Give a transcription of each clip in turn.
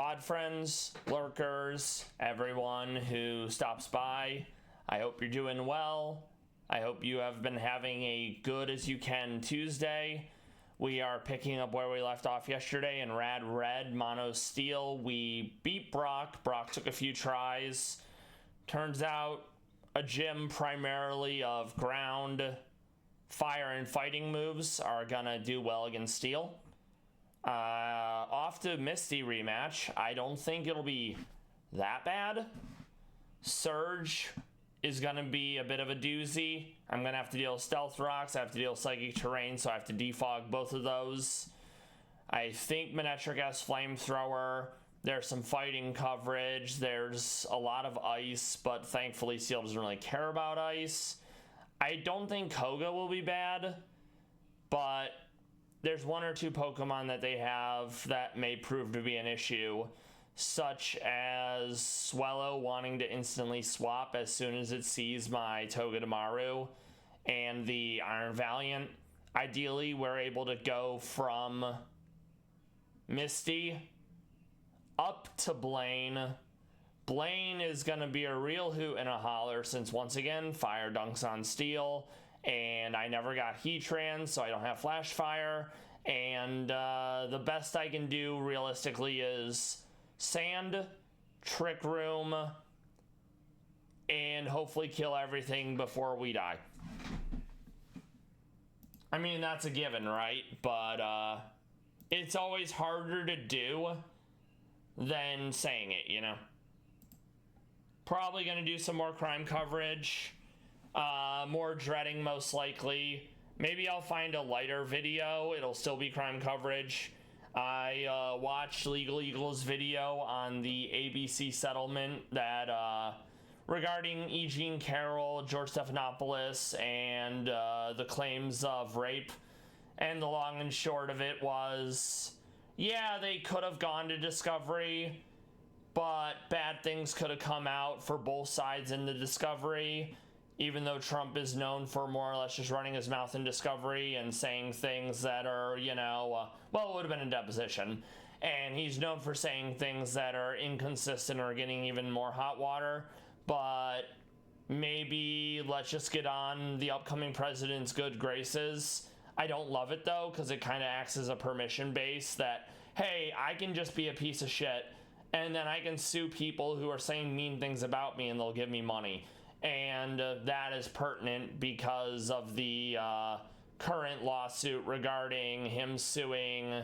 VOD friends, lurkers, everyone who stops by. I hope you're doing well. I hope you have been having a good as you can Tuesday. We are picking up where we left off yesterday in Rad Red Mono Steel. We beat Brock. Brock took a few tries. Turns out a gym primarily of ground, fire, and fighting moves are gonna do well against Steel. Off to Misty rematch. I don't think it'll be that bad. Surge is gonna be a bit of a doozy. I'm gonna have to deal with Stealth Rocks. I have to deal with Psychic Terrain, so I have to defog both of those. I think Manectric has Flamethrower. There's some fighting coverage. There's a lot of ice, but thankfully Steel doesn't really care about ice. I don't think Koga will be bad, but there's one or two Pokemon that they have that may prove to be an issue, such as Swellow wanting to instantly swap as soon as it sees my Togedemaru and the Iron Valiant. Ideally, we're able to go from Misty up to Blaine. Blaine is going to be a real hoot and a holler since, once again, Fire dunks on Steel, and I never got Heatran, so I don't have Flash Fire, and the best I can do realistically is Sand, Trick Room, and hopefully kill everything before we die. I mean, that's a given, right? But it's always harder to do than saying it, you know? Probably gonna do some more crime coverage, more dreading most likely. Maybe I'll find a lighter video. It'll still be crime coverage. I watched Legal Eagle's video on the ABC settlement that regarding E. Jean Carroll, George Stephanopoulos, and the claims of rape. And the long and short of it was, yeah, they could have gone to discovery, but bad things could have come out for both sides in the discovery, even though Trump is known for more or less just running his mouth in discovery and saying things that are, you know, well, it would have been a deposition. And he's known for saying things that are inconsistent or getting even more hot water. But maybe let's just get on the upcoming president's good graces. I don't love it, though, because it kind of acts as a permission base that, hey, I can just be a piece of shit, and then I can sue people who are saying mean things about me, and they'll give me money. And that is pertinent because of the current lawsuit regarding him suing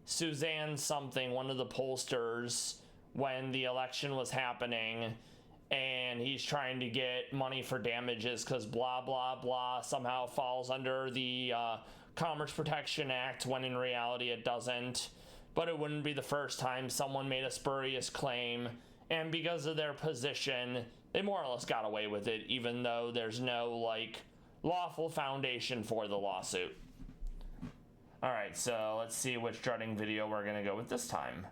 Suzanne something, one of the pollsters, when the election was happening, and he's trying to get money for damages because blah, blah, blah somehow falls under the Commerce Protection Act, when in reality it doesn't. But it wouldn't be the first time someone made a spurious claim, and because of their position, they more or less got away with it, even though there's no, like, lawful foundation for the lawsuit. Alright, so let's see which dreading video we're gonna go with this time.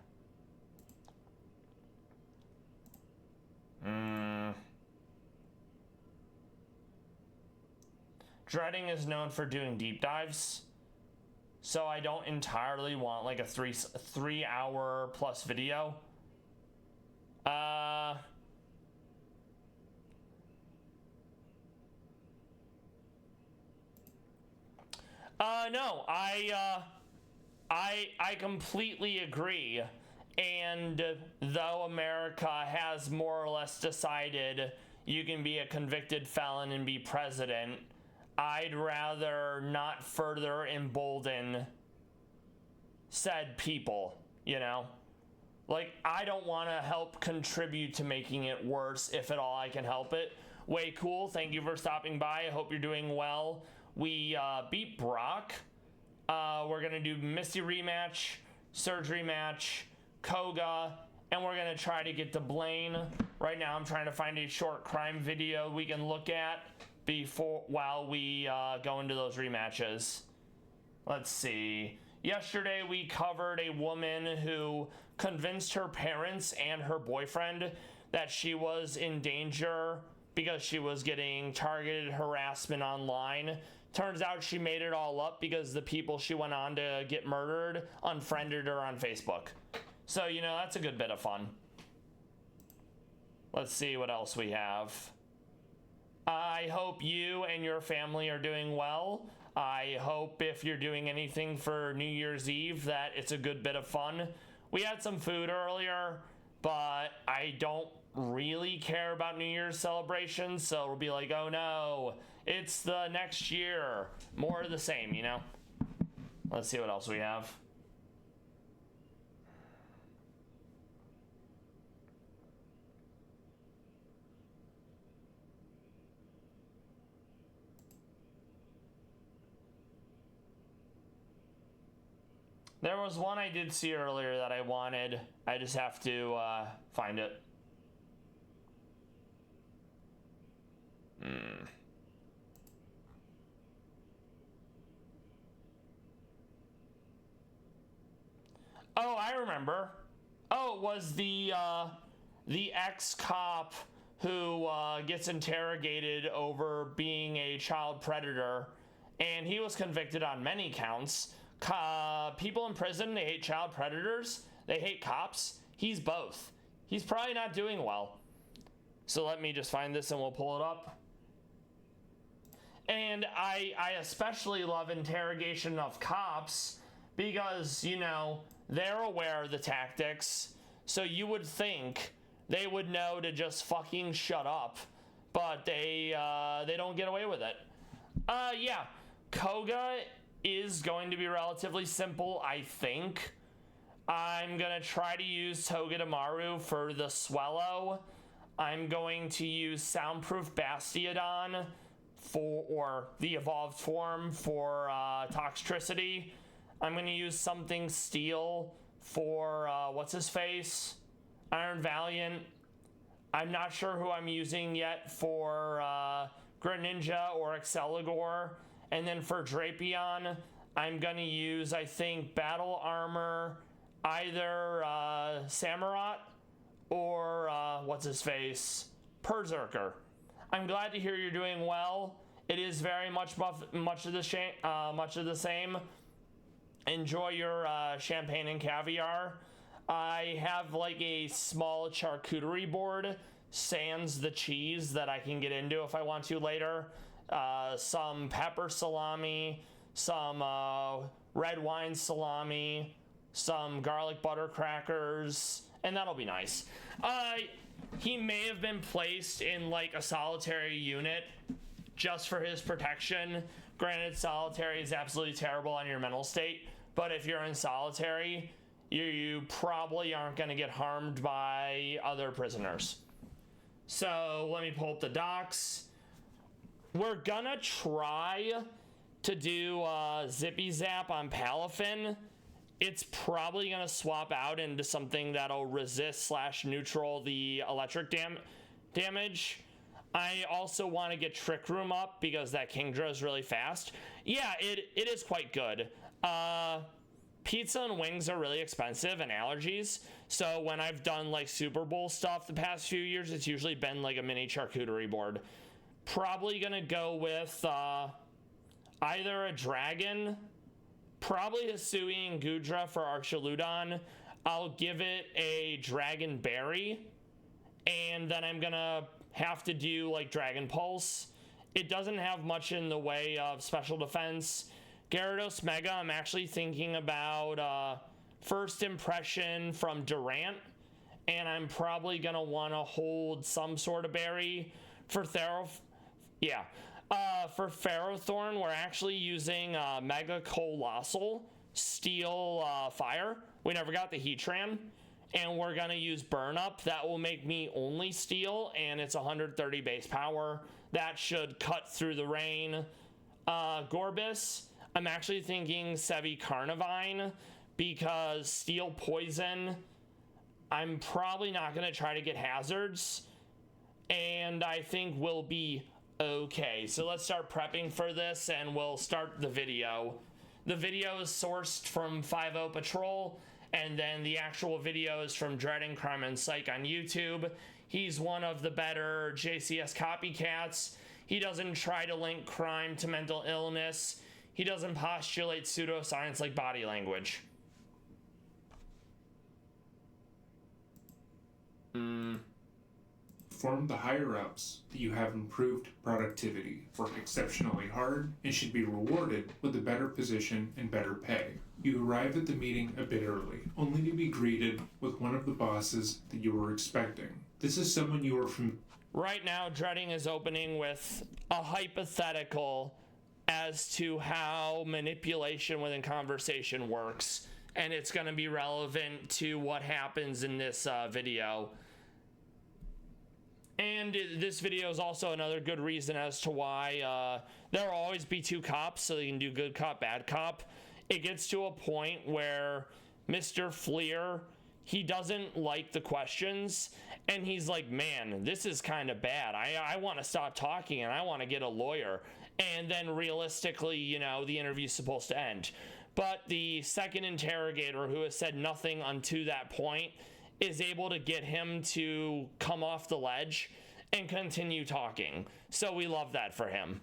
Dreading is known for doing deep dives, so I don't entirely want like a three hour plus video. No, I completely agree. And though America has more or less decided you can be a convicted felon and be president, I'd rather not further embolden said people, you know? Like, I don't want to help contribute to making it worse if at all I can help it. Way cool. Thank you for stopping by. I hope you're doing well. We beat Brock. We're going to do Misty rematch, Surge rematch, Koga, and we're going to try to get to Blaine. Right now I'm trying to find a short crime video we can look at while we go into those rematches. Let's see. Yesterday we covered a woman who convinced her parents and her boyfriend that she was in danger because she was getting targeted harassment online. Turns out she made it all up because the people she went on to get murdered unfriended her on Facebook. So, you know, that's a good bit of fun. Let's see what else we have. I hope you and your family are doing well. I hope if you're doing anything for New Year's Eve that it's a good bit of fun. We had some food earlier, but I don't really care about New Year's celebrations, so it'll be like, oh no, it's the next year. More of the same, you know? Let's see what else we have. There was one I did see earlier that I wanted. I just have to find it. Oh, I remember. Oh, it was the ex-cop who gets interrogated over being a child predator, and he was convicted on many counts. People in prison, they hate child predators, they hate cops. He's both. He's probably not doing well. So let me just find this and we'll pull it up. And I especially love interrogation of cops because, you know, they're aware of the tactics. So you would think they would know to just fucking shut up, but they don't get away with it. Yeah, Koga is going to be relatively simple, I think. I'm gonna try to use Togedemaru for the Swellow. I'm going to use Soundproof Bastiodon or the evolved form for Toxtricity. I'm gonna use something Steel for what's his face? Iron Valiant. I'm not sure who I'm using yet for Greninja or Exceligor. And then for Drapion, I'm gonna use, I think, Battle Armor, either Samurott or what's his face? Berserker. I'm glad to hear you're doing well. It is very much of the same. Enjoy your champagne and caviar. I have like a small charcuterie board, sans the cheese, that I can get into if I want to later. Some pepper salami, some red wine salami, some garlic butter crackers, and that'll be nice. He may have been placed in like a solitary unit just for his protection. Granted, solitary is absolutely terrible on your mental state, but if you're in solitary, you probably aren't going to get harmed by other prisoners. So let me pull up the docs. We're gonna try to do Zippy Zap on Palafin. It's probably gonna swap out into something that'll resist / neutral the electric damage. I also want to get Trick Room up because that Kingdra is really fast. Yeah, it is quite good. Pizza and wings are really expensive and allergies. So when I've done like Super Bowl stuff the past few years, it's usually been like a mini charcuterie board. Probably gonna go with either a dragon, probably Hisui and Gudra for Archaludon. I'll give it a dragon berry, and then I'm gonna have to do like Dragon Pulse. It doesn't have much in the way of special defense. Gyarados Mega, I'm actually thinking about First Impression from Durant, and I'm probably gonna want to hold some sort of berry for for Ferrothorn. We're actually using Mega Colossal Steel Fire. We never got the Heatran, and we're gonna use Burn Up. That will make me only Steel, and it's 130 base power. That should cut through the rain. Gorbis, I'm actually thinking Sevi Carnivine because Steel Poison, I'm probably not gonna try to get hazards, and I think we'll be okay. So let's start prepping for this and we'll start the video. The video is sourced from 5-0 Patrol, and then the actual video is from Dreading Crime and Psych on YouTube. He's one of the better JCS copycats. He doesn't try to link crime to mental illness. He doesn't postulate pseudoscience like body language. inform the higher-ups that you have improved productivity, worked exceptionally hard, and should be rewarded with a better position and better pay. You arrive at the meeting a bit early, only to be greeted with one of the bosses that you were expecting. This is someone you are from. Right now, Dreading is opening with a hypothetical as to how manipulation within conversation works, and it's going to be relevant to what happens in this video. And this video is also another good reason as to why there will always be two cops, so you can do good cop, bad cop. It gets to a point where Mr. Fleer, he doesn't like the questions, and he's like, man, this is kind of bad. I want to stop talking, and I want to get a lawyer. And then realistically, you know, the interview's supposed to end. But the second interrogator, who has said nothing unto that point, is able to get him to come off the ledge and continue talking. So we love that for him.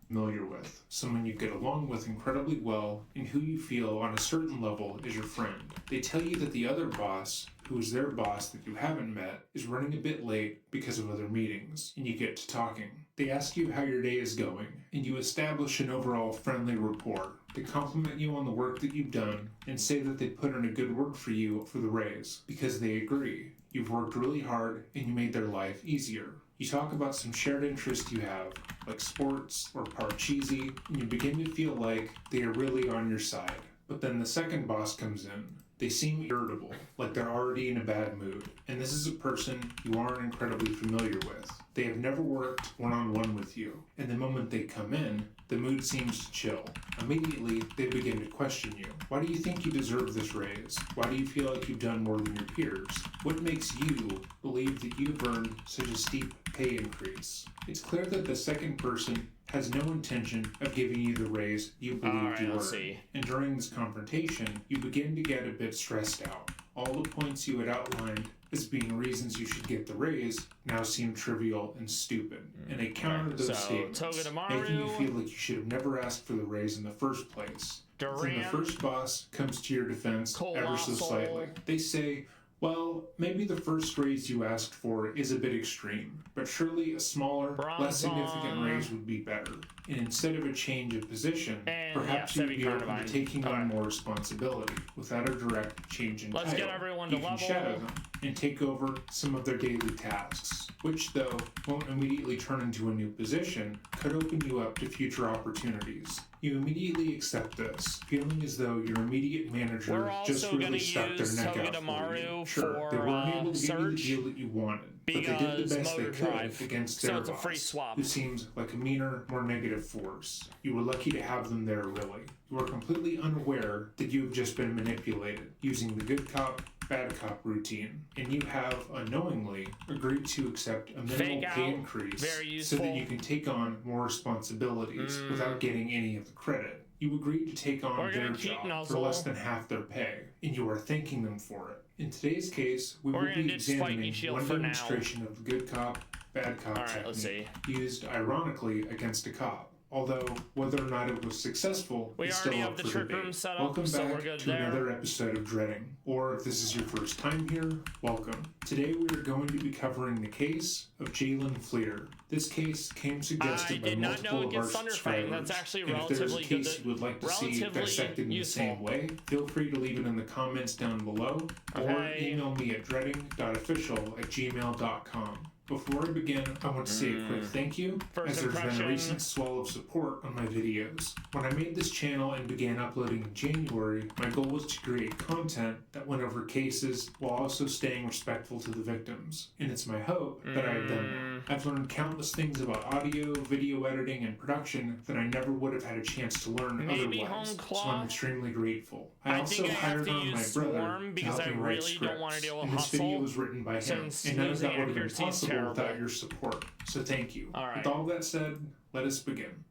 Familiar with, someone you get along with incredibly well, and who you feel on a certain level is your friend. They tell you that the other boss, who is their boss that you haven't met, is running a bit late because of other meetings, and you get to talking. They ask you how your day is going, and you establish an overall friendly rapport. They compliment you on the work that you've done, and say that they put in a good word for you for the raise, because they agree. You've worked really hard, and you made their life easier. You talk about some shared interests you have, like sports or Parcheesi, and you begin to feel like they are really on your side. But then the second boss comes in. They seem irritable, like they're already in a bad mood, and this is a person you aren't incredibly familiar with. They have never worked one-on-one with you, and the moment they come in, the mood seems to chill. Immediately, they begin to question you. Why do you think you deserve this raise? Why do you feel like you've done more than your peers? What makes you believe that you've earned such a steep pay increase? It's clear that the second person has no intention of giving you the raise you believed you earned. And during this confrontation, you begin to get a bit stressed out. All the points you had outlined as being reasons you should get the raise now seem trivial and stupid. And they counter those statements, making you feel like you should have never asked for the raise in the first place. Then the first boss comes to your defense ever so slightly. They say, well, maybe the first raise you asked for is a bit extreme, but surely a smaller, less significant raise would be better. And instead of a change of position, perhaps you'd be open to taking on more responsibility without a direct change in title. You can shadow them and take over some of their daily tasks, which, though won't immediately turn into a new position, could open you up to future opportunities. You immediately accept this, feeling as though your immediate manager just really stuck their neck out for you. Sure, they weren't able to give you the deal that you wanted, but they did the best they could against their boss, who seems like a meaner, more negative force. You were lucky to have them there, really. You are completely unaware that you have just been manipulated, using the good cop, bad cop routine, and you have unknowingly agreed to accept a minimal pay increase so that you can take on more responsibilities without getting any of the credit. You agreed to take on their job for less than half their pay, and you are thanking them for it. In today's case, we will be examining one demonstration of the good cop, bad cop technique used ironically against a cop. Although, whether or not it was successful is still up for debate. Welcome back to another episode of Dreading. Or, if this is your first time here, welcome. Today we are going to be covering the case of Jalen Fleer. This case came suggested by multiple of our subscribers, and if there is a case you would like to see dissected in the same way, feel free to leave it in the comments down below, or email me at dreading.official@gmail.com. Before I begin, I want to say a quick thank you, as there's been a recent swell of support on my videos. When I made this channel and began uploading in January, my goal was to create content that went over cases while also staying respectful to the victims, and it's my hope that I have done that. I've learned countless things about audio, video editing, and production that I never would have had a chance to learn otherwise, so I'm extremely grateful. I also hired on my brother to help me write scripts, and this video was written by him, and none of that would have been possible without your support, so thank you. With all that said, let us begin.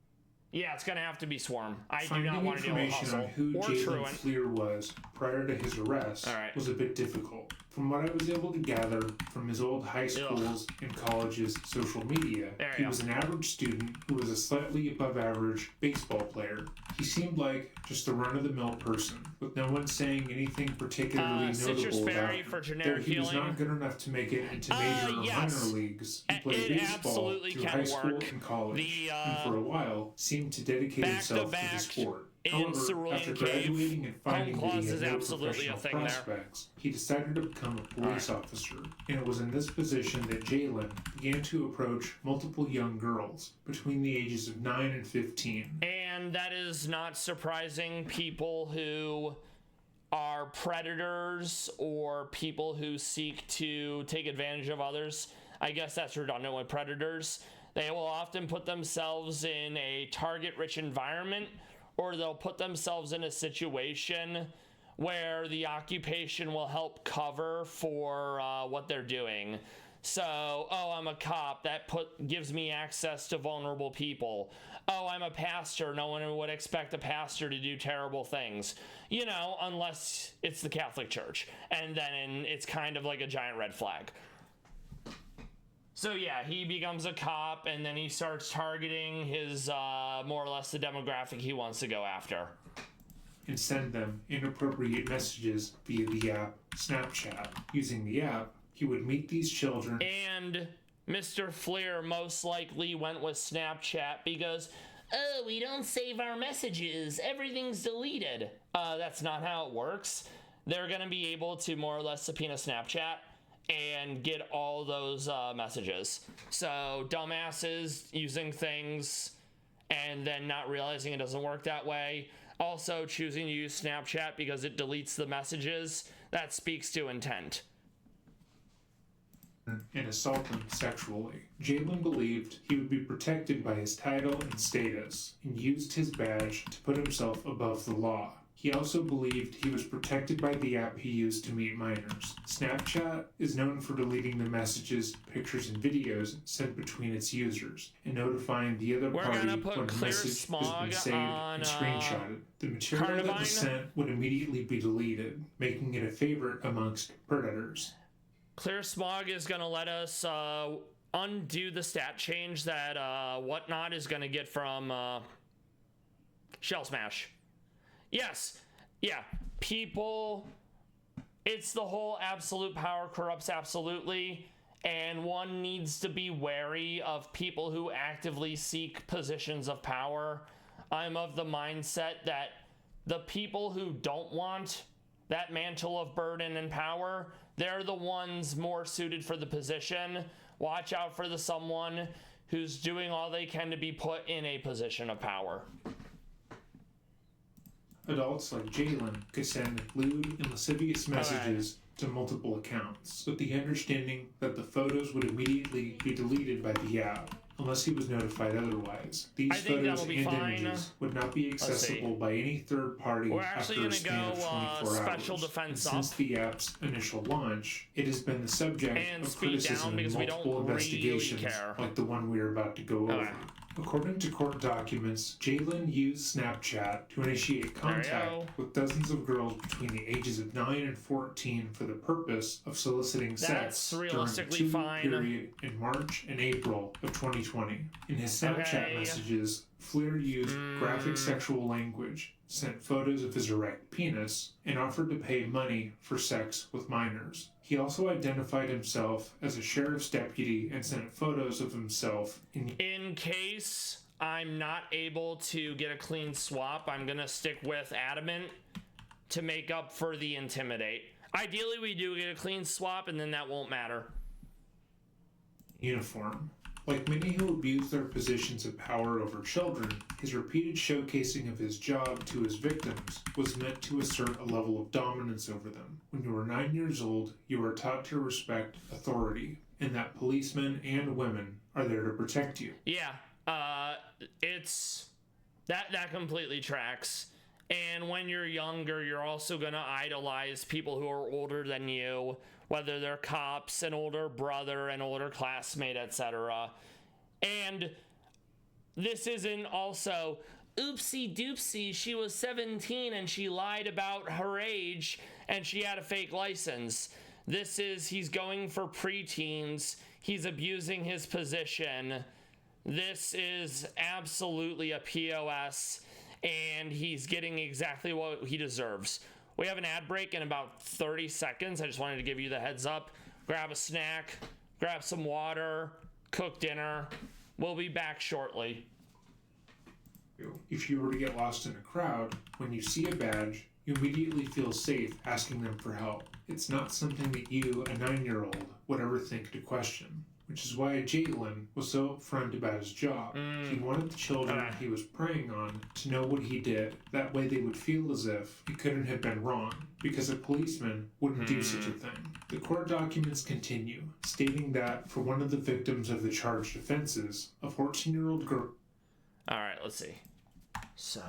Yeah, it's gonna have to be Swarm. I do not want to deal with Hustle on who Jalen Fleer was prior to his arrest was a bit difficult. From what I was able to gather from his old high schools and colleges' social media, he was an average student who was a slightly above average baseball player. He seemed like just a run-of-the-mill person, with no one saying anything particularly notable about him. Though he was not good enough to make it into major or minor leagues, he played baseball through high school and college, and for a while seemed to dedicate himself to the sport. However, after graduating and finding that he had no professional prospects, he decided to become a police officer, and it was in this position that Jalen began to approach multiple young girls between the ages of 9 and 15. And that is not surprising. People who are predators or people who seek to take advantage of others, I guess that's redundant with predators, they will often put themselves in a target-rich environment, or they'll put themselves in a situation where the occupation will help cover for what they're doing. So, oh, I'm a cop. That gives me access to vulnerable people. Oh, I'm a pastor. No one would expect a pastor to do terrible things. You know, unless it's the Catholic Church. And then it's kind of like a giant red flag. So yeah, he becomes a cop, and then he starts targeting his, more or less the demographic he wants to go after. And send them inappropriate messages via the app Snapchat. Using the app, he would meet these children. And Mr. Fleer most likely went with Snapchat because, oh, we don't save our messages. Everything's deleted. That's not how it works. They're going to be able to more or less subpoena Snapchat and get all those messages. So dumbasses using things and then not realizing it doesn't work that way. Also choosing to use Snapchat because it deletes the messages. That speaks to intent. And assault them sexually. Jalen believed he would be protected by his title and status, and used his badge to put himself above the law. He also believed he was protected by the app he used to meet minors. Snapchat is known for deleting the messages, pictures, and videos sent between its users, and notifying the other party when a message has been saved and screenshotted. The material that was sent would immediately be deleted, making it a favorite amongst predators. Clear Smog is going to let us undo the stat change that Whatnot is going to get from Shell Smash. Yes, yeah, people, it's the whole absolute power corrupts absolutely, and one needs to be wary of people who actively seek positions of power. I'm of the mindset that the people who don't want that mantle of burden and power, they're the ones more suited for the position. Watch out for someone who's doing all they can to be put in a position of power. Adults like Jalen could send lewd and lascivious messages to multiple accounts, with the understanding that the photos would immediately be deleted by the app, unless he was notified otherwise. These photos and images would not be accessible by any third party after a span of 24 hours. And since the app's initial launch, it has been the subject of criticism in multiple investigations, like the one we are about to go over. According to court documents, Jalen used Snapchat to initiate contact with dozens of girls between the ages of 9 and 14 for the purpose of soliciting sex during a 2-week period in March and April of 2020. In his Snapchat messages, Fleer used graphic sexual language, sent photos of his erect penis, and offered to pay money for sex with minors. He also identified himself as a sheriff's deputy and sent photos of himself in case I'm not able to get a clean swap, I'm gonna stick with adamant to make up for the intimidate. Ideally, we do get a clean swap, and then that won't matter. Uniform. Like many who abuse their positions of power over children, his repeated showcasing of his job to his victims was meant to assert a level of dominance over them. When you are 9 years old, you are taught to respect authority, and that policemen and women are there to protect you. Yeah, it's... That completely tracks. And when you're younger, you're also going to idolize people who are older than you, whether they're cops, an older brother, an older classmate, etc. And this isn't also, oopsie doopsie, she was 17 and she lied about her age and she had a fake license. He's going for preteens. He's abusing his position. This is absolutely a POS, and he's getting exactly what he deserves. We have an ad break in about 30 seconds. I just wanted to give you the heads up. Grab a snack, grab some water, cook dinner. We'll be back shortly. If you were to get lost in a crowd, when you see a badge, you immediately feel safe asking them for help. It's not something that you, a 9-year-old, would ever think to question, which is why Jalen was so upfront about his job. He wanted the children he was preying on to know what he did. That way they would feel as if he couldn't have been wrong, because a policeman wouldn't do such a thing. The court documents continue, stating that for one of the victims of the charged offenses, a 14-year-old girl... Alright, let's see. So...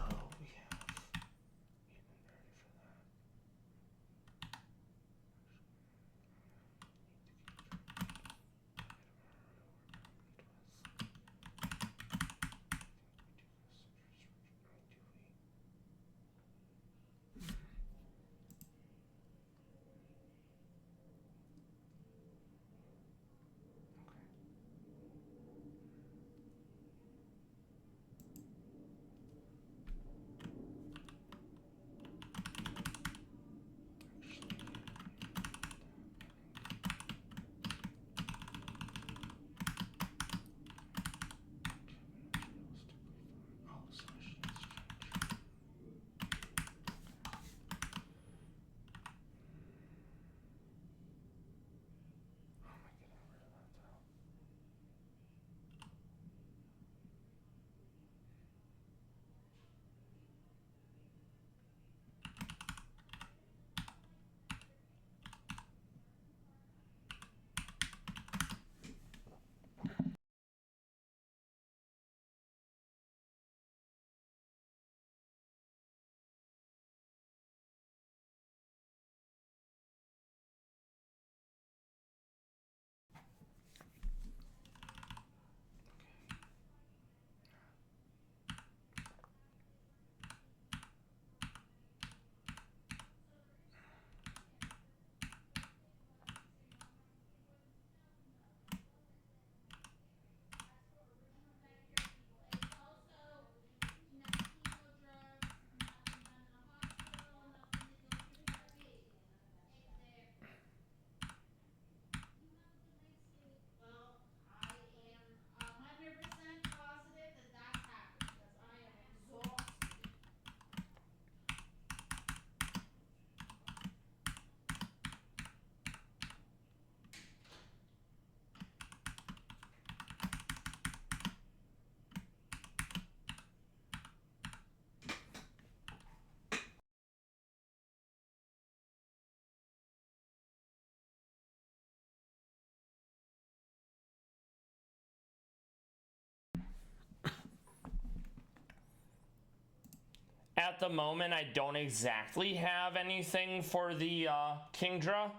At the moment, I don't exactly have anything for the Kingdra.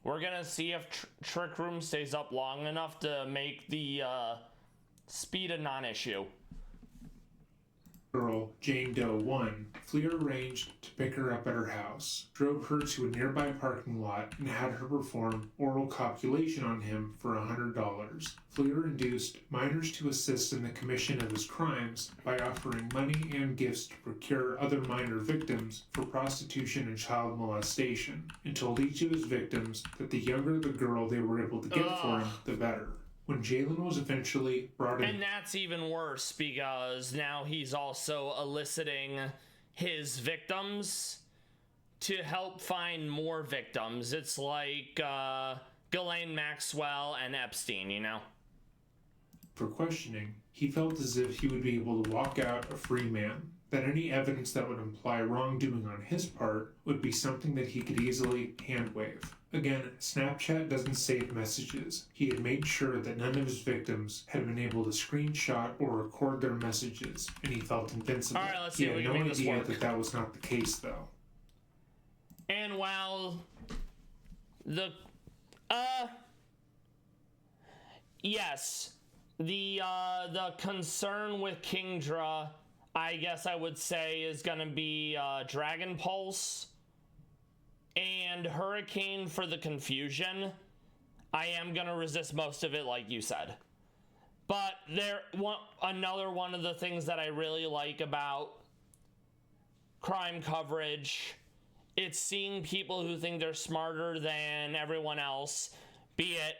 We're gonna see if Trick Room stays up long enough to make the speed a non-issue. Girl, Jane Doe 1, Fleer arranged to pick her up at her house, drove her to a nearby parking lot, and had her perform oral copulation on him for $100. Fleer induced minors to assist in the commission of his crimes by offering money and gifts to procure other minor victims for prostitution and child molestation, and told each of his victims that the younger the girl they were able to get for him, the better. When Jalen was eventually brought in... And that's even worse, because now he's also eliciting his victims to help find more victims. It's like Ghislaine Maxwell and Epstein, you know? For questioning, he felt as if he would be able to walk out a free man, that any evidence that would imply wrongdoing on his part would be something that he could easily hand-wave. Again, Snapchat doesn't save messages. He had made sure that none of his victims had been able to screenshot or record their messages, and he felt invincible. Alright, let's see he if we had can no make this idea work. that that was not the case, though. And while the yes, the concern with Kingdra, I guess I would say, is gonna be Dragon Pulse and Hurricane for the confusion. I am gonna resist most of it, like you said. But another one of the things that I really like about crime coverage, it's seeing people who think they're smarter than everyone else, be it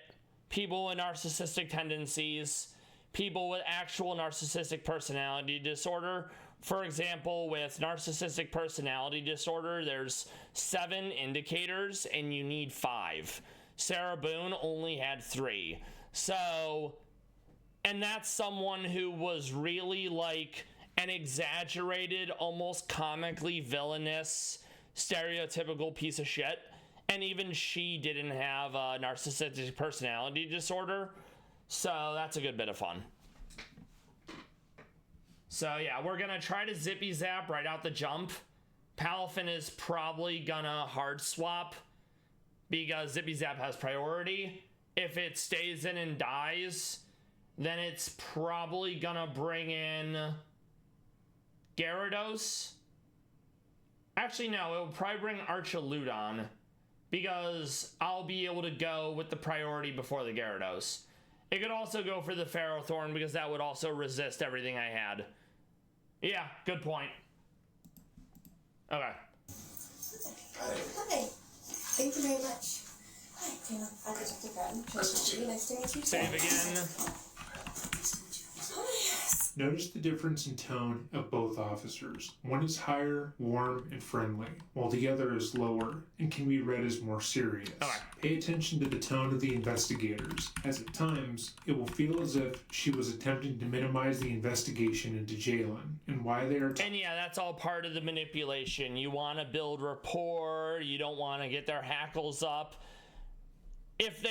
people with narcissistic tendencies, people with actual narcissistic personality disorder. For example, with narcissistic personality disorder, there's 7 indicators and you need 5. Sarah Boone only had 3. So, and that's someone who was really like an exaggerated, almost comically villainous, stereotypical piece of shit. And even she didn't have a narcissistic personality disorder. So that's a good bit of fun. So yeah, we're gonna try to zippy zap right out the jump. Palafin is probably gonna hard swap because zippy zap has priority. If it stays in and dies, then it's probably gonna bring in Gyarados. Actually, no, it will probably bring Archaludon because I'll be able to go with the priority before the Gyarados. It could also go for the Ferrothorn because that would also resist everything I had. Yeah, good point. Okay. Hi. Thank you very much. Hi, Tina. I'm Detective Brown. Nice to meet you. Save again. Oh, yes. Notice the difference in tone of both officers. One is higher, warm, and friendly, while the other is lower and can be read as more serious. Okay. Pay attention to the tone of the investigators, as at times it will feel as if she was attempting to minimize the investigation into Jalen and why they are. And yeah, that's all part of the manipulation. You want to build rapport. You don't want to get their hackles up. If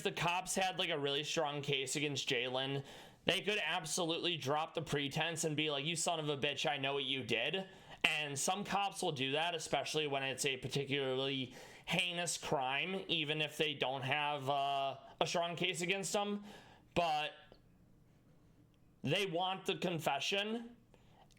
the cops had like a really strong case against Jalen, they could absolutely drop the pretense and be like, you son of a bitch, I know what you did. And some cops will do that, especially when it's a particularly heinous crime, even if they don't have a strong case against them. But they want the confession,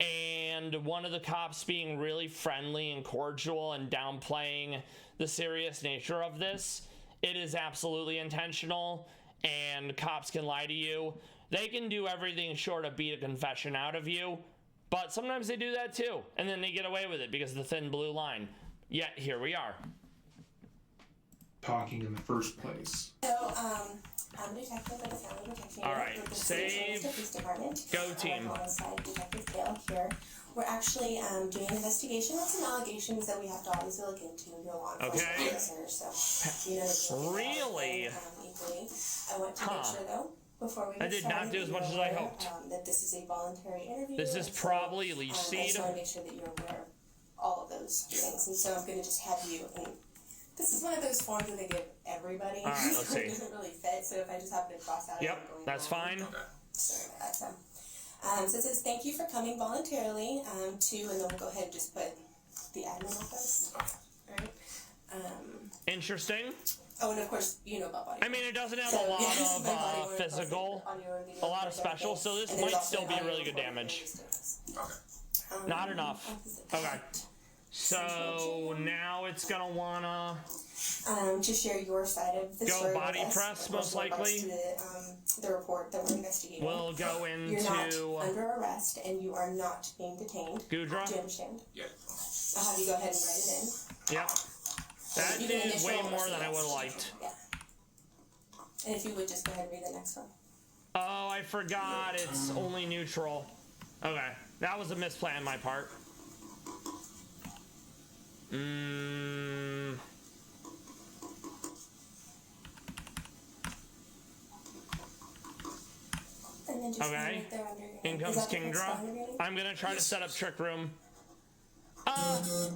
and one of the cops being really friendly and cordial and downplaying the serious nature of this, it is absolutely intentional, and cops can lie to you. They can do everything short of beat a confession out of you, but sometimes they do that too, and then they get away with it because of the thin blue line. Yet here we are. Talking in the first place. So, I'm a detective at the Family Protection Unit. All right, with the save. Police Department. Go team. Alongside Detective Dale here. We're actually doing an investigation on some allegations that we have to obviously look into. Your law enforcement Okay. officer, so you know. Really? Equally. I want to make sure though, before we get I did started, not do as that much you're as I aware, hoped. That this is a voluntary interview. This is and probably leech I seed. just want to make sure that you're aware of all of those things, and so I'm going to just have you. And this is one of those forms that they give everybody. All right, let's so see. It doesn't really fit. So if I just happen to cross out, Yep, I'm going that's wrong. fine. Sorry about that. So it says thank you for coming voluntarily to, and then we'll go ahead and just put the admin office. All right. Interesting. Oh, and of course, you know about body. I mean, it doesn't have So, a lot yes, my body of work, physical, audio and video a lot of recording, special, so this and might there's also still be audio really good recording damage. for Not enough. Okay. So now it's gonna wanna to share your side of the Go story body with us. press, Of course, most in regards likely. to the report that we're investigating. we'll go You're not into under arrest and you are not being detained. Gudra. Do you understand? Yeah. I'll have you go ahead and write it in. Yep. That You can did initial way or more than I CS. would have liked. Yeah. And if you would just go ahead and read the next one. Oh, I forgot it's only neutral. Okay. That was a misplan on my part. And then just Okay. right there under your name. In Is comes that the Kingdra. next one under your name? I'm gonna try to set up Trick Room. Alright.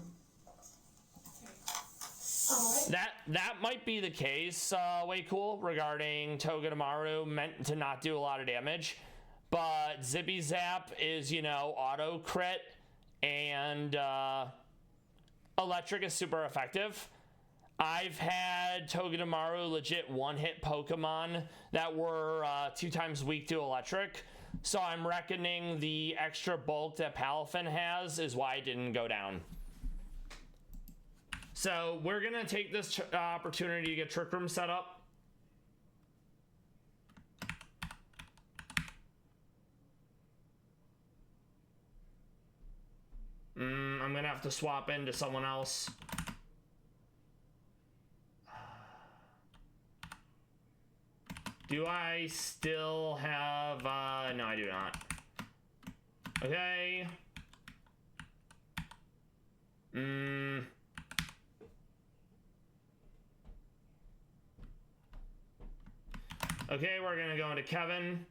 That might be the case, way cool, regarding Togedemaru meant to not do a lot of damage. But Zippy Zap is, you know, auto crit, and Electric is super effective. I've had Togedemaru legit one-hit Pokemon that were 2 times weak to Electric. So I'm reckoning the extra bulk that Palafin has is why it didn't go down. So we're gonna take this opportunity to get Trick Room set up. I'm gonna have to swap into someone else. Do I still have, no, I do not. Okay. Okay, we're gonna go into Kevin.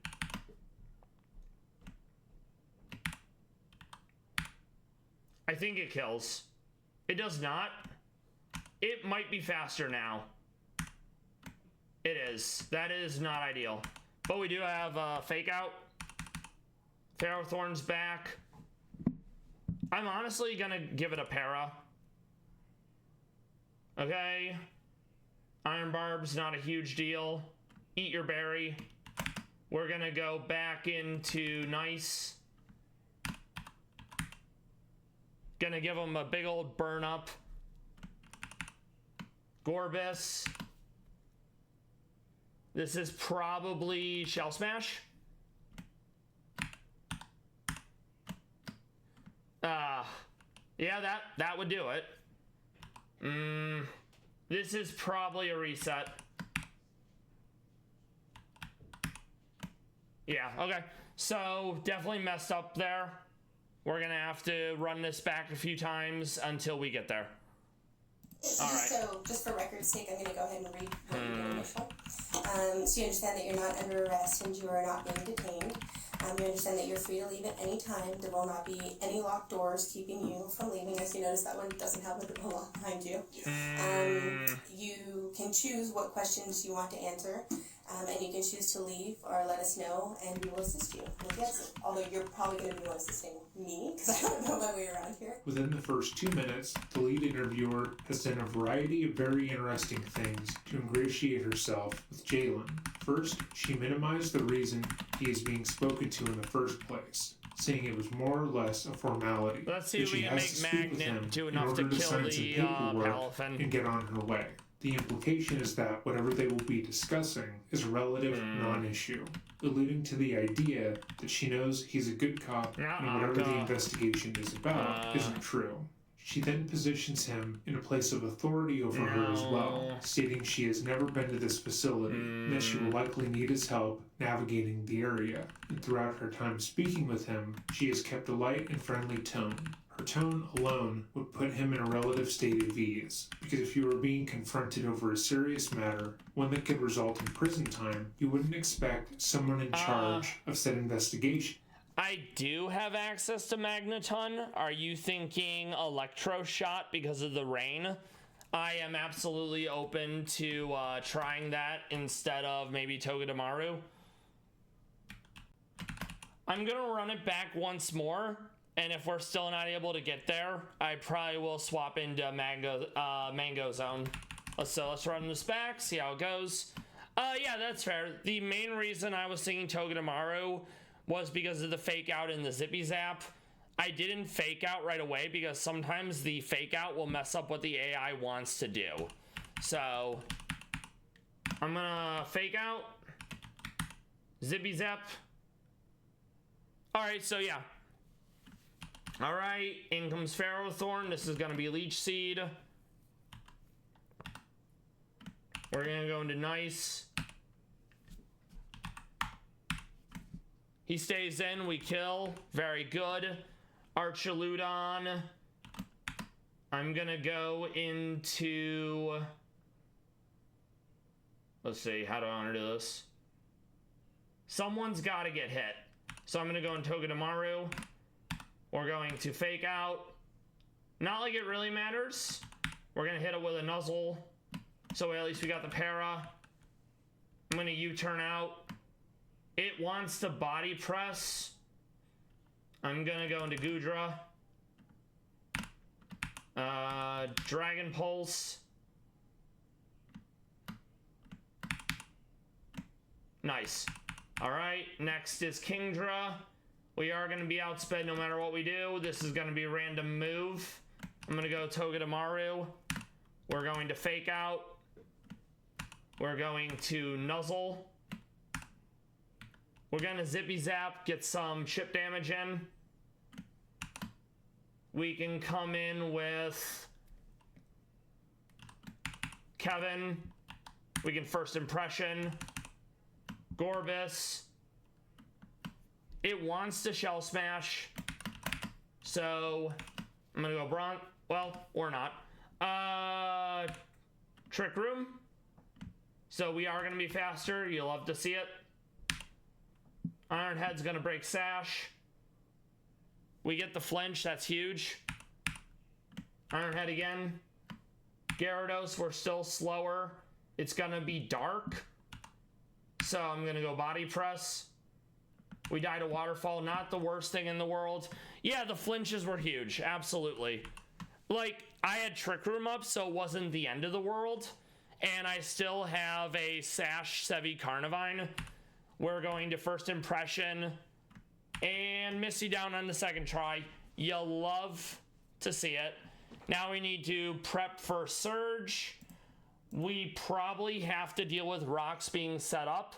I think it kills. It does not. It might be faster now. It is. That is not ideal. But we do have fake out. Ferrothorn's back. I'm honestly gonna give it a para. Okay. Iron Barb's not a huge deal. Eat your berry. We're gonna go back into Nice. Gonna give him a big old burn up. Gorbis. This is probably Shell Smash. Yeah, that would do it. This is probably a reset. Yeah, okay. So definitely messed up there. We're gonna have to run this back a few times until we get there. All right. So, just for record's sake, I'm going to go ahead and read what you did initial. So you understand that you're not under arrest and you are not being detained. You understand that you're free to leave at any time. There will not be any locked doors keeping you from leaving. As you notice, that one doesn't have the door lock behind you. You can choose what questions you want to answer. And you can choose to leave or let us know, and we will assist you with the exit. Although you're probably going to be the one assisting me, because I don't know my way around here. Within the first 2 minutes, the lead interviewer has done a variety of very interesting things to ingratiate herself with Jalen. First, she minimized the reason he is being spoken to in the first place, saying it was more or less a formality. Let's see if we can make Magnet do enough to kill the Palafin and get on her way. The implication is that whatever they will be discussing is a relative non-issue, alluding to the idea that she knows he's a good cop and whatever the investigation is about isn't true. She then positions him in a place of authority over her as well, stating she has never been to this facility and that she will likely need his help navigating the area. And throughout her time speaking with him, she has kept a light and friendly tone. Her tone alone would put him in a relative state of ease, because if you were being confronted over a serious matter, one that could result in prison time, you wouldn't expect someone in charge of said investigation. I do have access to Magneton. Are you thinking Electroshot because of the rain? I am absolutely open to trying that instead of maybe Togedemaru. I'm gonna run it back once more. And if we're still not able to get there, I probably will swap into Mango Zone. So let's run this back, see how it goes. Yeah, that's fair. The main reason I was thinking Togedemaru was because of the fake out in the Zippy Zap. I didn't fake out right away because sometimes the fake out will mess up what the AI wants to do. So I'm gonna fake out, Zippy Zap. All right, so yeah. All right, in comes Ferrothorn. This is gonna be Leech Seed. We're gonna go into Nice. He stays in, we kill. Very good. Archaludon. I'm gonna go into... Let's see, how do I want to do this? Someone's gotta get hit. So I'm gonna go in Togedemaru. We're going to fake out. Not like it really matters. We're gonna hit it with a Nuzzle. So at least we got the para. I'm gonna U-turn out. It wants to body press. I'm gonna go into Gudra. Dragon Pulse. Nice. Alright, next is Kingdra. We are gonna be outsped no matter what we do. This is gonna be a random move. I'm gonna go Togedemaru. We're going to fake out. We're going to nuzzle. We're going to zippy zap, get some chip damage in. We can come in with Kevin. We can first impression. Gorbis. It wants to shell smash. So I'm gonna go Bron. Well, or not. Trick Room. So we are gonna be faster. You'll love to see it. Ironhead's gonna break Sash. We get the flinch. That's huge. Ironhead again. Gyarados, we're still slower. It's gonna be dark. So I'm gonna go body press. We died a waterfall, not the worst thing in the world. Yeah, the flinches were huge, absolutely. Like, I had Trick Room up, so it wasn't the end of the world. And I still have a Sash Sevi Carnivine. We're going to first impression and Misty down on the second try. You'll love to see it. Now we need to prep for Surge. We probably have to deal with rocks being set up.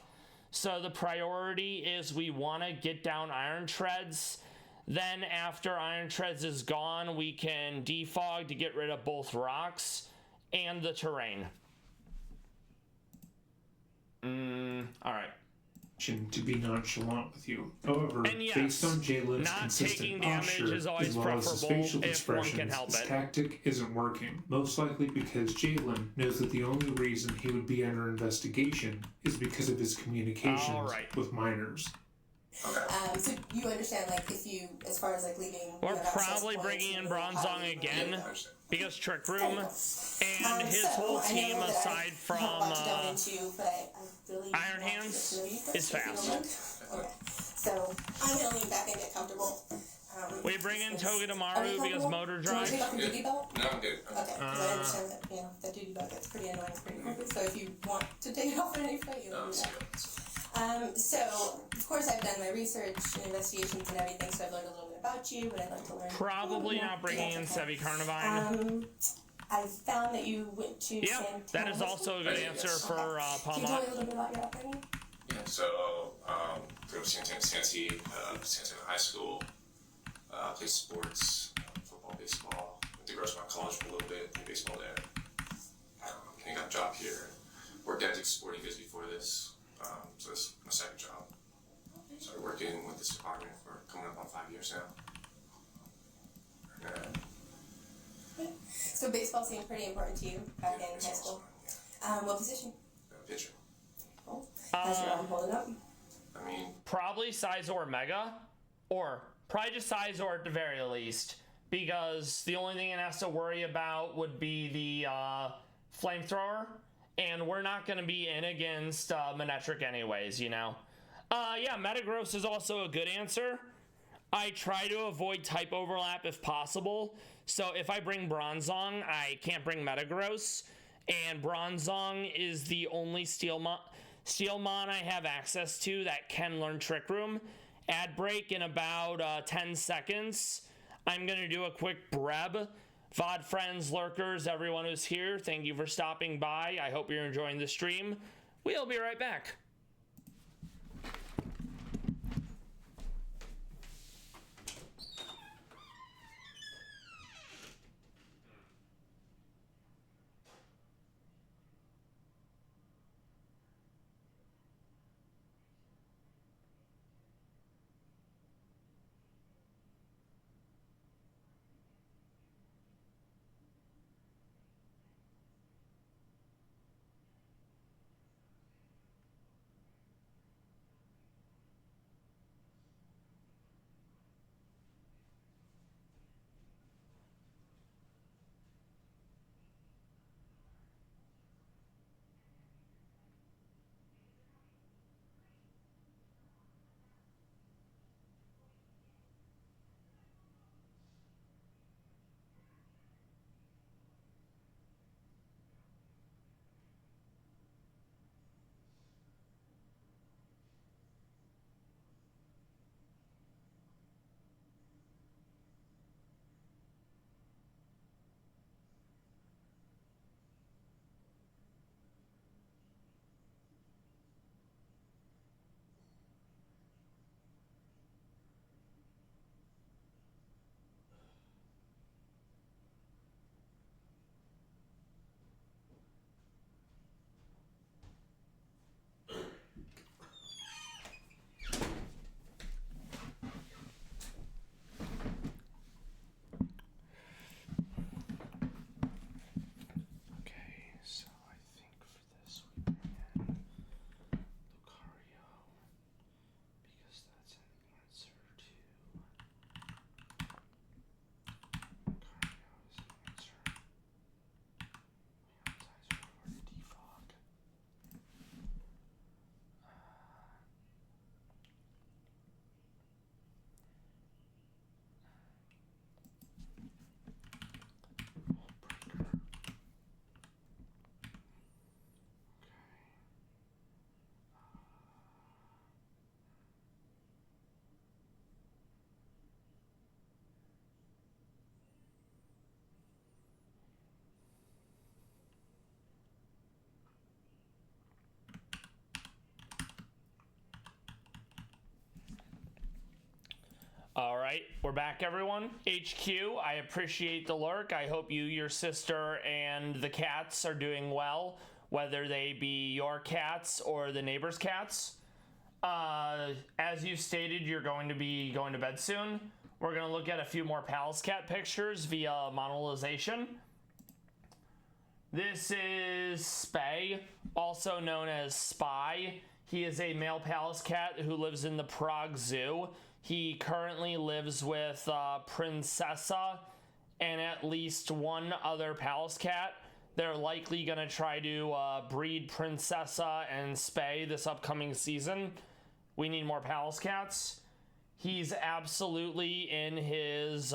So the priority is we want to get down Iron Treads. Then after Iron Treads is gone, we can defog to get rid of both rocks and the terrain. All right. To be nonchalant with you. However, yes, based on Jalen's not consistent taking damage posture, is always as well as his preferable facial if one can expressions, help his it. tactic isn't working. Most likely because Jalen knows that the only reason he would be under investigation is because of his communications with minors. So you understand, like, if you, as far as like leaving, we're probably bringing in Bronzong again because Trick Room and his whole team, aside from Iron Hands, is fast. Okay, so I'm gonna lean back and get comfortable. We bring in Togedemaru because motor drive. Do you want to take off your duty belt? No, I'm good. Okay, because I understand that, that duty belt gets pretty annoying pretty quickly. So if you want to take it off at any point, you can do that. So, of course, I've done my research and investigations and everything, so I've learned a little bit about you, but I'd like to learn. Probably not bringing in Sevi Carnivine. I found that you went to Santana. That is also a good answer for Can you tell me a little bit about your upbringing? Yeah, so, grew up Santana High School, played sports, football, baseball, went to Grossmont College for a little bit, played baseball there. I got a job here. Worked at Dick's Sporting Goods before this. So this is my second job. Started working with this department for coming up on 5 years now. So baseball seemed pretty important to you back in high school. What position? Pitcher. Cool. How's your arm holding up? I mean, probably Sizor Mega, or probably just Sizor at the very least, because the only thing it has to worry about would be the flamethrower. And we're not going to be in against Manectric anyways, you know. Yeah, Metagross is also a good answer. I try to avoid type overlap if possible. So if I bring Bronzong, I can't bring Metagross. And Bronzong is the only Steelmon I have access to that can learn Trick Room. Ad break in about 10 seconds. I'm going to do a quick Breb. VOD friends, lurkers, everyone who's here, thank you for stopping by. I hope you're enjoying the stream. We'll be right back. All right, we're back, everyone. HQ, I appreciate the lurk. I hope you, your sister, and the cats are doing well, whether they be your cats or the neighbor's cats. As you stated, you're going to be going to bed soon. We're going to look at a few more Palace Cat pictures via monetization. This is Spay, also known as Spy. He is a male Palace Cat who lives in the Prague Zoo. He currently lives with Princessa and at least one other Palace Cat. They're likely going to try to breed Princessa and Spay this upcoming season. We need more Palace Cats. He's absolutely in his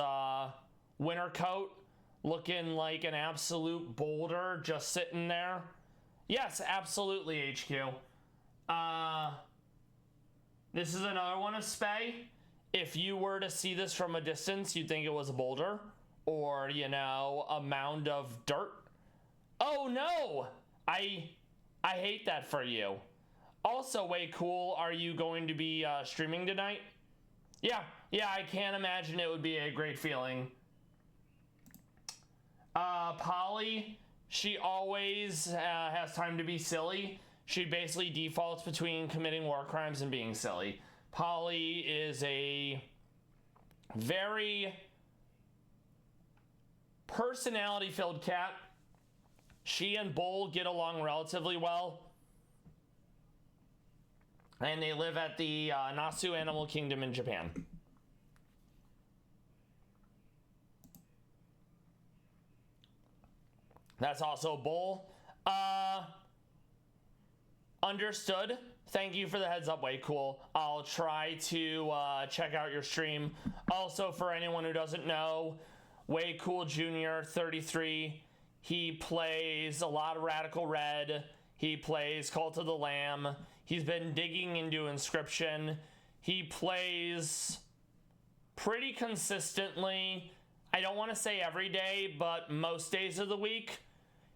winter coat, looking like an absolute boulder just sitting there. Yes, absolutely, HQ. This is another one of Spay. If you were to see this from a distance, you'd think it was a boulder or, you know, a mound of dirt. Oh no! I hate that for you. Also, way cool, are you going to be streaming tonight? Yeah, I can't imagine it would be a great feeling. Polly, she always has time to be silly. She basically defaults between committing war crimes and being silly. Polly is a very personality-filled cat. She and Bull get along relatively well. And they live at the Nasu Animal Kingdom in Japan. That's also Bull. Understood. Thank you for the heads up, way cool. I'll try to check out your stream. Also, for anyone who doesn't know, Way Cool Jr. 33. He plays a lot of Radical Red. He plays Cult of the Lamb. He's been digging into Inscription. He plays pretty consistently. I don't want to say every day, but most days of the week.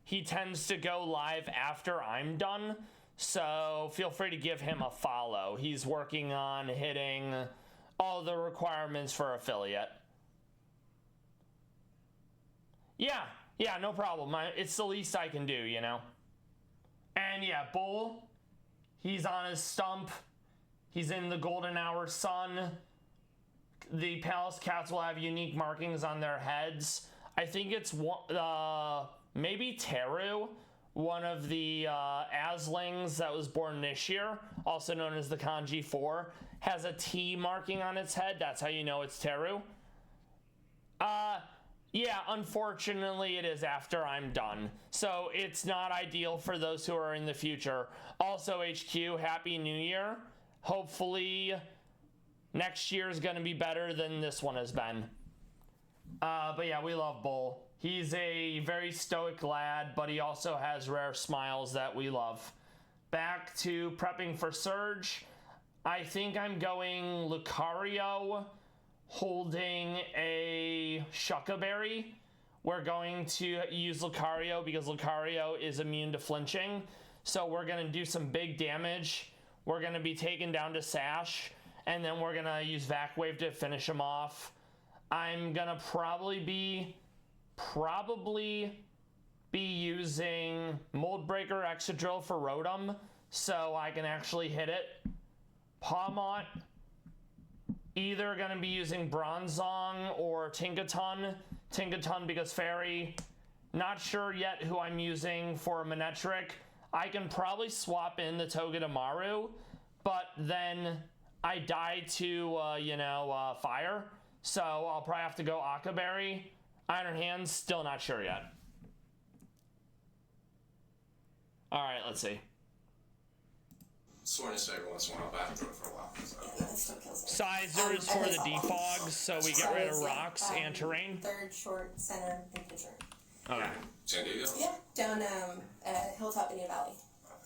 He tends to go live after I'm done. So feel free to give him a follow. He's working on hitting all the requirements for affiliate. Yeah, no problem. It's the least I can do, you know? And yeah, Bull, he's on his stump. He's in the golden hour sun. The Palace Cats will have unique markings on their heads. I think it's maybe Teru, one of the Aslings that was born this year, also known as the Kanji 4, has a T marking on its head. That's how you know it's Teru. Yeah, unfortunately it is after I'm done. So it's not ideal for those who are in the future. Also, HQ, Happy New Year. Hopefully next year is going to be better than this one has been. But yeah, we love Bull. He's a very stoic lad, but he also has rare smiles that we love. Back to prepping for Surge. I think I'm going Lucario, holding a Shuckaberry. We're going to use Lucario because Lucario is immune to flinching. So we're going to do some big damage. We're going to be taken down to Sash, and then we're going to use Vac Wave to finish him off. I'm going to probably be using Mold Breaker Excadrill for Rotom, so I can actually hit it. Pawmot, either going to be using Bronzong or Tinkaton. Tinkaton because Fairy. Not sure yet who I'm using for Manectric. I can probably swap in the Togedemaru, but then I die to, Fire. So I'll probably have to go Akaberry. Iron Hands, still not sure yet. Alright, let's see. Soreness every once in a while, but I haven't done it for a while. So. Yeah, that still kills it. Sizer is for the defogs, so we get rid of rocks and terrain. Third, short, center, and pitcher. Okay. San Diego? Yeah, down Hilltop Indian Valley.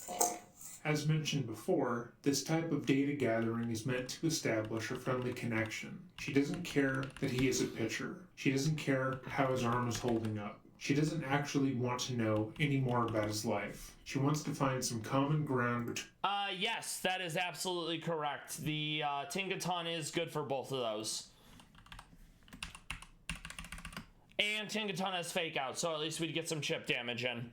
Okay. As mentioned before, this type of data gathering is meant to establish a friendly connection. She doesn't care that he is a pitcher. She doesn't care how his arm is holding up. She doesn't actually want to know any more about his life. She wants to find some common ground between... Yes, that is absolutely correct. The Tinkaton is good for both of those. And Tinkaton has fake out, so at least we'd get some chip damage in.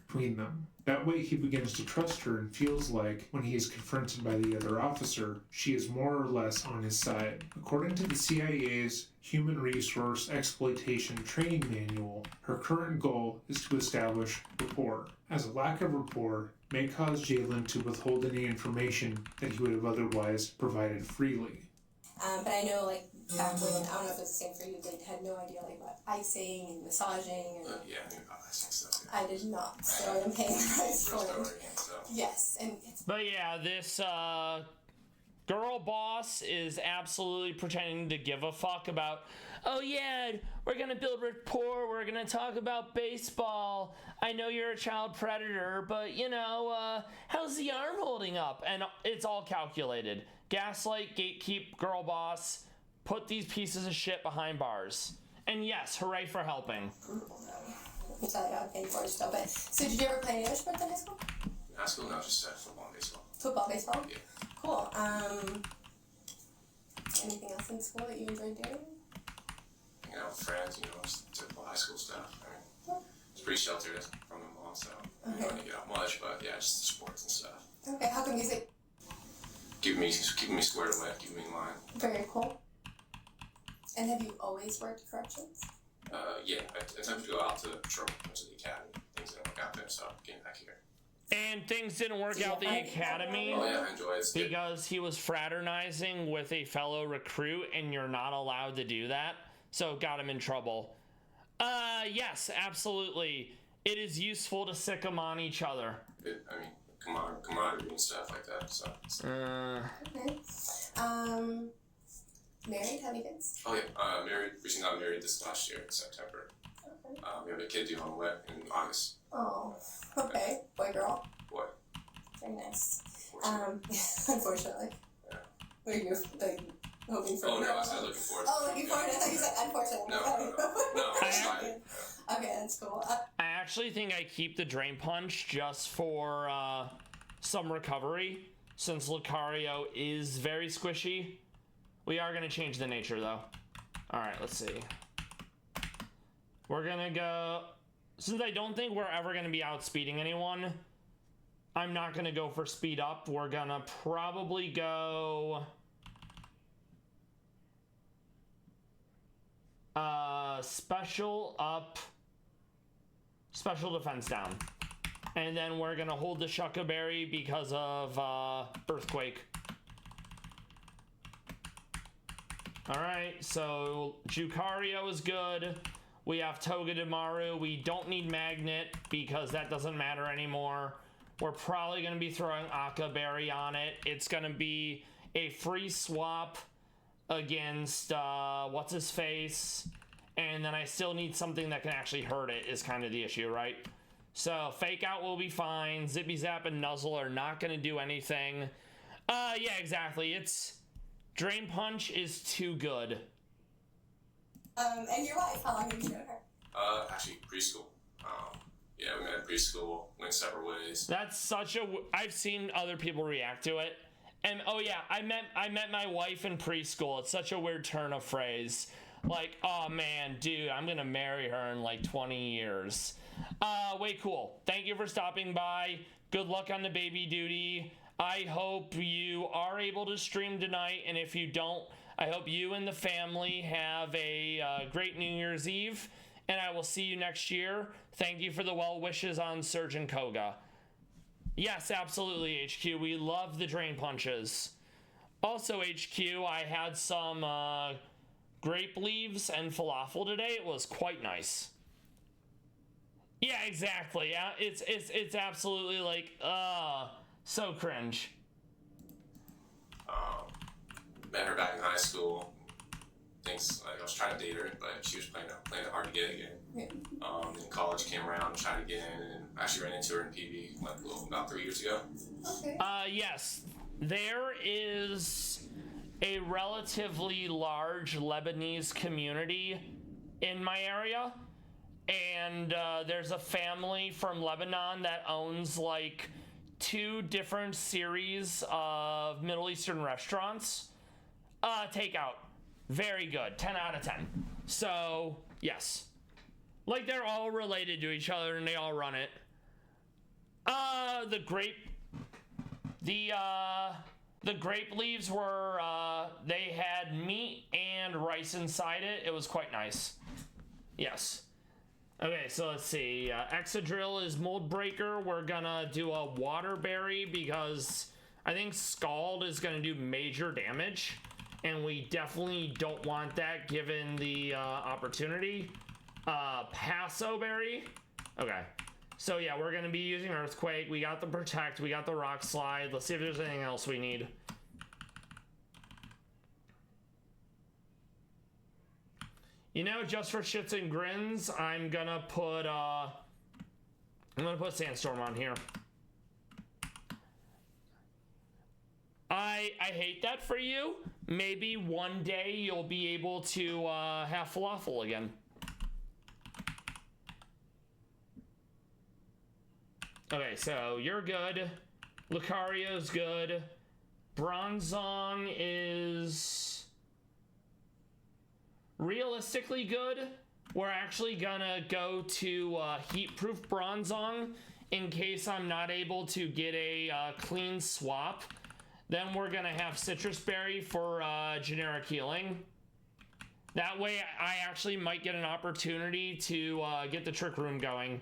Between them. That way he begins to trust her and feels like, when he is confronted by the other officer, she is more or less on his side. According to the CIA's Human Resource Exploitation Training Manual, her current goal is to establish rapport. As a lack of rapport may cause Jalen to withhold any information that he would have otherwise provided freely. But I know, like, back when, I don't know if it's the same for you, they had no idea, like, what icing and massaging and... Yeah, I knew about icing stuff. Yeah. I did not, so I'm paying the price for it. So. Yes, and it's... But yeah, this girl boss is absolutely pretending to give a fuck about, oh yeah, we're gonna build rapport, we're gonna talk about baseball, I know you're a child predator, but you know, how's the arm holding up? And it's all calculated. Gaslight, gatekeep, girl boss, put these pieces of shit behind bars. And yes, hooray for helping. I'm sorry, I'm paying for it still, but... So did you ever play any other sports in high school? In high school, no, just football and baseball. Football, baseball? Yeah. Cool. Anything else in school that you enjoyed doing? Hanging out with friends, you know, just typical high school stuff. I mean, it's pretty sheltered from my mom, so I didn't get out much, but yeah, just the sports and stuff. Okay, how come music? Keeping me squared away, keeping me in line. Very cool. And have you always worked corrections? Yeah, I attempted to go out to patrol, went to the academy. Things didn't work out there, so I'm getting back here. And things didn't work out the academy Oh yeah, I enjoy it. because he was fraternizing with a fellow recruit, and you're not allowed to do that, so got him in trouble. Yes, absolutely. It is useful to sick them on each other. I mean, camaraderie and stuff like that. So. Okay. Married? Have any kids? Oh yeah, married. Recently got married this last year in September. Okay. We have a kid due on the way in August. Oh, okay. Boy, girl. Boy. Very nice. Unfortunately. Unfortunately. Yeah. Were you, like, hoping for... Oh no, I said looking forward. Oh, looking forward. I thought you said unfortunately. No, it's fine. Okay, that's cool. I actually think I keep the Drain Punch just for some recovery, since Lucario is very squishy. We are going to change the nature, though. Alright, let's see. We're going to go... Since I don't think we're ever going to be outspeeding anyone, I'm not going to go for speed up. We're going to probably go... special up, special defense down. And then we're going to hold the Shucka Berry because of Earthquake. Alright, so Jucario is good. We have Togedemaru. We don't need Magnet because that doesn't matter anymore. We're probably going to be throwing Akka Berry on it. It's going to be a free swap against what's-his-face. And then I still need something that can actually hurt it is kind of the issue, right? So Fake Out will be fine. Zippy Zap and Nuzzle are not going to do anything. Yeah, exactly. It's... Drain Punch is too good. And your wife, how long have you known her? Actually, preschool. Yeah, we met in preschool, went separate ways. That's such a... I've seen other people react to it. And, oh yeah, I met my wife in preschool. It's such a weird turn of phrase. Like, oh man, dude, I'm gonna marry her in like 20 years. Way cool. Thank you for stopping by. Good luck on the baby duty. I hope you are able to stream tonight, and if you don't, I hope you and the family have a great New Year's Eve, and I will see you next year. Thank you for the well wishes on Surgeon Koga. Yes, absolutely, HQ. We love the Drain Punches. Also, HQ, I had some grape leaves and falafel today. It was quite nice. Yeah, exactly. Yeah, it's absolutely like, so cringe. Met her back in high school. Thinks like I was trying to date her, but she was playing it hard to get again. Yeah. Then college came around, tried to get in, and actually ran into her in PB like about 3 years ago. Okay. Yes, there is a relatively large Lebanese community in my area, and there's a family from Lebanon that owns like 2 different series of Middle Eastern restaurants. Takeout. Very good. 10 out of 10. So, yes. Like, they're all related to each other and they all run it. The grape leaves were, they had meat and rice inside it. It was quite nice. Yes. Okay, so let's see. Exadrill is mold breaker. We're gonna do a waterberry because I think Scald is gonna do major damage. And we definitely don't want that given the opportunity. Passo berry. Okay. So yeah, we're gonna be using Earthquake. We got the Protect, we got the Rock Slide. Let's see if there's anything else we need. You know, just for shits and grins, I'm gonna put Sandstorm on here. I hate that for you. Maybe one day you'll be able to have falafel again. Okay, so you're good. Lucario's good. Bronzong is realistically good. We're actually gonna go to Heatproof Bronzong in case I'm not able to get a clean swap. Then we're gonna have Citrus Berry for generic healing. That way I actually might get an opportunity to get the Trick Room going.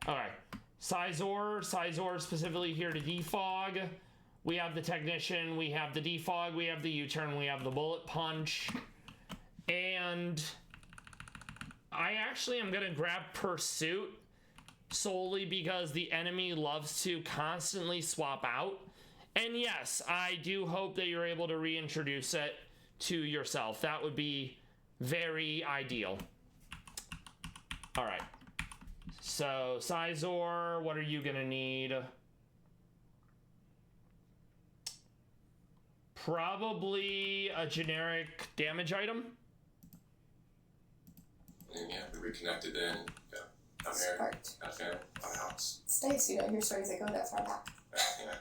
Alright. Sizor specifically here to defog. We have the Technician, we have the defog, we have the U-turn, we have the Bullet Punch. And I actually am gonna grab Pursuit solely because the enemy loves to constantly swap out. And yes, I do hope that you're able to reintroduce it to yourself. That would be very ideal. All right. So, Sizor, what are you gonna need? Probably a generic damage item. And yeah, we reconnected then. Yeah. I'm here. Sparked. Got family. Got a house. It's nice, you don't hear stories that go that far back. Yeah.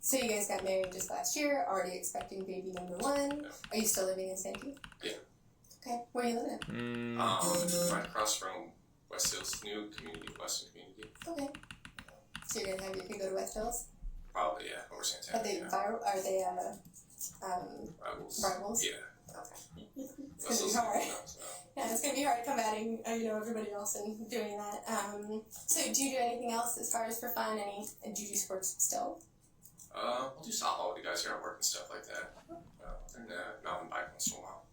So you guys got married just last year, already expecting baby number 1. Yeah. Are you still living in Sankey? Yeah. Okay, where are you living? Right across from West Hills, new community, Western community. Okay. So you're gonna you go to West Hills? Probably, yeah, over Santana. Are they yeah. viral? Are they Rivals? rivals? Yeah. Okay. It's gonna be hard. Yeah, it's gonna be hard combating everybody else and doing that. So do you do anything else as far as for fun? Any do you do sports still? We'll do softball with the guys here at work and stuff like that. And mountain bike once in a while.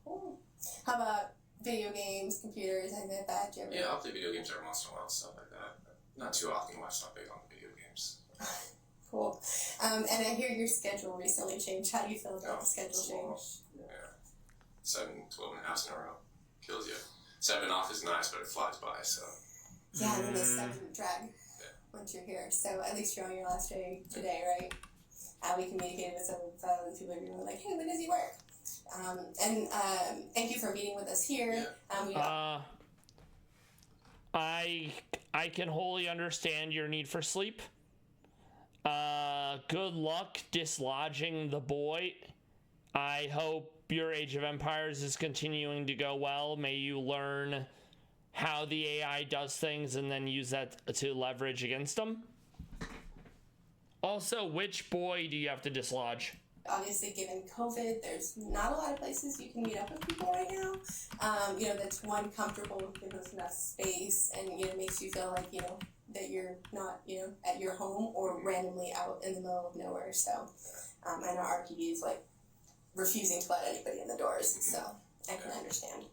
Cool. How about video games, computers, anything like that? Do you ever? Yeah, I'll play video games every once in a while and stuff like that. Not too often, I'm not big on the video games. Cool. And I hear your schedule recently changed. How do you feel about the schedule change? Yeah. 7, 12 and a half in a row. Kills you. 7 off is nice, but it flies by, so. Yeah, and then the 7 drag once you're here. So at least you're on your last day today, right? We communicated with some people who were like, hey, when does he work? And thank you for meeting with us here. I can wholly understand your need for sleep. Good luck dislodging the boy. I hope your Age of Empires is continuing to go well. May you learn how the AI does things and then use that to leverage against them. Also, which boy do you have to dislodge? Obviously, given COVID, there's not a lot of places you can meet up with people right now. That's one comfortable, gives enough space, and makes you feel like that you're not at your home or randomly out in the middle of nowhere. So, I know RPD is like refusing to let anybody in the doors, so I can understand.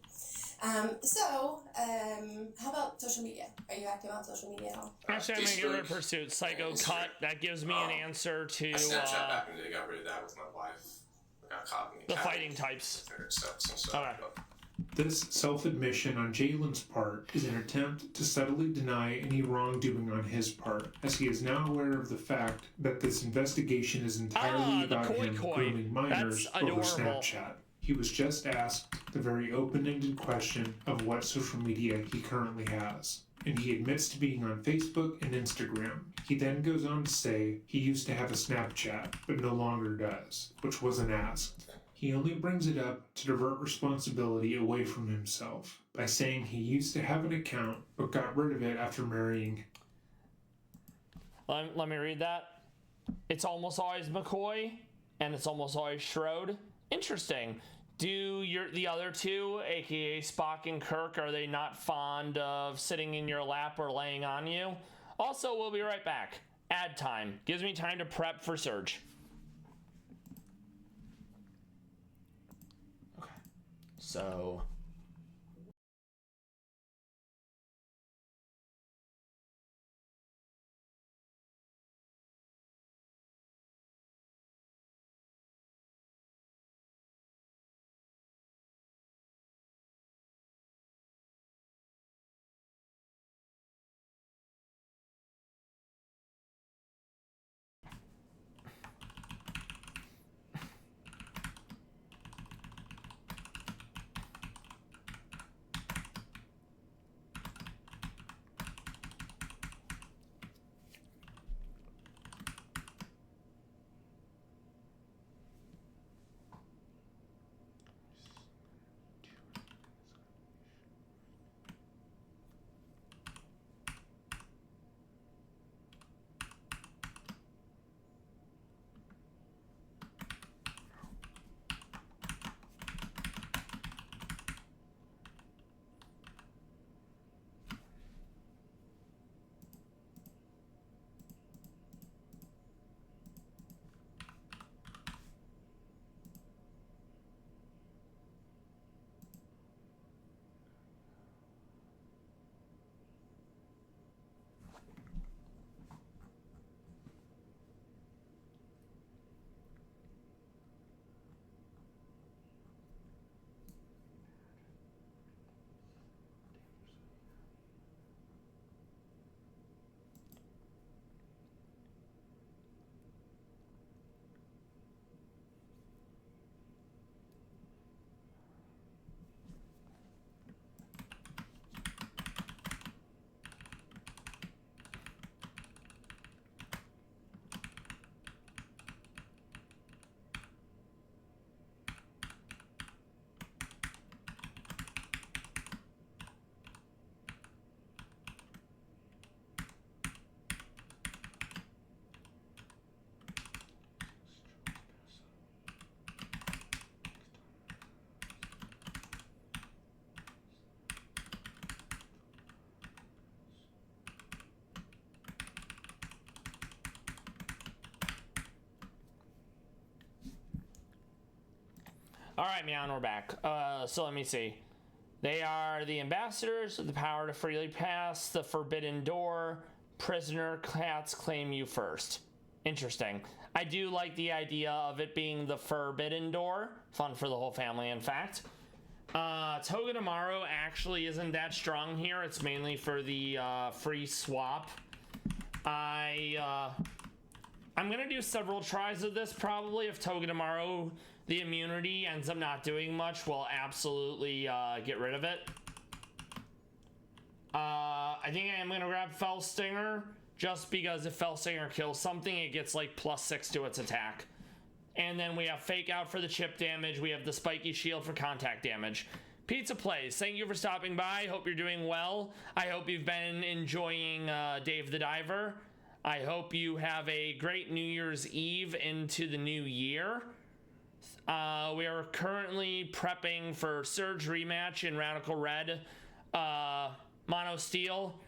How about social media? Are you active on social media at all? Actually, I'm going to get rid of Pursuit. Psycho Cut. That gives me an answer to Snapchat back in the day, got rid of that with my wife. I got caught in the fighting types. Some stuff. Okay. This self-admission on Jalen's part is an attempt to subtly deny any wrongdoing on his part, as he is now aware of the fact that this investigation is entirely about him grooming minors over Snapchat. He was just asked the very open-ended question of what social media he currently has, and he admits to being on Facebook and Instagram. He then goes on to say he used to have a Snapchat, but no longer does, which wasn't asked. He only brings it up to divert responsibility away from himself by saying he used to have an account but got rid of it after marrying. Let me read that. It's almost always McCoy, and it's almost always Schroed. Interesting. Do the other two, aka Spock and Kirk, are they not fond of sitting in your lap or laying on you? Also, we'll be right back. Ad time. Gives me time to prep for Surge. Okay. So... All right, Meown, we're back. So let me see. They are the ambassadors with the power to freely pass the forbidden door. Prisoner cats claim you first. Interesting. I do like the idea of it being the forbidden door. Fun for the whole family, in fact. Togedemaru actually isn't that strong here. It's mainly for the free swap. I'm gonna do several tries of this probably. If Togedemaru, the immunity, ends up not doing much, we'll absolutely get rid of it. I think I am gonna grab Fell Stinger, just because if Fell Stinger kills something, it gets like +6 to its attack. And then we have Fake Out for the chip damage. We have the Spiky Shield for contact damage. Pizza Place, thank you for stopping by. Hope you're doing well. I hope you've been enjoying Dave the Diver. I hope you have a great New Year's Eve into the new year. We are currently prepping for Surge rematch in Radical Red, Mono Steel,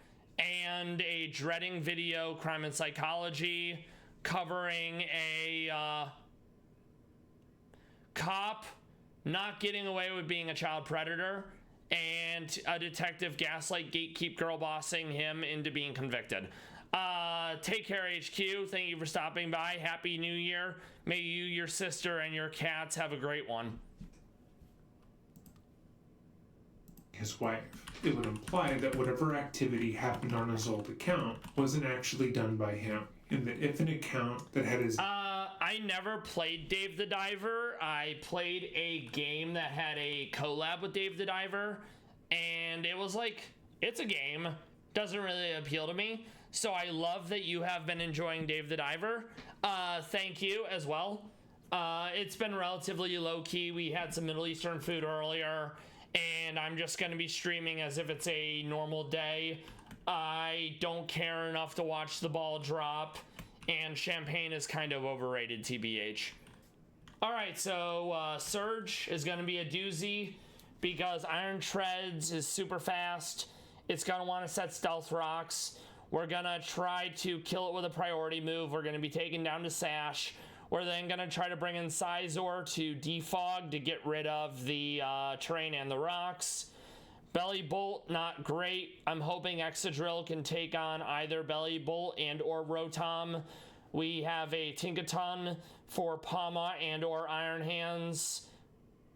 and a dreading video, Crime and Psychology, covering a cop not getting away with being a child predator and a detective gaslight gatekeep girl bossing him into being convicted. Take care, HQ. Thank you for stopping by. Happy New Year. May you, your sister, and your cats have a great one. His wife. It would imply that whatever activity happened on his old account wasn't actually done by him, and that if an account that had his... I never played Dave the Diver. I played a game that had a collab with Dave the Diver, and it was like, it's a game. Doesn't really appeal to me. So I love that you have been enjoying Dave the Diver. Thank you as well. It's been relatively low-key. We had some Middle Eastern food earlier, and I'm just going to be streaming as if it's a normal day. I don't care enough to watch the ball drop, and champagne is kind of overrated, TBH. Alright, so Surge is going to be a doozy because Iron Treads is super fast. It's going to want to set Stealth Rocks. We're going to try to kill it with a priority move. We're going to be taken down to Sash. We're then going to try to bring in Sizor to defog to get rid of the terrain and the rocks. Belly Bolt, not great. I'm hoping Excadrill can take on either Belly Bolt and or Rotom. We have a Tinkaton for Palma and or Iron Hands.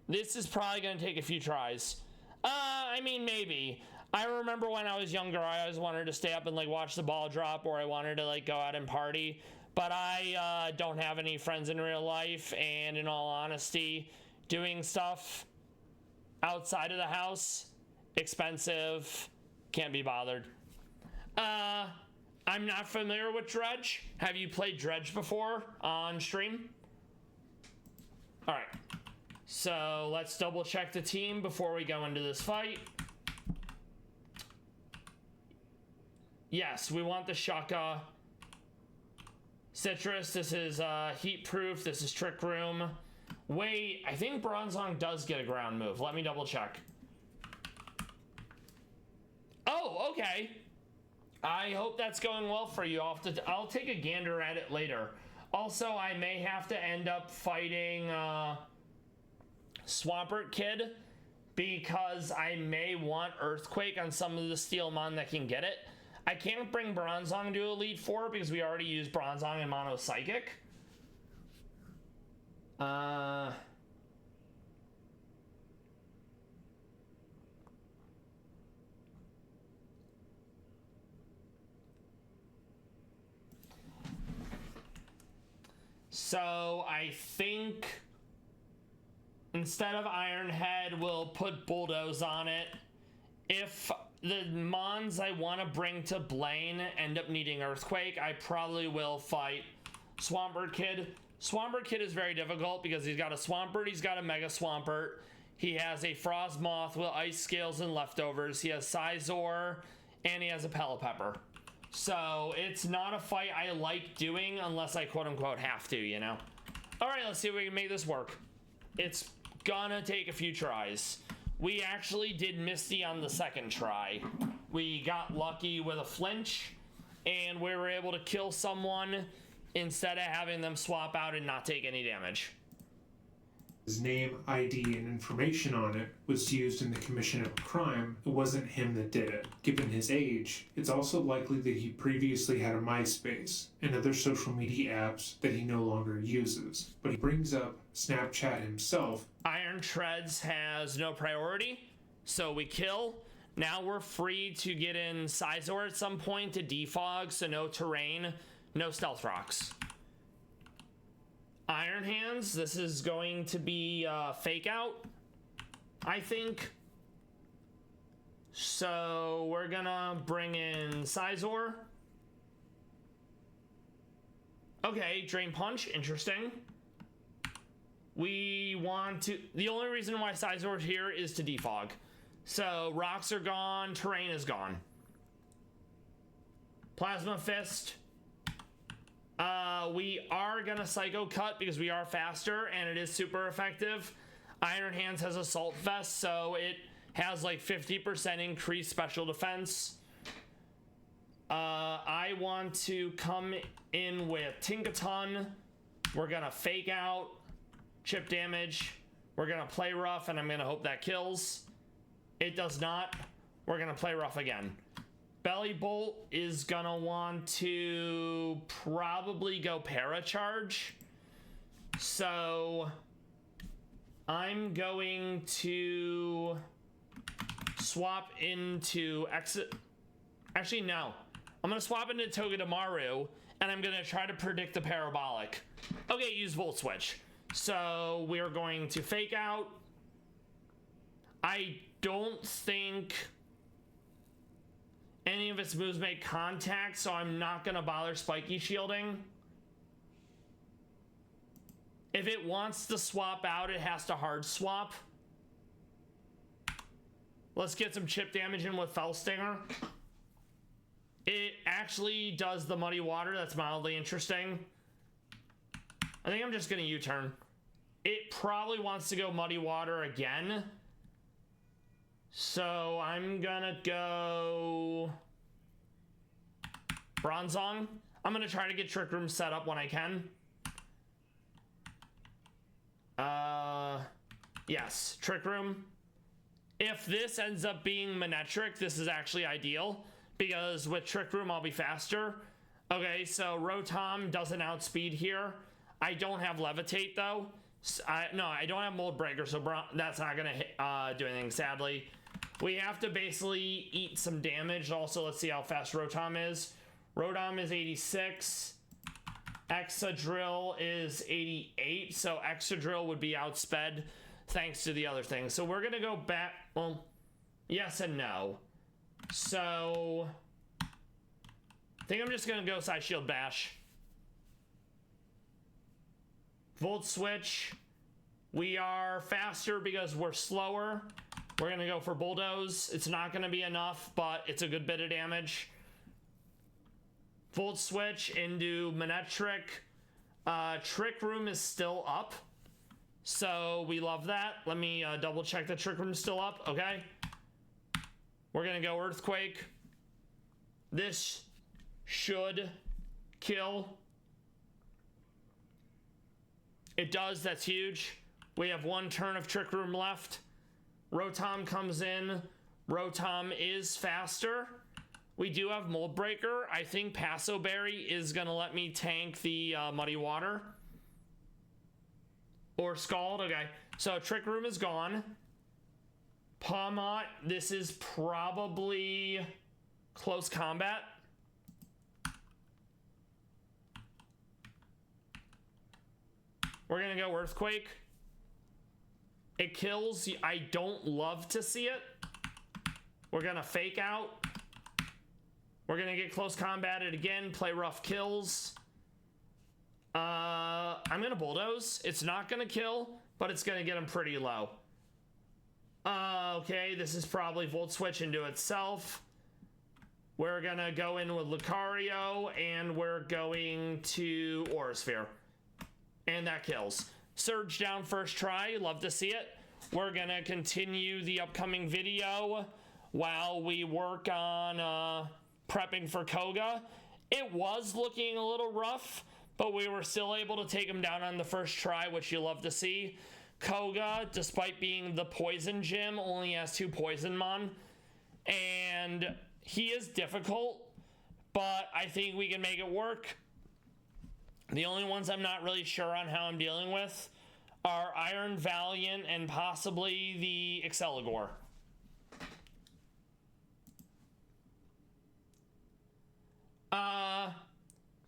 This is probably going to take a few tries. I mean, maybe. I remember when I was younger, I always wanted to stay up and like watch the ball drop, or I wanted to like go out and party. But I don't have any friends in real life, and in all honesty, doing stuff outside of the house, expensive, can't be bothered. I'm not familiar with Dredge. Have you played Dredge before on stream? All right, so let's double check the team before we go into this fight. Yes, we want the Shaka. Citrus, this is Heat Proof, this is Trick Room. Wait, I think Bronzong does get a ground move. Let me double check. Oh, okay. I hope that's going well for you. I'll take a gander at it later. Also, I may have to end up fighting Swampert Kid because I may want Earthquake on some of the Steel Mon that can get it. I can't bring Bronzong to Elite Four because we already used Bronzong in Mono Psychic. So I think instead of Iron Head, we'll put Bulldoze on it. If the Mons I want to bring to Blaine end up needing Earthquake, I probably will fight Swampert Kid. Swampert Kid is very difficult because he's got a Swampert, he's got a Mega Swampert, he has a Frostmoth with Ice Scales and Leftovers, he has Sizor, and he has a Pelipepper. So it's not a fight I like doing unless I quote-unquote have to, you know? Alright, let's see if we can make this work. It's gonna take a few tries. We actually did Misty on the second try. We got lucky with a flinch, and we were able to kill someone instead of having them swap out and not take any damage. His name, ID, and information on it was used in the commission of a crime. It wasn't him that did it. Given his age, it's also likely that he previously had a MySpace and other social media apps that he no longer uses. But he brings up Snapchat himself. Iron Treads has no priority, so we kill. Now we're free to get in Sizor at some point to defog, so no terrain, no Stealth Rocks. Iron Hands, this is going to be Fake Out, I think. So we're gonna bring in Sizor. Okay, Drain Punch, interesting. We want to, the only reason why Sizor's here is to defog. So rocks are gone, terrain is gone. Plasma Fist. We are gonna Psycho Cut because we are faster and it is super effective. Iron Hands has Assault Vest, so it has like 50% increased special defense. I want to come in with Tinkaton. We're gonna Fake Out, chip damage. We're gonna play rough and I'm gonna hope that kills. It does not. We're gonna play rough again. Belly Bolt is gonna want to probably go Paracharge. So I'm going to swap into exit. Actually, no. I'm gonna swap into Togedemaru and I'm gonna try to predict the Parabolic. Okay, use Volt Switch. So we're going to Fake Out. I don't think any of its moves make contact, so I'm not gonna bother Spiky Shielding. If it wants to swap out, it has to hard swap. Let's get some chip damage in with Fellstinger. It actually does the Muddy Water. That's mildly interesting. I think I'm just going to U-turn. It probably wants to go Muddy Water again. So I'm going to go Bronzong. I'm going to try to get Trick Room set up when I can. Yes, Trick Room. If this ends up being Manectric, this is actually ideal, because with Trick Room, I'll be faster. Okay, so Rotom doesn't outspeed here. I don't have Levitate, though. No, I don't have Mold Breaker, so that's not going to do anything, sadly. We have to basically eat some damage. Also, let's see how fast Rotom is. Rotom is 86. Excadrill is 88, so Excadrill would be outsped thanks to the other thing. So we're going to go back. Well, yes and no. So I think I'm just going to go Side Shield Bash. Volt Switch. We are faster because we're slower. We're going to go for Bulldoze. It's not going to be enough, but it's a good bit of damage. Volt Switch into Manectric. Trick Room is still up. So we love that. Let me double check the Trick Room is still up. Okay. We're going to go Earthquake. This should kill. It does. That's huge. We have one turn of Trick Room left. Rotom comes in. Rotom is faster. We do have Mold Breaker. I think Passo Berry is going to let me tank the Muddy Water. Or Scald. Okay. So Trick Room is gone. Pawmot. This is probably close combat. We're going to go Earthquake. It kills. I don't love to see it. We're going to Fake Out. We're going to get close combated again. Play Rough Kills. I'm going to Bulldoze. It's not going to kill, but it's going to get him pretty low. Okay, this is probably Volt Switch into itself. We're going to go in with Lucario, and we're going to Aura Sphere. And that kills. Surge down first try. Love to see it. We're going to continue the upcoming video while we work on prepping for Koga. It was looking a little rough, but we were still able to take him down on the first try, which you love to see. Koga, despite being the poison gym, only has 2 poison mon. And he is difficult, but I think we can make it work. The only ones I'm not really sure on how I'm dealing with are Iron Valiant and possibly the Exceligor.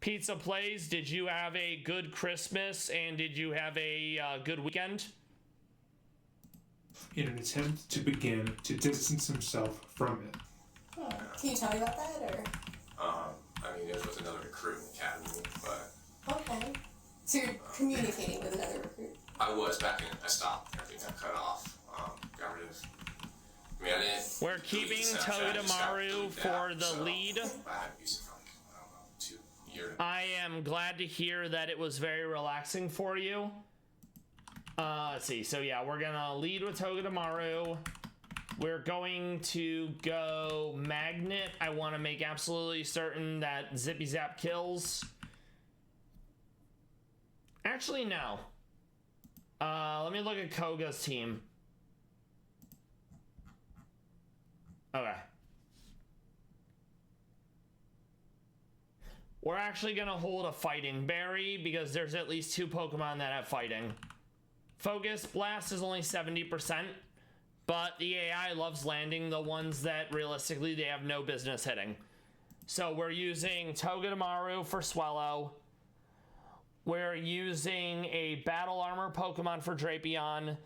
Pizza Plays, did you have a good Christmas and did you have a good weekend? In an attempt to begin to distance himself from it. Oh, can you tell me about that, or? I mean, it was with another recruit in academy, but... Okay. So you're communicating with another recruit? I was back in, I stopped. Everything got cut off. Got rid of... I mean, I didn't... We're keeping Togedemaru for the lead. I haven't used it for like, I don't know, 2 years. I am glad to hear that it was very relaxing for you. Let's see. So yeah, we're gonna lead with Togedemaru. We're going to go Magnet. I want to make absolutely certain that Zippy Zap kills. Actually, no. Let me look at Koga's team. Okay. We're actually going to hold a Fighting Berry because there's at least 2 Pokemon that have Fighting. Focus Blast is only 70%, but the AI loves landing the ones that realistically they have no business hitting. So we're using Togedemaru for Swellow. We're using a Battle Armor Pokemon for Drapion.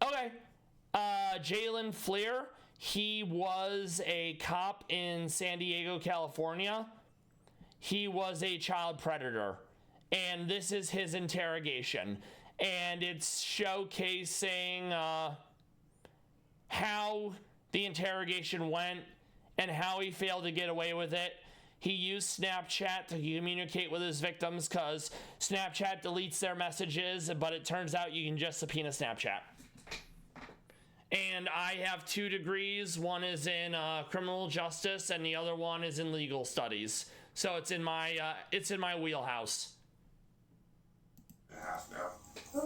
Okay. Jalen Fleer. He was a cop in San Diego, California. He was a child predator. and this is his interrogation, and it's showcasing how the interrogation went and how he failed to get away with it. He used Snapchat to communicate with his victims because Snapchat deletes their messages, but it turns out you can just subpoena Snapchat. And I have 2 degrees. One is in criminal justice, and the other one is in legal studies. So it's in my wheelhouse. Half now.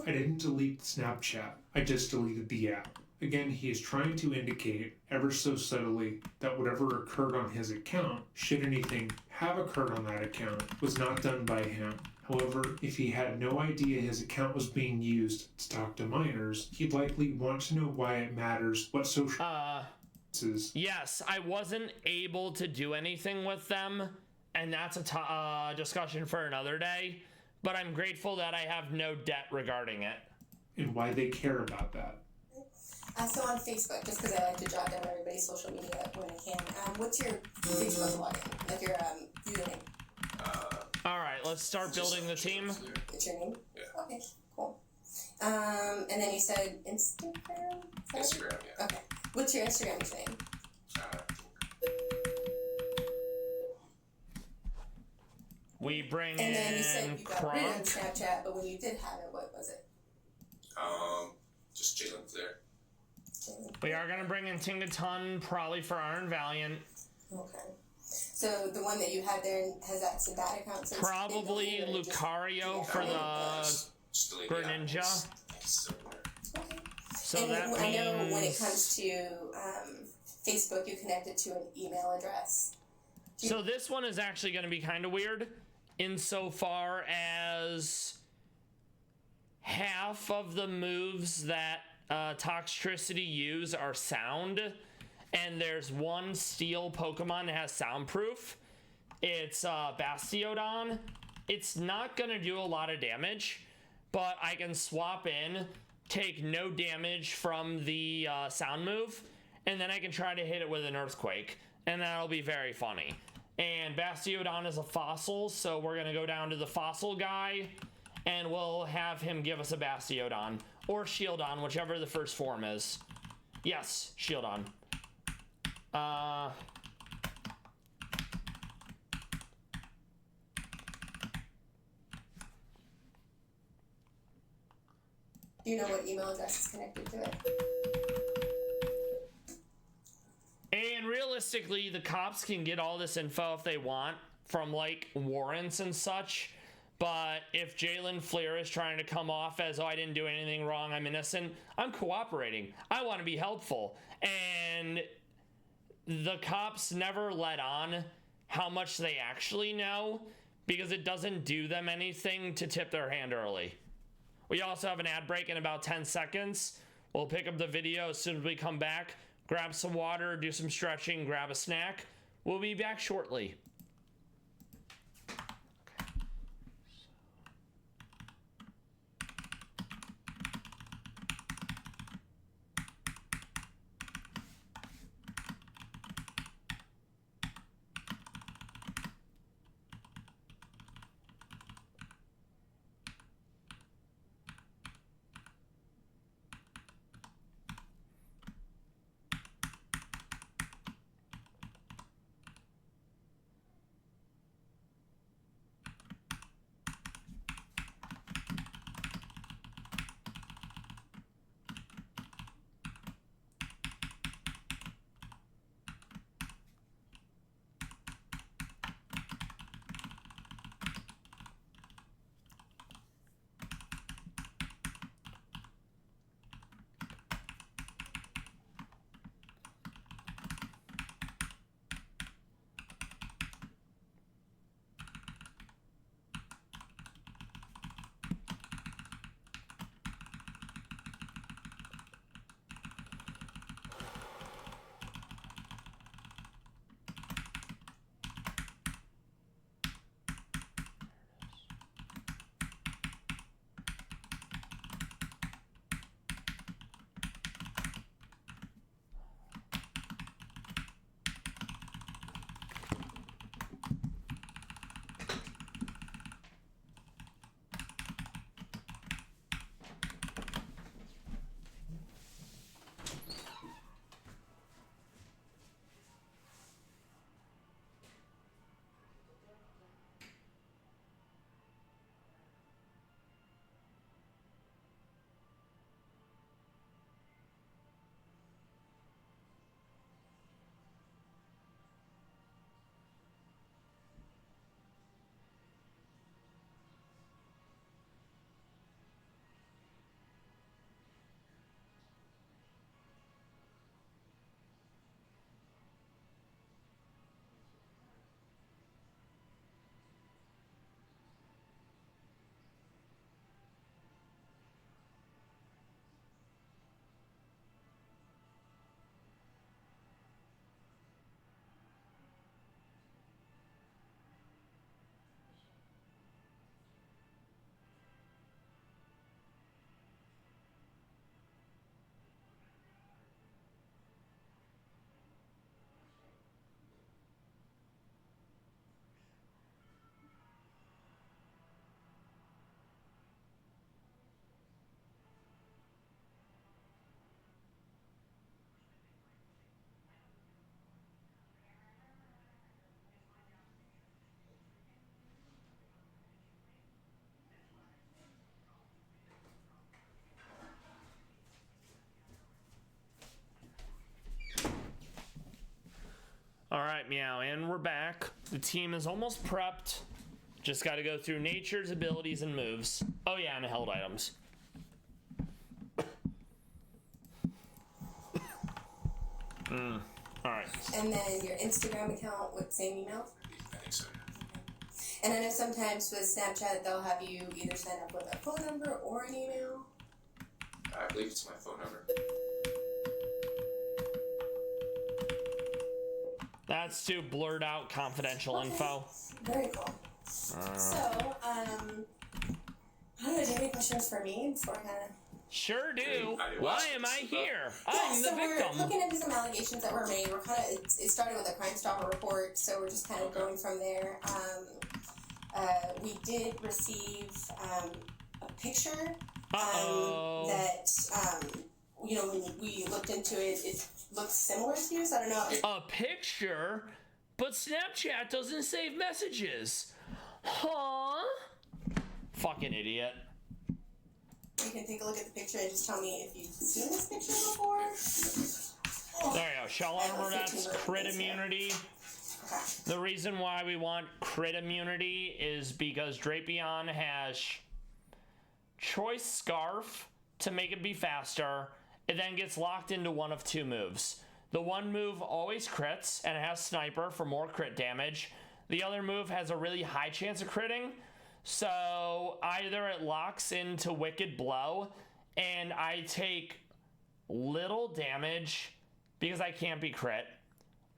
I didn't delete Snapchat. I just deleted the app. Again, he is trying to indicate, ever so subtly, that whatever occurred on his account, should anything have occurred on that account, was not done by him. However, if he had no idea his account was being used to talk to minors, he'd likely want to know why it matters what social Yes, I wasn't able to do anything with them, and that's a discussion for another day, but I'm grateful that I have no debt regarding it. and why they care about that. So on Facebook, just because I like to jot down everybody's social media when I can, what's your Facebook login? Like your username? All right, let's start building the team. It's your name? Yeah. Okay, cool. And then you said Instagram? Instagram, yeah. Okay. What's your Instagram username? We bring And then you said in you got rid of Kronk. Snapchat, but when you did have it, what was it? Just Jalen Flair. We are gonna bring in Tingaton, probably for Iron Valiant. Okay. So the one that you had there, has that account since Probably been deleted, or Lucario just- for Yeah. the Greninja. Okay. So And that I know when it means. comes to Facebook, you connect it to an email address. So this one is actually going to be kind of weird, insofar as half of the moves that Toxtricity use are sound, and there's one steel Pokemon that has soundproof. It's Bastiodon. It's not going to do a lot of damage, but I can swap in, take no damage from the sound move, and then I can try to hit it with an Earthquake, and that'll be very funny. And Bastiodon is a fossil, so we're going to go down to the fossil guy, and we'll have him give us a Bastiodon, or Shieldon, whichever the first form is. Yes, Shieldon. Do you know what email address is connected to it? And realistically, the cops can get all this info if they want from like warrants and such. But if Jalen Flair is trying to come off as, oh, I didn't do anything wrong, I'm innocent, I'm cooperating. I want to be helpful. And the cops never let on how much they actually know because it doesn't do them anything to tip their hand early. We also have an ad break in about 10 seconds. We'll pick up the video as soon as we come back. Grab some water, do some stretching, grab a snack. We'll be back shortly. Meow, and we're back. The team is almost prepped. Just got to go through nature's abilities and moves. Oh yeah, and held items. Alright. And then your Instagram account with same email? I think so. And I know sometimes with Snapchat they'll have you either sign up with a phone number or an email. I believe it's my phone number. That's to blurt out confidential info. Very cool. So, I don't know, do you have any questions for me before I kind of... Sure do. Why am I here? Yeah, I'm the so we're victim. looking into some allegations that were made. We're kind of, it started with a Crime Stopper report, so we're just kind of going from there. We did receive a picture that, you know, when we looked into it, it looks similar to you, so I don't know. A picture? But Snapchat doesn't save messages. Huh? Fucking idiot. You can take a look at the picture and just tell me if you've seen this picture before. There you go. Shell armor, that's crit immunity. Okay. The reason why we want crit immunity is because Drapion has choice scarf to make it be faster. It then gets locked into one of two moves. The one move always crits and it has sniper for more crit damage. The other move has a really high chance of critting. So either it locks into Wicked Blow and I take little damage because I can't be crit,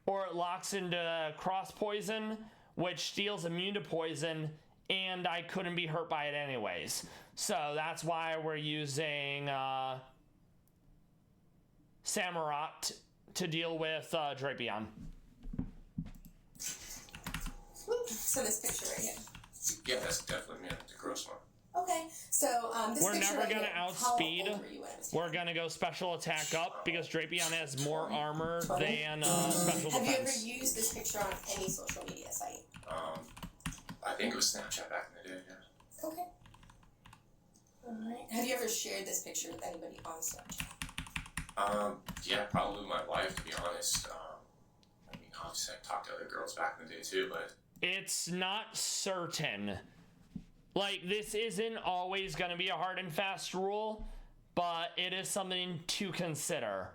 or it locks into Cross Poison, which steals immune to poison and I couldn't be hurt by it anyways. So that's why we're using Samurott to deal with Drapion. So this picture right here. Yeah, that's definitely me, the gross one. Okay, so this We're picture never right gonna here, how outspeed. old were you when it was We're taken? gonna go special attack up because Drapion has more armor than special Have you ever defense. used this picture on any social media site? I think it was Snapchat back in the day, yeah. Okay. Alright. Have you ever shared this picture with anybody on Snapchat? Yeah, probably my wife, to be honest. I mean, obviously I talked to other girls back in the day too, but... It's not certain. Like, this isn't always going to be a hard and fast rule, but it is something to consider.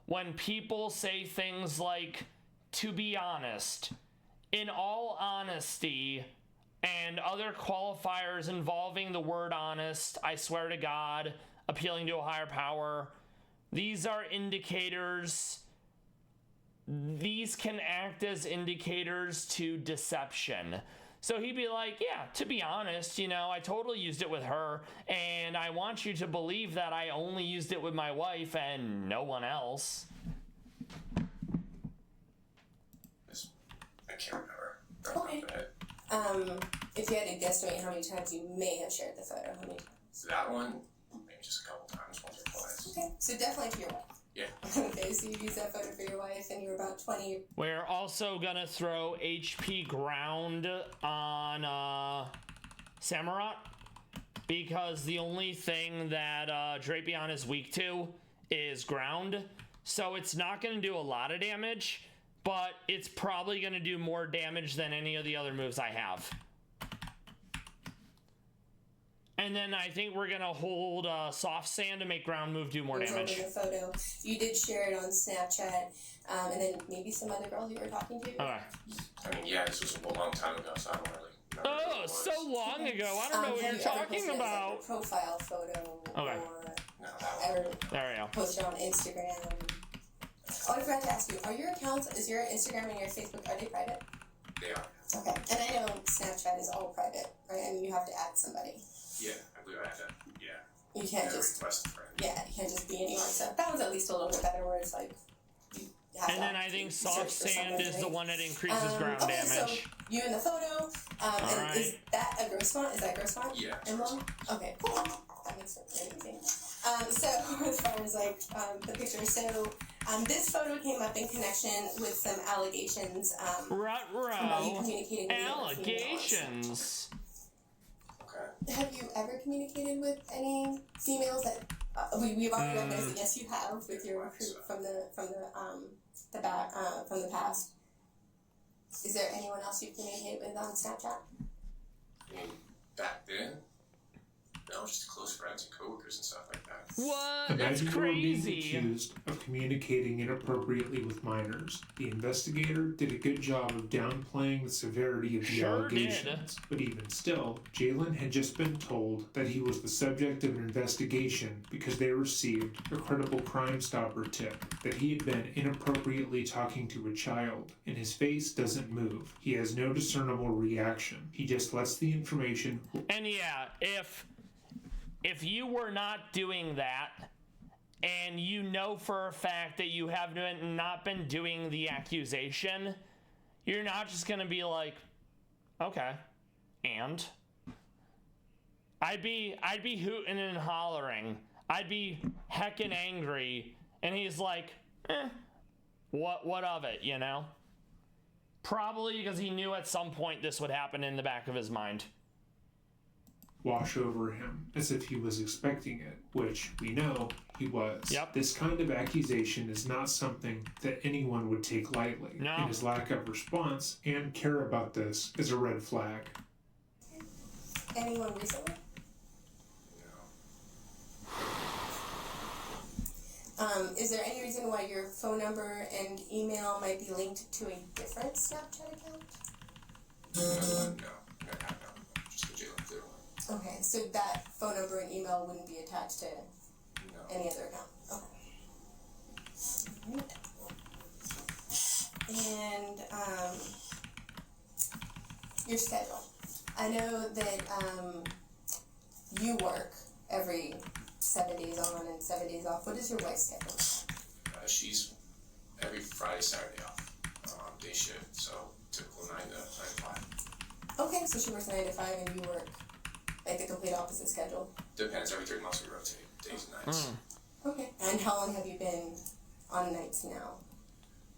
When people say things like, to be honest, in all honesty, and other qualifiers involving the word honest, I swear to God, appealing to a higher power, these are indicators. These can act as indicators to deception. So he'd be like, yeah, to be honest, you know, I totally used it with her, and I want you to believe that I only used it with my wife and no one else. I can't remember. Okay. If you had to guesstimate how many times you may have shared the photo, how many times? That one, maybe just a couple times, once or twice. Okay, so definitely to your wife. Yeah. Okay, so you used that photo for your wife and you were about 20. We're also gonna throw HP ground on Samurott, because the only thing that Drapion is weak to is ground. So it's not gonna do a lot of damage, but it's probably gonna do more damage than any of the other moves I have. And then I think we're gonna hold soft sand to make ground move do more damage. The photo. You did share it on Snapchat, and then maybe some other girl you were talking to. Okay. I mean, yeah, this was a long time ago, so I don't really remember. Oh, what it was. so long ago. I don't know what have you're you ever talking posted it as, about. like, a profile photo. Okay. Or No, that one. ever There we go. posted on Instagram. Oh, I forgot to ask you. Are your accounts? Is your Instagram and your Facebook, are they private? They are. Okay. And I know Snapchat is all private, right? I mean, you have to add somebody. Yeah, I believe I had that. Yeah. You can't Yeah, just. request a friend. Yeah, you can't just be anyone. So that was at least a little bit better, where it's like. You have And to then I think search soft for sand somebody, is the right? one that increases ground okay, so damage. you in the photo, and Alright. is that a gross font? Is that gross font? Yeah. Emblem? Okay, cool. That makes it very easy. So as far as like the picture, so this photo came up in connection with some allegations about you Ruh-roh. communicating with other females. Allegations. Okay. Have you ever communicated with any females that we've already recognized that yes you have with your recruit from the past? Is there anyone else you communicate with on Snapchat? I mean, back then, no, just close friends and coworkers and stuff like that. What? That's Imagine you were being crazy. accused of communicating inappropriately with minors. The investigator did a good job of downplaying the severity of the Sure allegations. But even still, Jalen had just been told that he was the subject of an investigation because they received a credible Crime Stopper tip that he had been inappropriately talking to a child, and his face doesn't move. He has no discernible reaction. He just lets the information. And yeah, if you were not doing that, and you know for a fact that you have not been doing the accusation, you're not just gonna be like, okay, and I'd be hooting and hollering. I'd be heckin' angry, and he's like, what of it, you know? Probably because he knew at some point this would happen in the back of his mind. Wash over him as if he was expecting it, which we know he was. Yep. This kind of accusation is not something that anyone would take lightly. No. And his lack of response and care about this is a red flag. Anyone recently? Is there any reason why your phone number and email might be linked to a different Snapchat account? No, just the Jalen Clear one. Okay, so that phone number and email wouldn't be attached to No. any other account. Okay. And your schedule. I know that you work every 7 days on and 7 days off. What is your wife's schedule? She's every Friday, Saturday off, day shift, so typical 9 to 5. Okay, so she works 9 to 5 and you work like the complete opposite schedule. Depends, every 3 months we rotate, days and nights. Okay. And how long have you been on nights now?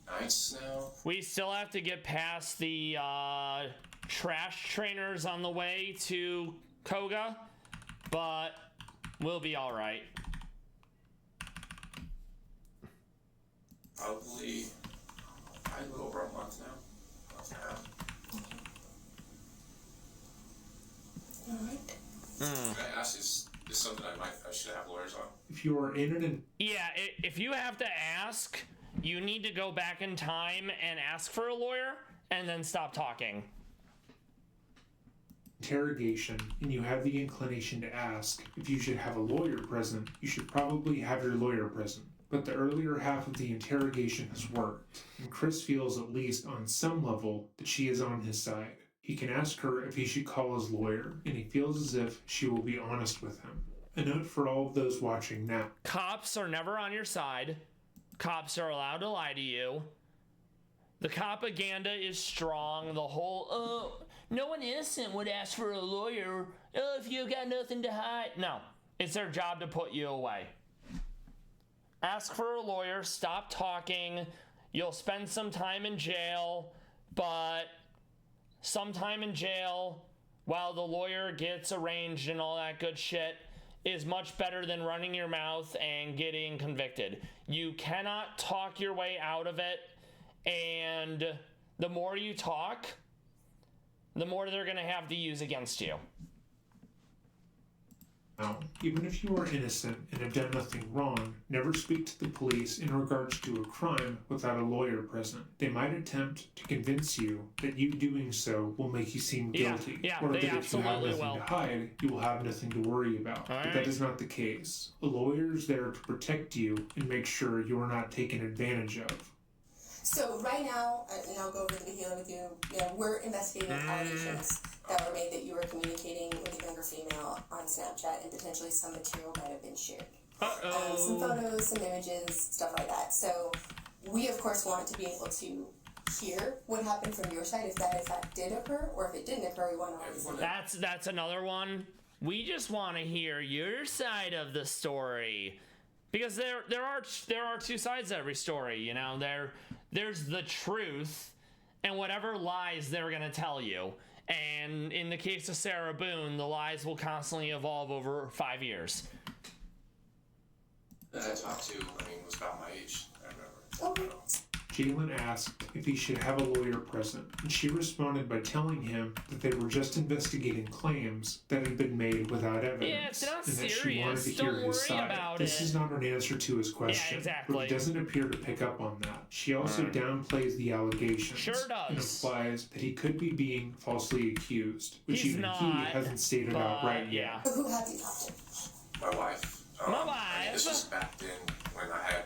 Nights now? We still have to get past the trash trainers on the way to Koga, but we'll be all right. Probably a little over a month now. Month and a half. Alright. Can I ask, is something I should have lawyers on? If you are in an Yeah, if you have to ask, you need to go back in time and ask for a lawyer and then stop talking. interrogation and you have the inclination to ask if you should have a lawyer present, you should probably have your lawyer present. But the earlier half of the interrogation has worked, and Chris feels at least on some level that she is on his side. He can ask her if he should call his lawyer, and he feels as if she will be honest with him. A note for all of those watching now. Cops are never on your side. Cops are allowed to lie to you. The propaganda is strong. The whole, no one innocent would ask for a lawyer. Oh, if you got nothing to hide. No, it's their job to put you away. Ask for a lawyer, stop talking. You'll spend some time in jail, but some time in jail while the lawyer gets arranged and all that good shit is much better than running your mouth and getting convicted. You cannot talk your way out of it, and the more you talk, the more they're gonna have to use against you. Now, even if you are innocent and have done nothing wrong, never speak to the police in regards to a crime without a lawyer present. They might attempt to convince you that you doing so will make you seem guilty, yeah, or they that if you have absolutely nothing will. to hide, you will have nothing to worry about. All But right. that is not the case. A lawyer is there to protect you and make sure you are not taken advantage of. So right now, and I'll go over the video with you, we're investigating allegations that were made that you were communicating with a younger female on Snapchat and potentially some material might have been shared. Some photos, some images, stuff like that. So we, of course, want to be able to hear what happened from your side, if that in fact did occur, or if it didn't occur, we want to obviously. That's another one. We just want to hear your side of the story, because there are two sides to every story. You know, there's the truth and whatever lies they're gonna tell you. And in the case of Sarah Boone, the lies will constantly evolve over 5 years. That I talked to, was about my age, I remember. Okay. Jalen asked if he should have a lawyer present, and she responded by telling him that they were just investigating claims that had been made without evidence. Yeah, it's not and that she wanted serious. to hear Don't his worry side. about This it. is not an answer to his question, Yeah, exactly. but he doesn't appear to pick up on that. She also downplays the allegations Sure and does. implies that he could be being falsely accused, which He's even not, he hasn't stated outright yet. yeah. Who have you talked to? My wife. My I mean, this wife. was back then when I had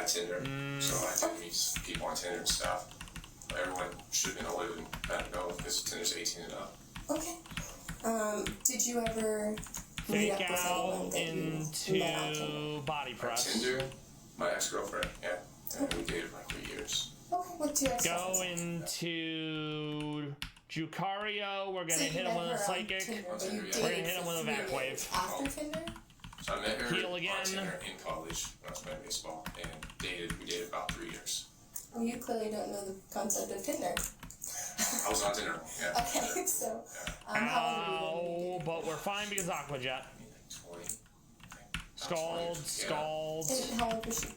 Tinder, so I didn't meet people on Tinder and stuff. Everyone should have been older than that to go because Tinder's 18 and up. Okay. Did you ever meet Fake up with anyone out that you met on Tinder? into body press. Tinder, my ex-girlfriend, yeah. And we dated for like 3 years. Okay, what's your Go ex-girlfriend's into Jucario. We're gonna So you hit him met with her a on psychic. Tinder, but We're you gonna dated hit him for with a 3 vac years wave. After Tinder? So I met her Heal again. on Tinder in college when I was playing baseball, and we dated about 3 years. Well, you clearly don't know the concept of Tinder. I was on Tinder, yeah. Okay, so how old were you when you Ow, dated? but we're fine because Aquajet. I mean, like 20. Scald, Yeah. scald. And how old was she?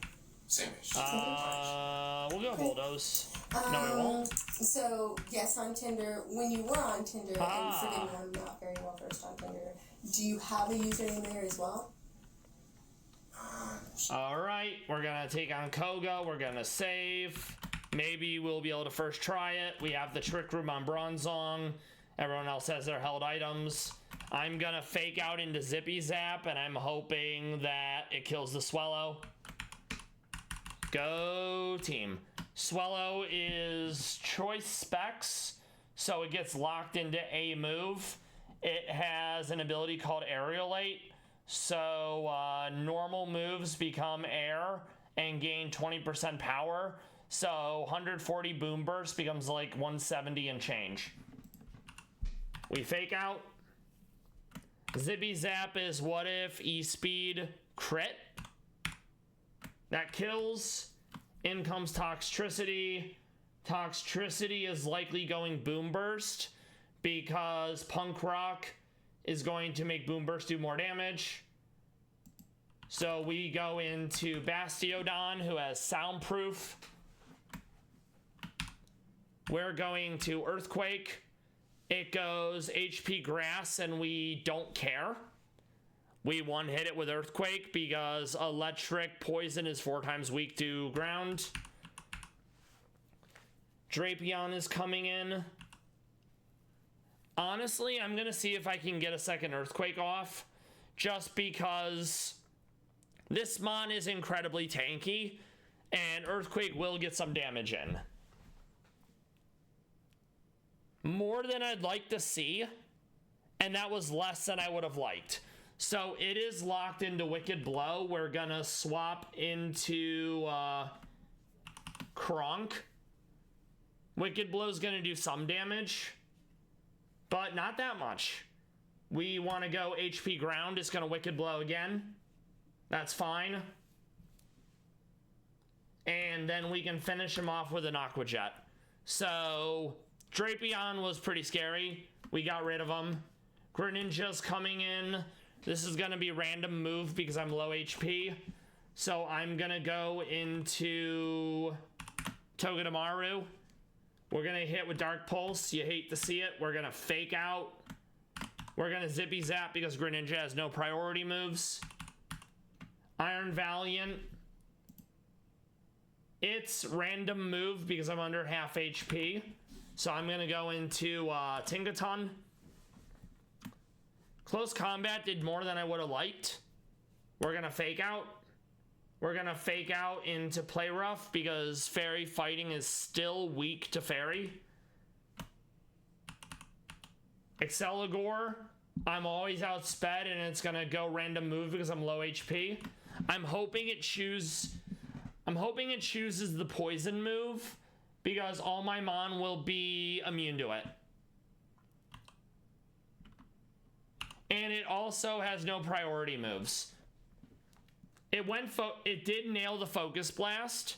Same age. We'll go bulldoze. No, we won't. So, yes, on Tinder, when you were on Tinder, and forgive me, I'm not very well versed on Tinder, do you have a username there as well? Alright, we're gonna take on Koga. We're gonna save. Maybe we'll be able to first try it. We have the trick room on Bronzong. Everyone else has their held items. I'm gonna fake out into Zippy Zap, and I'm hoping that it kills the Swellow. Go team. Swellow is choice specs, so it gets locked into a move. It has an ability called Aerialate, so normal moves become air and gain 20% power. So 140 boom burst becomes like 170 and change. We fake out. Zippy Zap is what if E-Speed crit. That kills. In comes Toxtricity. Toxtricity is likely going Boom Burst because Punk Rock is going to make Boom Burst do more damage. So we go into Bastiodon, who has Soundproof. We're going to Earthquake. It goes HP Grass, and we don't care. We one-hit it with Earthquake because Electric Poison is 4 times weak to ground. Drapion is coming in. Honestly, I'm going to see if I can get a second Earthquake off, just because this mon is incredibly tanky, and Earthquake will get some damage in. More than I'd like to see, and that was less than I would have liked. So it is locked into Wicked Blow. We're gonna swap into Kronk. Wicked Blow's gonna do some damage, but not that much. We want to go HP Ground. It's gonna Wicked Blow again. That's fine. And then we can finish him off with an Aqua Jet. So Drapion was pretty scary. We got rid of him. Greninja's coming in. This is gonna be random move because I'm low HP. So I'm gonna go into Togedemaru. We're gonna hit with Dark Pulse. You hate to see it. We're gonna fake out. We're gonna Zippy Zap because Greninja has no priority moves. Iron Valiant. It's random move because I'm under half HP. So I'm gonna go into Tinkaton. Close combat did more than I would have liked. We're gonna fake out. We're gonna fake out into Play Rough because Fairy fighting is still weak to Fairy. Exceligore, I'm always outsped and it's gonna go random move because I'm low HP. I'm hoping it chooses the poison move because all my mon will be immune to it. And it also has no priority moves. It did nail the Focus Blast,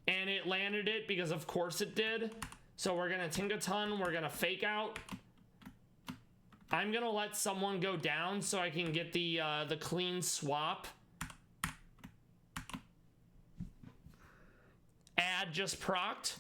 and it landed it because of course it did. So we're gonna Tinkaton, we're gonna fake out. I'm gonna let someone go down so I can get the clean swap. Add just procced.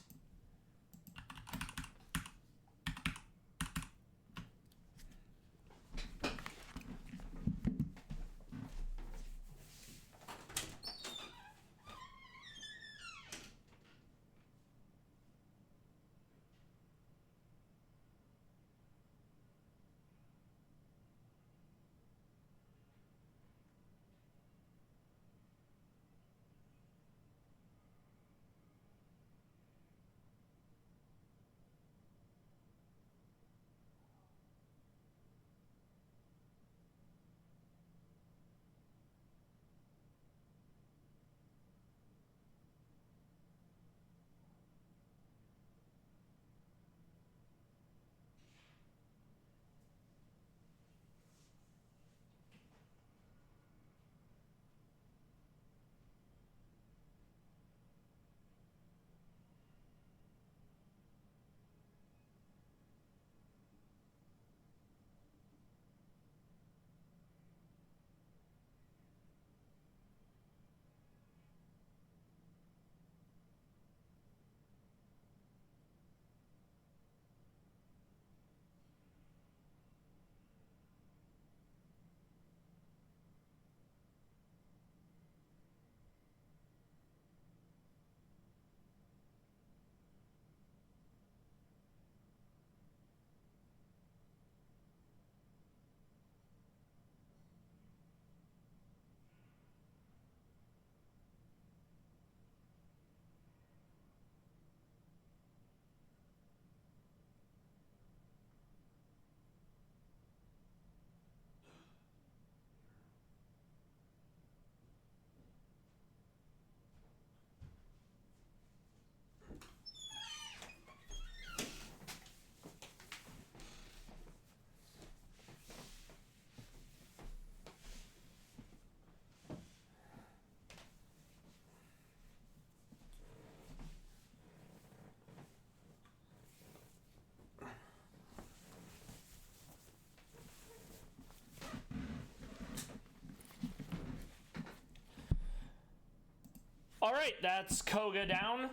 Alright, that's Koga down.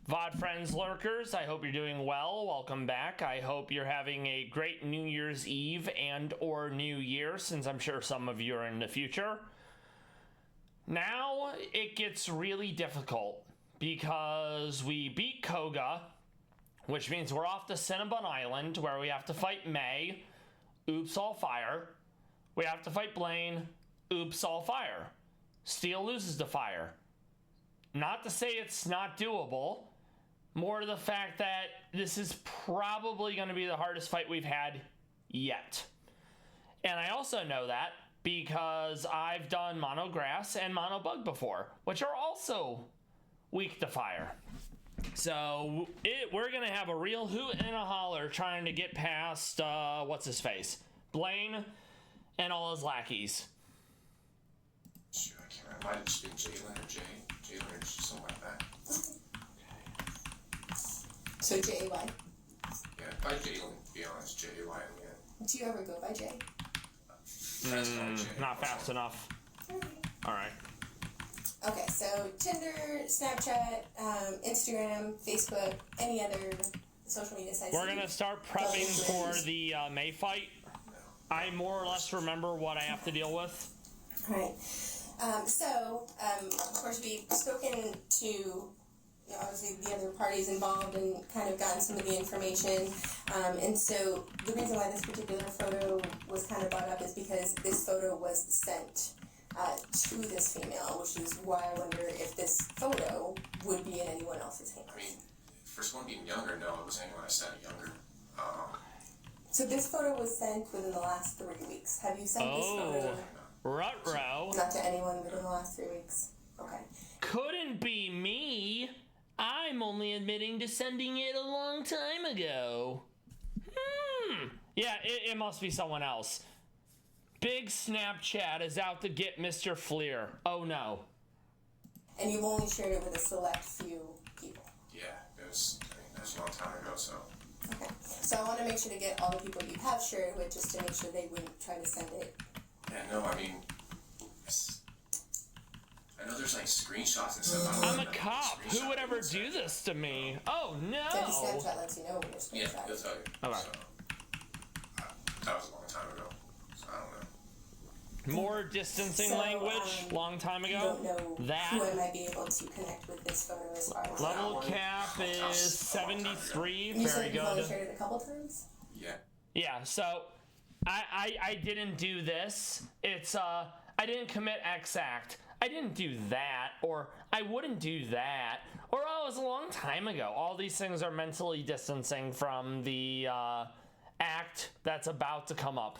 VOD friends, lurkers, I hope you're doing well. Welcome back. I hope you're having a great New Year's Eve and or New Year, since I'm sure some of you are in the future. Now it gets really difficult because we beat Koga, which means we're off to Cinnabon Island where we have to fight May. Oops, all fire. We have to fight Blaine. Oops, all fire. Steel loses the fire. Not to say it's not doable, more to the fact that this is probably going to be the hardest fight we've had yet. And I also know that because I've done Mono Grass and Mono Bug before, which are also weak to fire. So we're going to have a real hoot and a holler trying to get past, what's-his-face? Blaine and all his lackeys. Sure, I can't remember. Might have just been Jalen or Jay. Jalen or something like that. So J-A-Y. Yeah, by Jalen, to be honest. J-A-Y in the end. Do you ever go by J? Not fast enough. Alright. Okay, so Tinder, Snapchat, Instagram, Facebook, any other social media sites. We're going to start prepping for the May fight. I more or less remember what I have to deal with. Alright. Of course, we've spoken to, obviously, the other parties involved and kind of gotten some of the information. And so the reason why this particular photo was kind of brought up is because this photo was sent to this female, which is why I wonder if this photo would be in anyone else's hands. I mean, first one being younger, no, it was anyone I sent younger. So this photo was sent within the last 3 weeks. Have you sent this photo? Ruh-roh. Not to anyone within the last 3 weeks. Okay. Couldn't be me. I'm only admitting to sending it a long time ago. Yeah, it must be someone else. Big Snapchat is out to get Mr. Fleer. Oh no. And you've only shared it with a select few people. Yeah, that was a long time ago, so. Okay. So I want to make sure to get all the people you have shared with just to make sure they wouldn't try to send it. Yeah, no, I mean, I know there's like screenshots and stuff. I'm a cop. Who would ever do this to me? Oh no! So the Snapchat lets you know when you're Yeah, screenshotting. they'll tell you. Okay. So, that was a long time ago. So I don't know. More distancing So, language, long time You ago. don't know That who I might be able to connect with this photo as far as level cap is 73. You Very said you've only good. shared it a couple times? Yeah. Yeah. So, I didn't do this. It's I didn't commit X act. I didn't do that, or I wouldn't do that, or oh, it was a long time ago. All these things are mentally distancing from the act that's about to come up.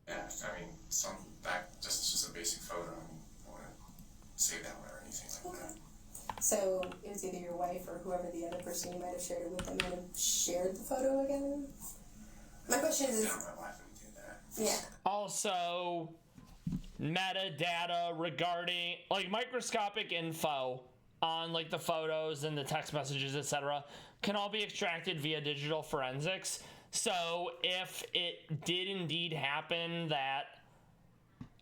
Yeah, I mean, just a basic photo. I want to save that one or anything like that. So it was either your wife or whoever the other person you might have shared it with that might have shared the photo again? My question is, Yeah, my wife would do that. yeah. Also, metadata regarding like microscopic info on like the photos and the text messages, etc., can all be extracted via digital forensics. So if it did indeed happen that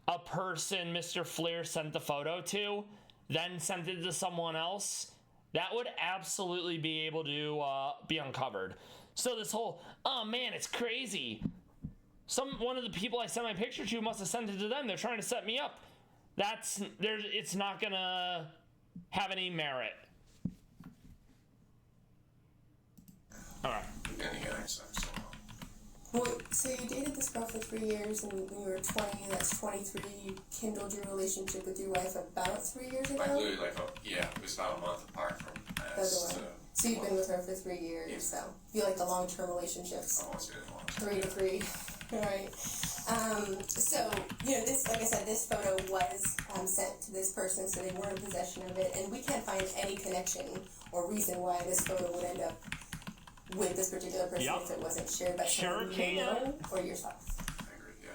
a person Mr. Fleer sent the photo to, then sent it to someone else, that would absolutely be able to be uncovered. So this whole, oh man, it's crazy. One of the people I sent my picture to must have sent it to them. They're trying to set me up. It's not gonna have any merit. Alright. And again, I just so long. Well, so you dated this girl for 3 years, and when you were 20, that's 23, you kindled your relationship with your wife about 3 years ago? Like literally, it was about a month apart from us. So you've been with her for 3 years, Yeah. so you like the long-term relationships? I've always been in one. 3 to 3. Alright. So, this, like I said, this photo was sent to this person, so they were in possession of it, and we can't find any connection or reason why this photo would end up with this particular person if it wasn't shared by someone you know or yourself. I agree, yeah.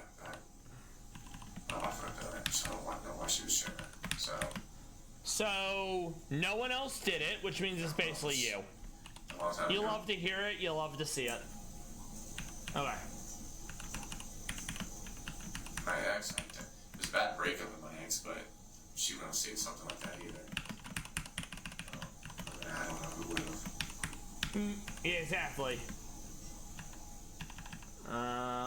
My wife would have done it, so I don't know why she was sharing it. So no one else did it, which means it's basically you. A long time You ago. love to hear it, you love to see it. Okay. My ex, it was a bad breakup with my ex, but she wouldn't say something like that either. I don't know who would have. Yeah, exactly.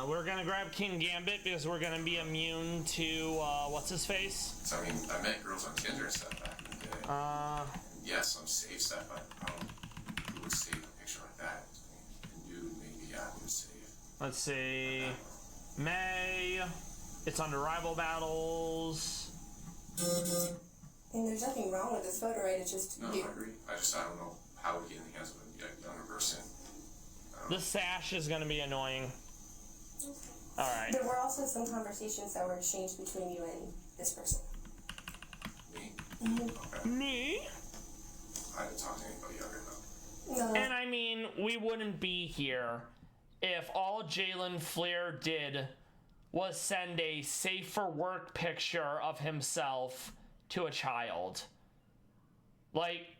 We're gonna grab King Gambit because we're gonna be immune to what's his face? So I mean, I met girls on Tinder and stuff back in the day. Yes, some safe stuff, but who would save a picture like that? A nude, maybe I would save. Let's see. May. It's under rival battles. And there's nothing wrong with this photo, right? It's just No, you. I agree. I don't know how we get in the hands of a younger person. The sash is gonna be annoying. Alright. There were also some conversations that were exchanged between you and this person. Me? Mm-hmm. Okay. Me? I didn't talk to anybody younger though. No. And I mean, we wouldn't be here if all Jalen Fleer did was send a safe for work picture of himself to a child. Like,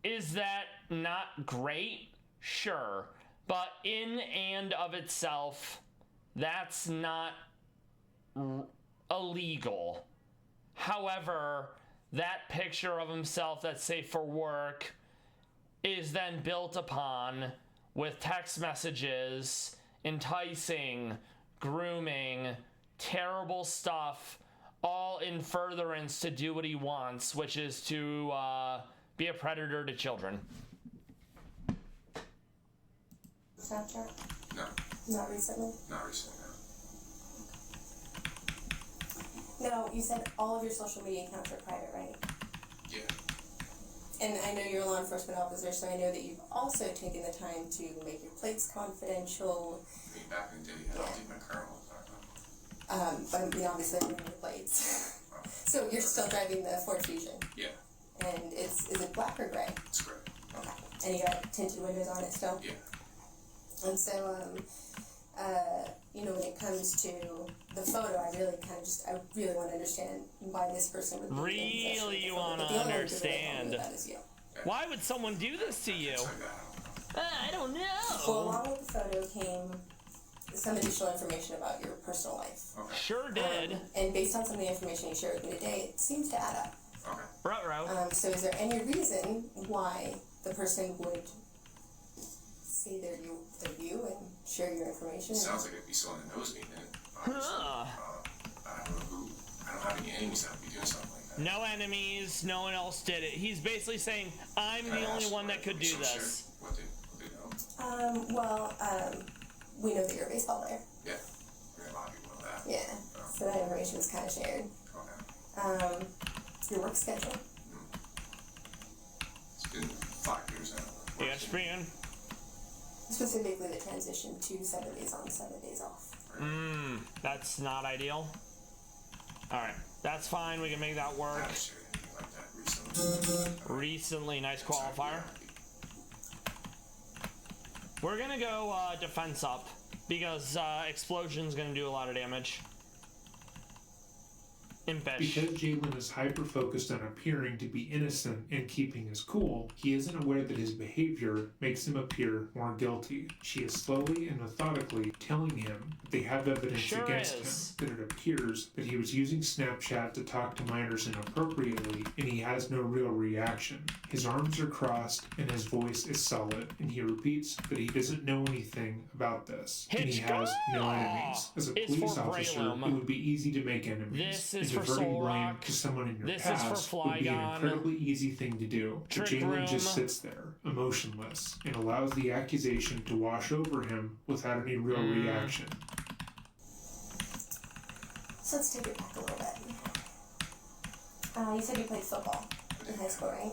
is that not great? Sure. But in and of itself, that's not illegal. However, that picture of himself that's safe for work is then built upon with text messages, enticing, grooming, terrible stuff, all in furtherance to do what he wants, which is to be a predator to children. Snapchat? No, Not recently? not recently. No. No, you said all of your social media accounts are private, right? Yeah. And I know you're a law enforcement officer, so I know that you've also taken the time to make your plates confidential. I mean, back in the day, I don't think my current ones are. But I mean, obviously, I know your plates. So you're still driving the Ford Fusion, Yeah, and is it black or gray? it's great. Okay. And you got tinted windows on it still? Yeah. And so, when it comes to the photo, I really want to understand why this person would be in possession of the Really photo. wanna But the only one who really understand. told me that is you. Why would someone do this to you? It's like that. I don't know. Well, along with the photo came some additional information about your personal life. Okay. Sure did. And based on some of the information you shared with me today, it seems to add up. Okay. Ruh-roh. So is there any reason why the person would say they're you and share your information? Sounds like it'd be someone that knows me then. Obviously. I don't know who. I don't have any enemies that would be doing something like that. No enemies, no one else did it. He's basically saying, I'm the only one that could do this. What they know? We know that you're a baseball player. Yeah. A lot of people know that. Yeah. So that information was kind of shared. Okay. Your work schedule. It's been 5 years now. Yes, Brian. Specifically the transition to 7 days on, 7 days off. That's not ideal. Alright, that's fine. We can make that I work. haven't shared anything like that recently. Recently, nice qualifier. We're gonna go defense up because explosion's gonna do a lot of damage. Impish. Because Jalen is hyper-focused on appearing to be innocent and keeping his cool, he isn't aware that his behavior makes him appear more guilty. She is slowly and methodically telling him that they have evidence Sure against is. him, that it appears that he was using Snapchat to talk to minors inappropriately, and he has no real reaction. His arms are crossed, and his voice is solid, and he repeats that he doesn't know anything about this, and he has no enemies. As a It's police for officer, Braylum. it would be easy to make enemies. This is and for diverting Soul blame Rock. to someone in your This is for past would be an Flygon. incredibly easy thing to do. But Trick Jalen Room. just sits there, emotionless, and allows the accusation to wash over him without any real reaction. So let's take it back a little bit. You said you played football in high school, right?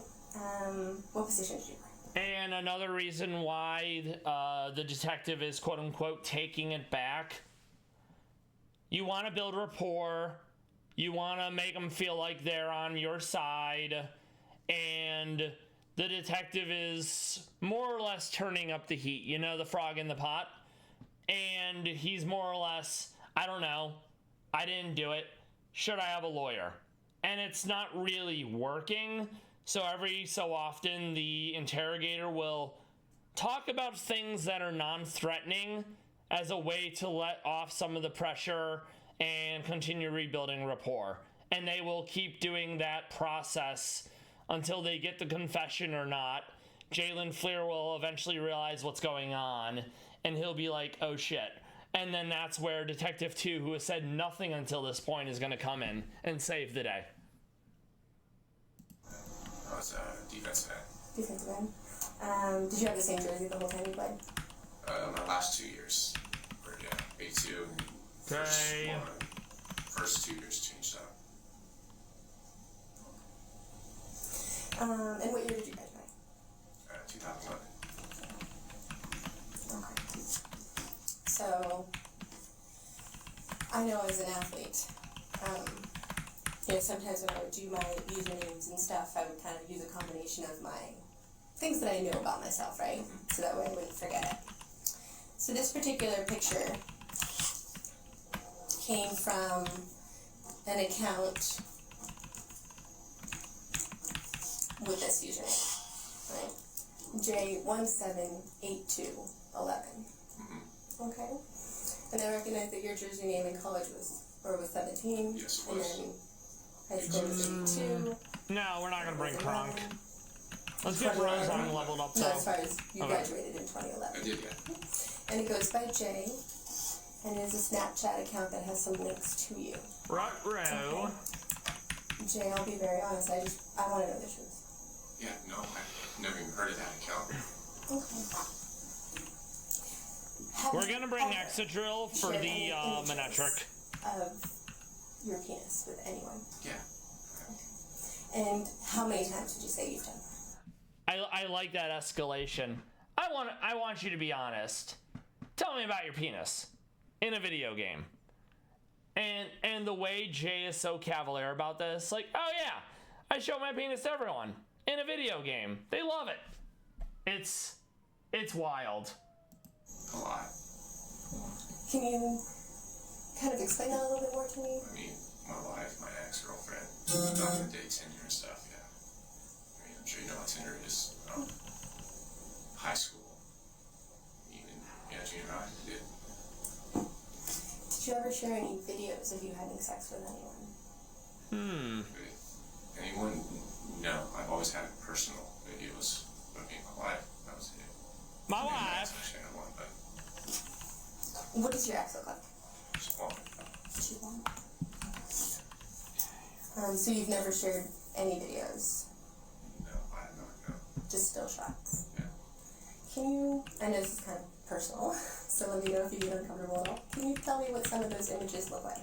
What position did you play? And another reason why the detective is quote unquote taking it back. You want to build rapport. You want to make them feel like they're on your side. And the detective is more or less turning up the heat. You know, the frog in the pot. And he's more or less, I don't know. I didn't do it. Should I have a lawyer? And it's not really working. So every so often, the interrogator will talk about things that are non-threatening as a way to let off some of the pressure and continue rebuilding rapport. And they will keep doing that process until they get the confession or not. Jalen Fleer will eventually realize what's going on, and he'll be like, oh shit. And then that's where Detective 2, who has said nothing until this point, is going to come in and save the day. I was a defensive end. Defensive end. Did you have the same jersey the whole time you played? My last 2 years. Or, yeah, A2 and Okay. first 2 years changed up. And what year did you graduate? 2011. Okay. So, I know as an athlete, sometimes when I would do my usernames and stuff, I would kind of use a combination of my things that I knew about myself, right? So that way I wouldn't forget it. So this particular picture came from an account with this username, right? J178211. Okay. And I recognize that your jersey name in college was 17. Yes, it and was. then high school was 82. No, we're not going to bring was Kronk. 11. Let's get 21. Rozon leveled up, No, though. as far as you Okay. graduated in I 2011. did, yeah. And it goes by Jay, and it is a Snapchat account that has some links to you. Ruh-roh. Jay, I'll be very honest, I want to know the truth. Yeah, no, I've never even heard of that account. Okay. We're going to bring Exadrill for shared the any images Manetric. of your penis with anyone? Yeah. And how many times did you say you've done that? I like that escalation. I want you to be honest. Tell me about your penis in a video game. And the way Jay is so cavalier about this, like, oh yeah, I show my penis to everyone in a video game. They love it. It's wild. A lot. Can you kind of explain that a little bit more to me? I mean, my wife, my ex-girlfriend, back in the day, Tinder and stuff, yeah. I mean, I'm sure you know what Tinder is. High school. Even, junior high, I did. ever share any videos of you having sex with anyone? With anyone? No, I've always had personal videos of me and my wife. That was it. My I wife. shared one, but What does your ex look like? she's blonde. She's blonde. So you've never shared any videos? No, I have not. No. Just still shots? Yeah. Can you, I know this is kind of personal, so let me know if you get uncomfortable at all. Can you tell me what some of those images look like?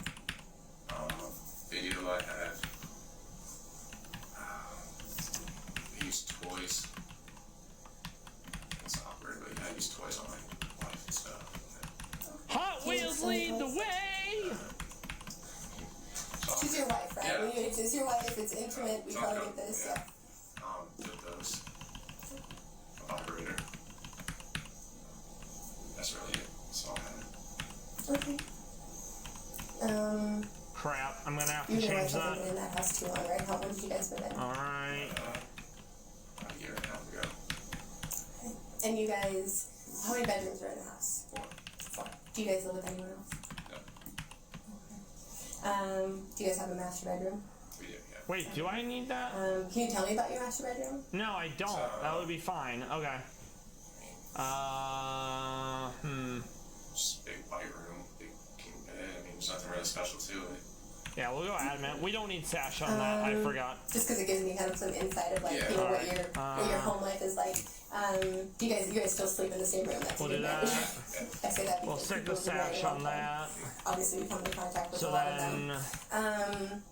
Video I have. I use toys. It's awkward, but yeah, I use toys on my wife and stuff. Hot Wheels lead the way! She's your wife, right? Yeah. When it's your wife, it's intimate, we probably get this, yeah. Dildos. A vibrator. That's really it. That's all I have. Okay. Crap, I'm gonna have to You and your change wife haven't that. been in that house too long, right? How long did you guys move in? Alright. About a year and a half ago. And you guys, how many bedrooms are in the house? 4. 4. Do you guys live with anyone else? No. Do you guys have a master bedroom? We do, yeah. Wait, do I need that? Can you tell me about your master bedroom? No, I don't. That would be fine. Okay. Just big white room, big king bed. I mean, there's nothing really special to it. Yeah, we'll go adamant. We don't need sash on that. I forgot. Just because it gives me kind of some insight of like, Yeah. you know, what Alright. your home life is like. Do you guys still sleep in the same room? That's We'll a do good that. bed. I say that because We'll stick people the have been writing sash all on the time. that. Obviously, we come into contact with a So lot of them. then,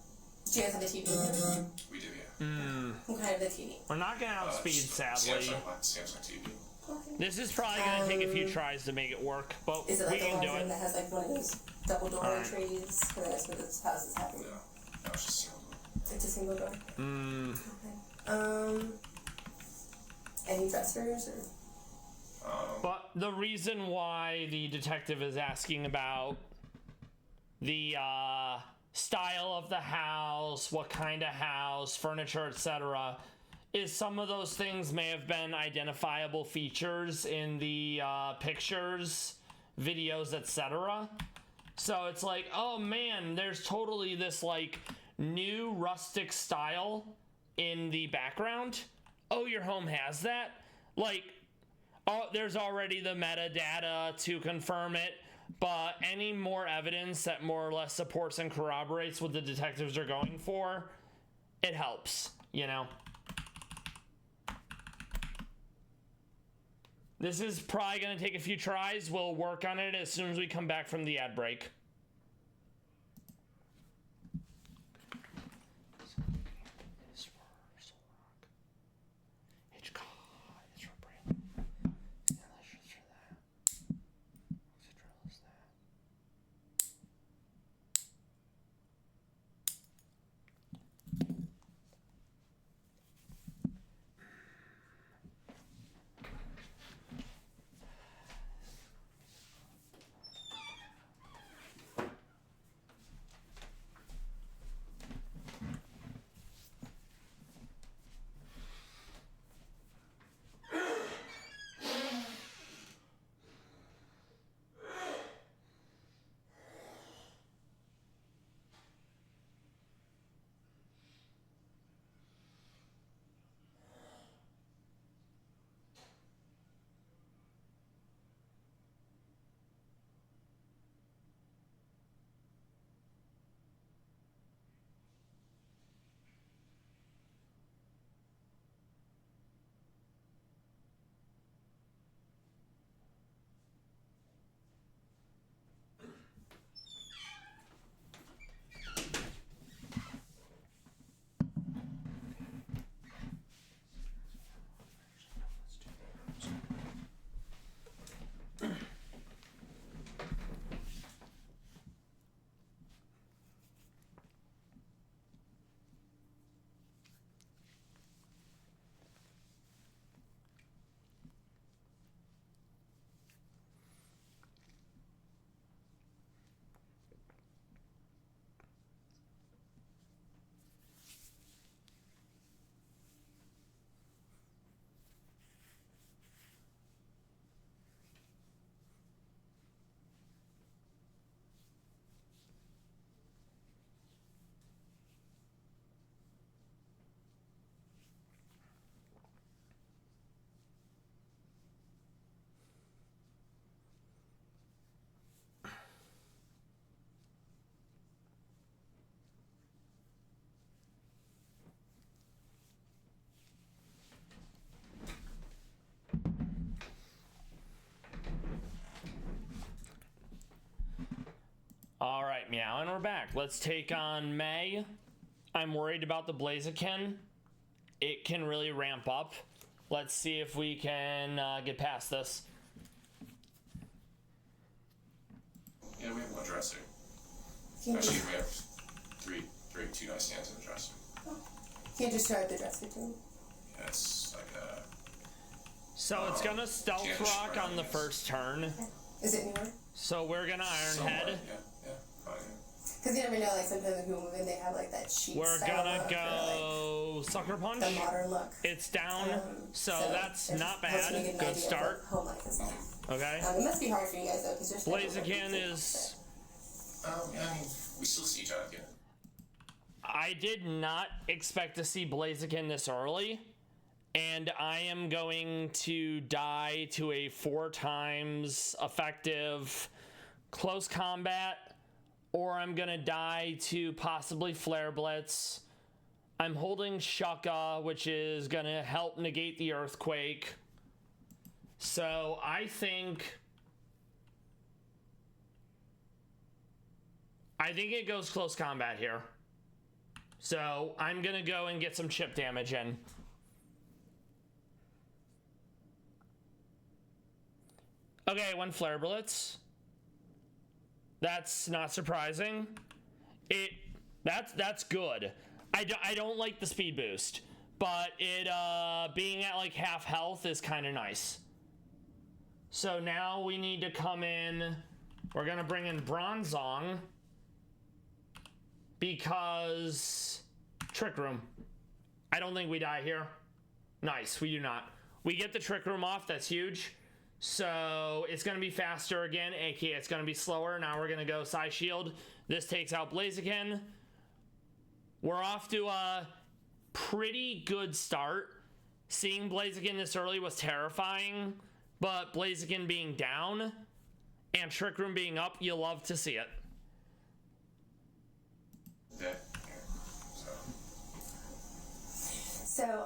Do you guys have a TV? We do, yeah. What kind of a TV? we're not gonna outspeed, sadly. Samsung TV. Okay. This is probably gonna take a few tries to make it work, but Is it we like a can do large room it. that has like one of those double door Alright. entries? Because that's where this house is happening. No, that was just single. It's a single door. Okay. Any dressers or? But the reason why the detective is asking about the style of the house, what kind of house, furniture, etc., is some of those things may have been identifiable features in the pictures, videos, etc. So it's like, oh man, there's totally this like new rustic style in the background. Oh, your home has that? Like, oh, there's already the metadata to confirm it, but any more evidence that more or less supports and corroborates what the detectives are going for, it helps, you know? This is probably going to take a few tries. We'll work on it as soon as we come back from the ad break. Meow, and we're back. Let's take on May. I'm worried about the Blaziken. It can really ramp up. Let's see if we can get past this. Yeah, we have one dresser. Actually, we have two nightstands in the dresser. You just start the dresser too. Yeah, it's like a. So it's gonna stealth rock on the first turn. Is it newer? So we're gonna Iron Head. Yeah. Because you never know, like sometimes when people move in, they have like that sheet We're style gonna look, go or, like, Sucker Punch. the modern look. It's down, so that's it not helps bad. me get an Good idea of start. what home life is like. Okay. It must be hard for you guys though, because there's Blaziken is. Yeah, I mean, we still see each other again. I did not expect to see Blaziken this early, and I am going to die to a 4 times effective close combat, or I'm gonna die to possibly Flare Blitz. I'm holding Shaka, which is gonna help negate the Earthquake. So I think it goes close combat here. So I'm gonna go and get some chip damage in. Okay, one Flare Blitz. That's not surprising. That's good. I don't like the speed boost, but it being at like half health is kind of nice. So now we need to come in. We're gonna bring in Bronzong because Trick Room. I don't think we die here. Nice, we do not. We get the Trick Room off. That's huge. So it's going to be faster again, aka it's going to be slower. Now we're going to go Psy Shield. This takes out Blaziken. We're off to a pretty good start. Seeing Blaziken this early was terrifying, but Blaziken being down and Trick Room being up, you love to see it. Yeah. So,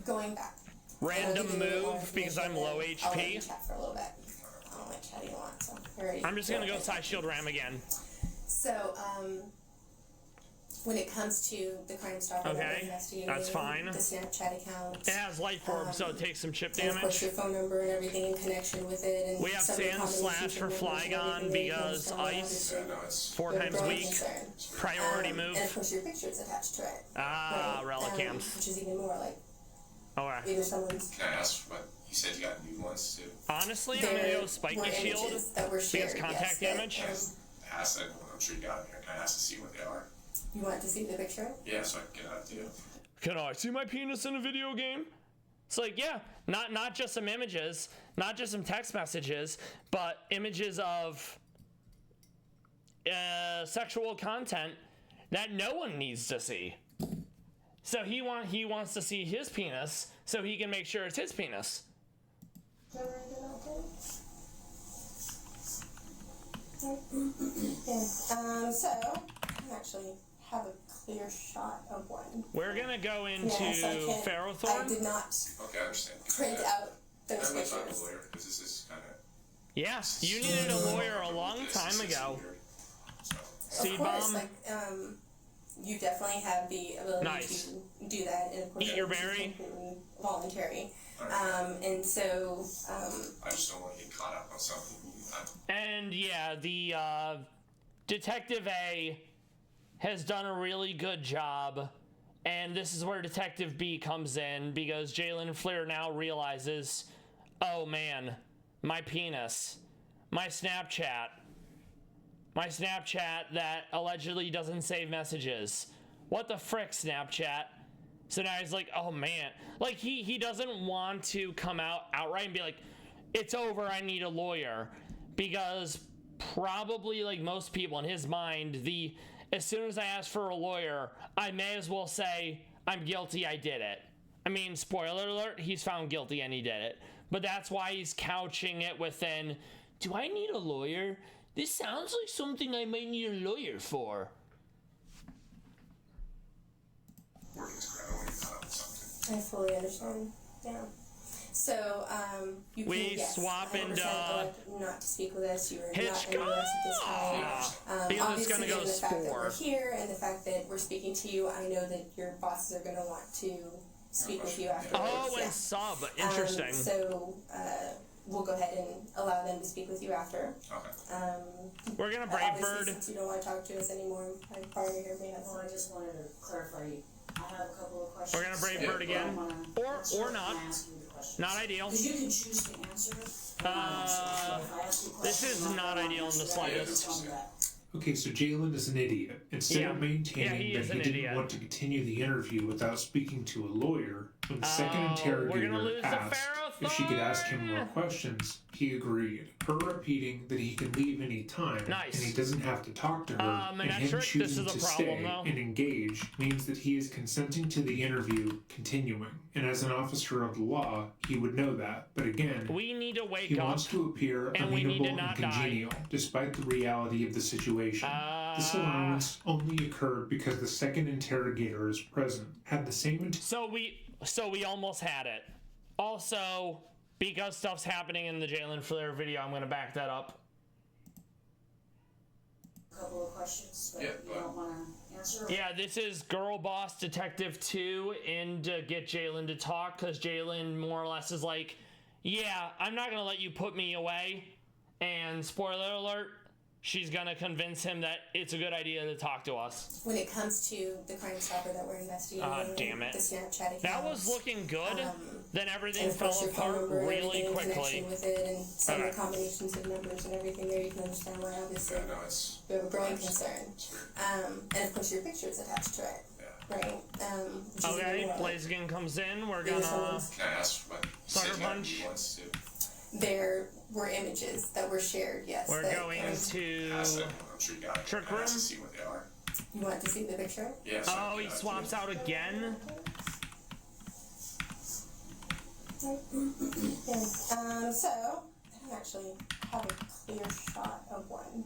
going back. Random move because I'm low I'll let you HP. chat for a little bit. I don't like chatting a lot, so I'm just going to go Psy Shield Ram again. So, when it comes to the Crime Stopper, Okay, that's fine. The Snapchat account. It has Life Orb, so it takes some chip And of course, damage. your phone number and everything in connection with it. And We have some of the Sand Slash for combinations and Flygon everything that you can because install on Ice. it. Yeah, no, it's 4 They're times growing weak. concern. Priority And of move. course, your picture's attached to it. Ah, Relicanths. Which is even more like Okay. either someone's. Can I ask what you said? You got new ones too. Honestly, I'm going to go Spiky Shield that were shared, because contact yes, damage. Ask that. I'm sure you got it here. Can I ask to see what they are? You want to see the picture? Yeah, so I can get an idea. Can I see my penis in a video game? It's like, yeah, not just some images, not just some text messages, but images of sexual content that no one needs to see. So he wants to see his penis so he can make sure it's his penis. So I actually have a clear shot of one. We're gonna go into So I Ferrothorn. did not Okay, I understand. print out those I'm gonna find a pictures. lawyer because this is kind of. Yeah, you needed a lawyer a long time ago. Of course, like, you definitely have the ability Nice. to do that, and of course, Eat your this is berry. completely voluntary. Alright. And so, I just don't want to get caught up on something. And yeah, the Detective A has done a really good job, and this is where Detective B comes in because Jalen Fleer now realizes, oh man, my penis, my Snapchat that allegedly doesn't save messages. What the frick, Snapchat? So now he's like, oh man, like he doesn't want to come out outright and be like, it's over, I need a lawyer, because probably like most people in his mind, as soon as I ask for a lawyer, I may as well say I'm guilty, I did it. I mean, spoiler alert, he's found guilty and he did it. But that's why he's couching it within, do I need a lawyer? This sounds like something I might need a lawyer for. Working together when you're caught up with something. I fully understand. Yeah. So, you can, We yes, swap 100% into elect not to speak with us. You are Hitch not under arrest at this time. Because it's Obviously, gonna go given the fact that spore. we're here and the fact that we're speaking to you, I know that your bosses are going to want to speak with you afterwards. Oh, and yeah. sub. Interesting. So, we'll go ahead and allow them to speak with you after. Okay. We're gonna Obviously, Brave Bird. since you don't want to talk to us anymore, I'm part of your Well, I just wanted to clarify. I have a couple of questions. We're gonna Brave Bird again. Or not. Not ideal. Because you can choose to answer. This is not ideal in the slightest. Okay, so Jalen is an idiot. Instead of Yeah, maintaining he that is he an didn't idiot. want to continue the interview without speaking to a lawyer, when the second We're gonna interrogator lose the asked Pharaoh if she could ask him more Thorn! questions, he agreed. Her repeating that he can leave any time Nice. and he doesn't have to talk to her, and him Menetric, this choosing is a to problem, stay though. and engage means that he is consenting to the interview continuing. And as an officer of the law, he would know that. But again, We need to wake he up. wants to appear and we need amenable to and not die. congenial, despite the reality of the situation. This allowance only occurred because the second interrogator is present. Had the same So we almost had it. Also, because stuff's happening in the Jalen Flair video, I'm gonna back that up. A couple of questions, but Yeah, you don't want to answer. Yeah, this is Girl Boss Detective 2 in to get Jalen to talk, because Jalen more or less is like, yeah, I'm not gonna let you put me away. And spoiler alert, she's gonna convince him that it's a good idea to talk to us. When it comes to the Crime Stopper that we're investigating, Damn it. the Snapchat account. That was looking good. Then everything and of course fell your phone apart number and really everything in quickly. connection with it, and some Okay. of the combinations of numbers and everything there, you can understand why obviously Yeah, no, it's. we have a growing concern. And of course your picture is attached to it, Yeah. right? Which is Okay, even more. Blaziken comes in. We're There's gonna. some- Can I ask what Sucker Sid punch. wants to There were images that were shared, yes. We're that, going to. ask them? I'm sure you got it. Trick Can I ask room? to see what they are. You want to see the picture? Yeah. so Oh, I he can, swaps out again. Yeah. So I don't actually have a clear shot of one.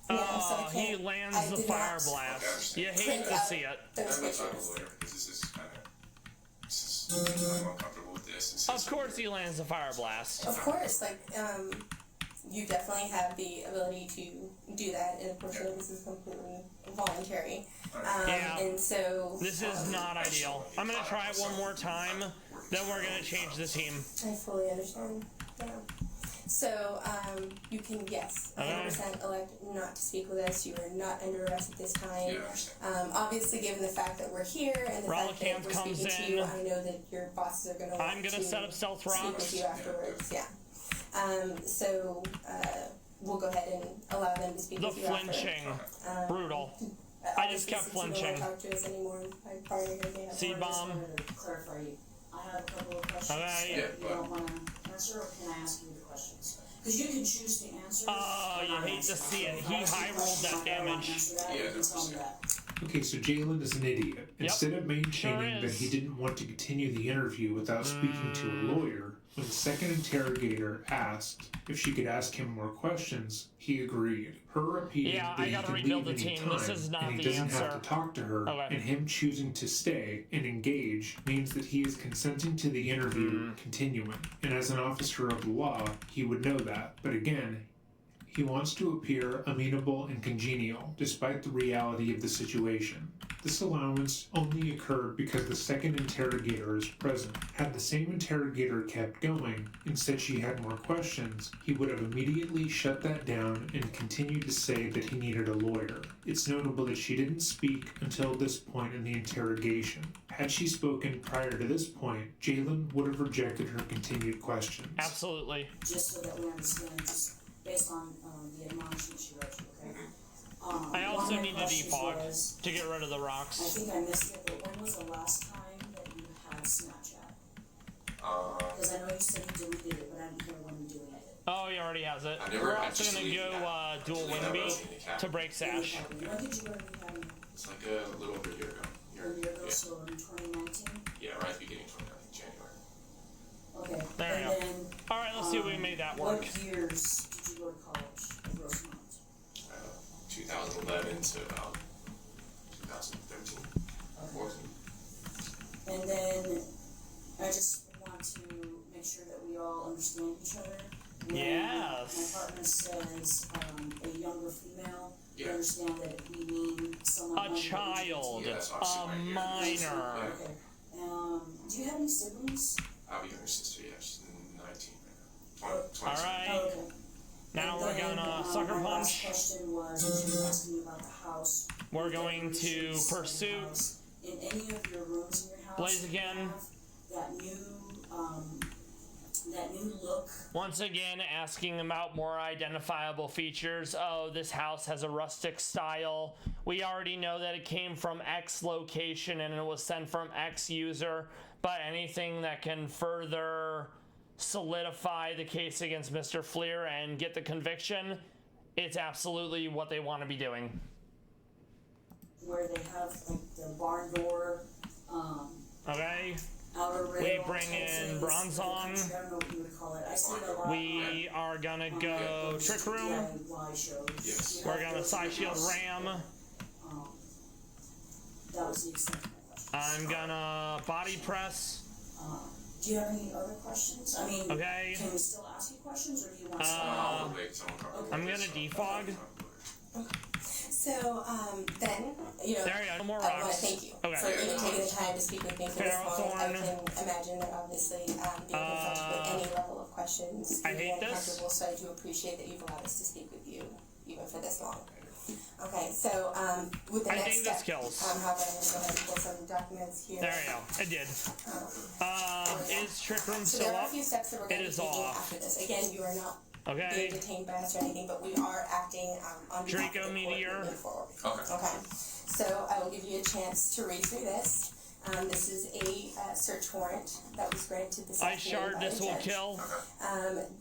Yeah, so I Oh, he can't- lands I the did fire not blast. You hate print to out see it. those I'm not a pictures. lawyer because this is kind of. I'm uncomfortable with this. And Of since- course, he lands the fire blast. Of course, like, you definitely have the ability to do that, and of course, this is completely voluntary. Yeah. And so, This is not ideal. I'm gonna try it one more time. Then we're gonna change the team. I fully understand. Yeah. So, you can, yes, 100% elect not to speak with us. You are not under arrest at this time. Yeah, I understand. Obviously, given the fact that we're here and the fact that Rollicamp we're comes speaking to you, in. I know that your bosses are going to want I'm gonna to set up stealth speak rocks. with you afterwards. Yeah. So, we'll go ahead and allow them to speak The with you after. flinching. Brutal. I just Obviously, kept since you don't flinching. want to talk to us anymore, I'm part of your day. Seed I bomb. wanted to clarify. I have a couple of questions. Okay. But you don't want to answer, or can I ask you the questions? Because you can choose to answer. Oh, or you not hate to answer. see it. If He I ask you high rolled questions, that I don't wanna damage. answer that, Yeah, you can tell me 100%. that. Okay, so Jalen is an idiot. Instead of maintaining that is. he didn't want to continue the interview without speaking to a lawyer, when the second interrogator asked if she could ask him more questions, he agreed. Her repeating Yeah, that I he gotta can rebuild leave the any team. This time is not and he the doesn't have answer. to talk to her, Okay. and him choosing to stay and engage means that he is consenting to the interview continuing. And as an officer of the law, he would know that. But again, he wants to appear amenable and congenial, despite the reality of the situation. This allowance only occurred because the second interrogator is present. Had the same interrogator kept going and said she had more questions, he would have immediately shut that down and continued to say that he needed a lawyer. It's notable that she didn't speak until this point in the interrogation. Had she spoken prior to this point, Jalen would have rejected her continued questions. Absolutely. Just so that we understand, just based on the admonishment she wrote you, okay? I one of also my need to questions defog was, to get rid of the I rocks. think I missed it, but when was the last time that you had Snapchat? Because I know you said you deleted it, but I didn't hear when you deleted it. Oh, he already has it. I never We're I also just gonna deleted go that. dual Deleted that wing when I was beat in the academy. to break sash. When did you go to the academy? It's like a little over a year ago. A year ago, Yeah. so in 2019? Yeah, right at the beginning of 2019, January. Okay. There you and go. then, Alright, let's see if we made that work. what years did you go to college at Rosemont? 2011 to about 2013, 14. And then I just want to make make sure that we all understand each other. Yes. My partner says a younger female. Yeah. We understand that we mean someone A under age child. 18. Yeah, that's A obviously my minor. Yeah. Okay. Do you have any siblings? I have a younger sister, yeah, she's 19 right now. 20, Alright. Oh, okay. Now And we're then, gonna sucker my last punch. question was, you were asking me about the house. We're going to Decorations in the pursuit. house. In any of your rooms in your house, Blaze you again. have that new look. Once again, asking about more identifiable features. Oh, this house has a rustic style. We already know that it came from X location and it was sent from X user, but anything that can further solidify the case against Mr. Fleer and get the conviction, it's absolutely what they want to be doing. Where they have like the barn door, Okay? outer rail. We bring type in things, bronze like, on. I don't know what you would call it. I see it a lot. We are gonna go those trick room. DIY shows. Yes. You We're have gonna those side in your shield house. ram. That was the extent of my question. I'm gonna body press. Do you have any other questions? I mean, Okay. can we still ask you questions, or do you want to? I'll wait till I'm I'm gonna defog. So, then, you know, There you go, no more I want to rocks. thank you Okay. for even taking the time to speak with me for this Feral long. I thorn. can imagine that obviously being confronted with any level of questions I can be hate this. uncomfortable, so I do appreciate that you've allowed us to speak with you even for this long. Okay, so with the I next think this step, kills. how about I'm going to go ahead and pull some documents here. There you go. It did. Is trick room So still there are a up? few steps that we're going It to be is taking off. after this. Again, you are not Okay. being detained by us or anything, but we are acting on behalf Draco of the Meteor. court moving forward. Okay. Okay, so I will give you a chance to read through this. This is a search warrant that was granted this I afternoon shard by this the will judge. kill.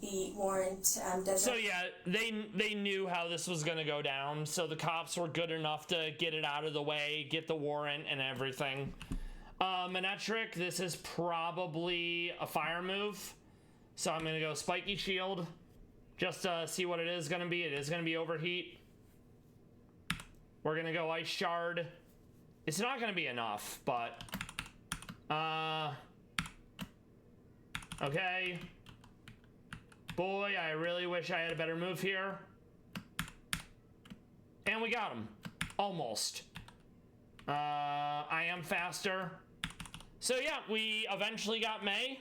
The warrant does So yeah, they knew how this was gonna go down, so the cops were good enough to get it out of the way, get the warrant and everything. Manetric, this is probably a fire move. So I'm gonna go spiky shield. Just to see what it is gonna be. It is gonna be overheat. We're gonna go ice shard. It's not gonna be enough, but okay. Boy, I really wish I had a better move here. And we got him. Almost. I am faster. So yeah, we eventually got May.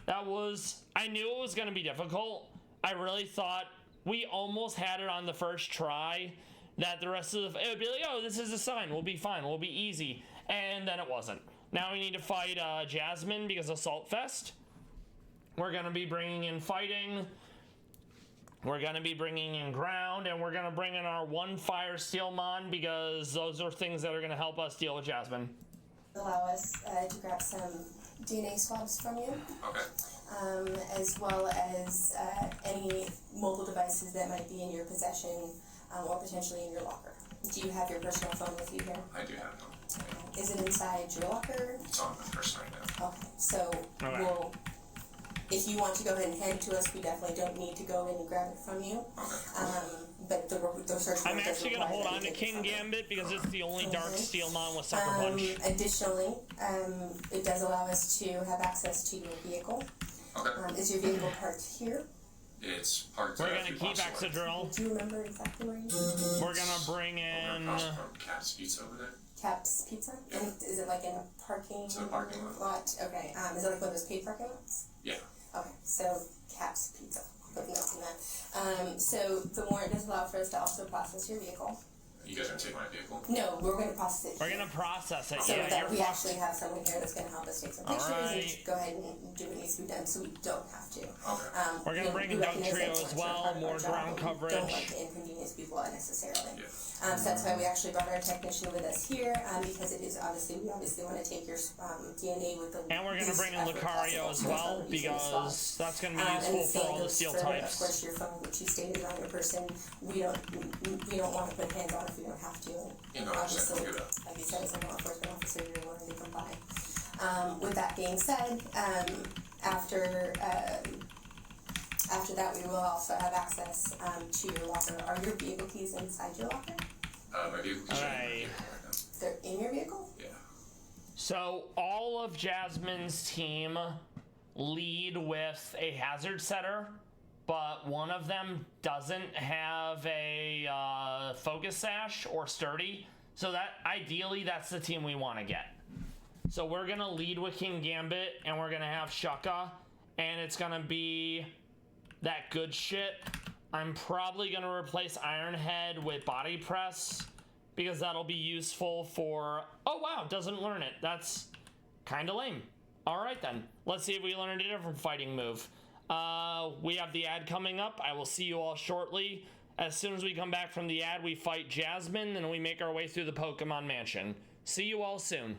I knew it was gonna be difficult. I really thought we almost had it on the first try. That the rest of it would be like, oh, this is a sign. We'll be fine. We'll be easy. And then it wasn't. Now we need to fight Jasmine because of Salt Fest. We're going to be bringing in fighting. We're going to be bringing in ground. And we're going to bring in our one fire steel mon because those are things that are going to help us deal with Jasmine. allow us to grab some DNA swabs from you. Okay. As well as any mobile devices that might be in your possession or potentially in your locker. Do you have your personal phone with you here? I do have them. Is it inside your locker? It's on my person right now. Okay, so Okay. if you want to go ahead and hand it to us, we definitely don't need to go in and grab it from you. Okay. But the search I'm warrant does actually going to require hold that on you to take it King from you. Gambit because it's the only dark steel mon with sucker punch. Additionally, it does allow us to have access to your vehicle. Okay. Is your vehicle parked here? It's parked. We're going to keep Exadrill. Do you remember exactly where you We're going to bring in... Across from Cat's Pizza over there. Cap's Pizza? Yeah. And is it like in a parking It's in a parking lot. Okay. Is it like one of those paid parking lots? Yeah. Okay. So Cap's Pizza. Put notes in that. So the warrant does allow for us to also process your vehicle. You guys are gonna take my vehicle? No, we're going to process it. We're here. going to process it. So Yeah, with that, you're we fucked. actually have someone here that's going to help us take some pictures Alright. and go ahead and do what needs to be done, so we don't have to. Okay. We're gonna bring in Doug Trio as well, more ground Don't coverage. like to inconvenience people unnecessarily. Yeah. So that's why we actually brought our technician with us here, because it is we obviously want to take your DNA with the And we're going to least bring in effort Lucario possible as to well make sure these because spots. that's going to be And useful the for same all the goes steel for, types. Of course, your phone, which you stated on your person, we don't want to put hands on if we don't have to. You know, I'm just Obviously, gonna do that. like you said, as a law enforcement officer, you're willing to comply. With that being said, after that, we will also have access to your locker. Are your vehicle keys inside your locker? My vehicle is Alright. right now. They're in your vehicle? Yeah. So all of Jasmine's team lead with a hazard setter, but one of them doesn't have a focus sash or sturdy. So that ideally that's the team we want to get. So we're gonna lead with King Gambit, and we're gonna have Shukka, and it's gonna be that good shit. I'm probably gonna replace Ironhead with Body Press because that'll be useful for. Oh wow, doesn't learn it. That's kind of lame. All right then, let's see if we learned a different fighting move. We have the ad coming up. I will see you all shortly. As soon as we come back from the ad, we fight Jasmine, and we make our way through the Pokemon Mansion. See you all soon.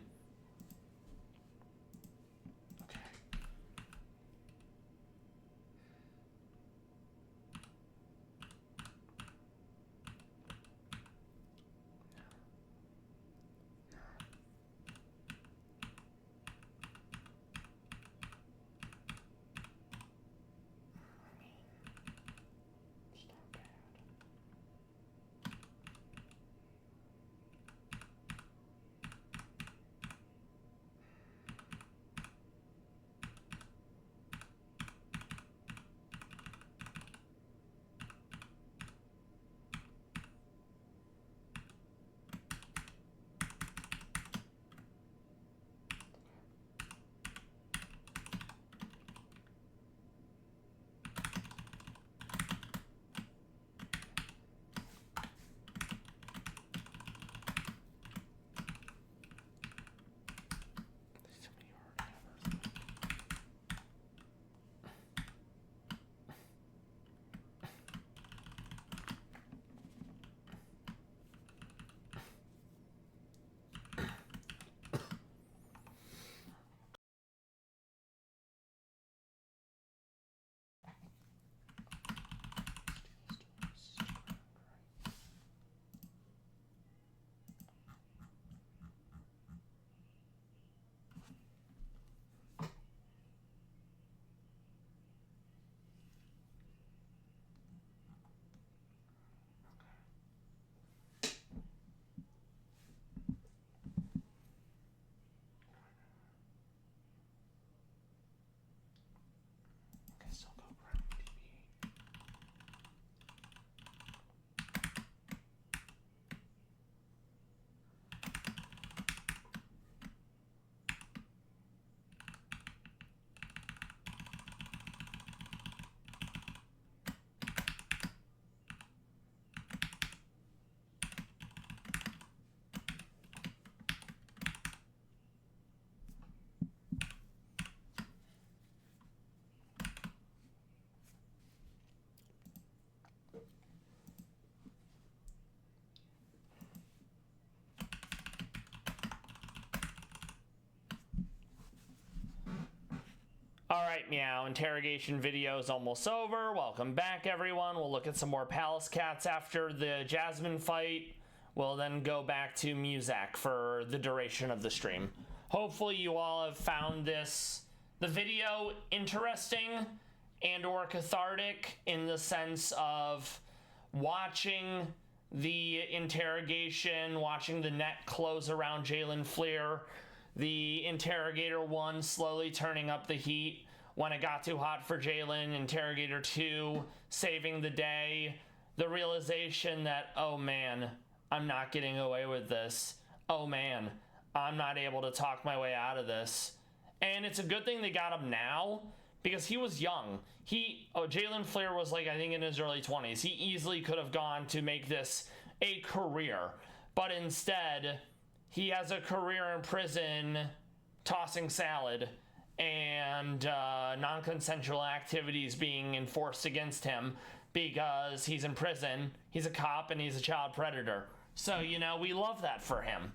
Alright, Meow, interrogation video is almost over. Welcome back, everyone. We'll look at some more Palace Cats after the Jasmine fight. We'll then go back to Muzak for the duration of the stream. Hopefully you all have found the video interesting and or cathartic in the sense of watching the interrogation, watching the net close around Jalen Fleer, the Interrogator 1 slowly turning up the heat when it got too hot for Jalen, Interrogator 2 saving the day, the realization that, oh man, I'm not getting away with this. Oh man, I'm not able to talk my way out of this. And it's a good thing they got him now because he was young. Jalen Fleer was like, I think in his early 20s. He easily could have gone to make this a career, but instead, he has a career in prison tossing salad and non-consensual activities being enforced against him because he's in prison, he's a cop, and he's a child predator. So, you know, we love that for him.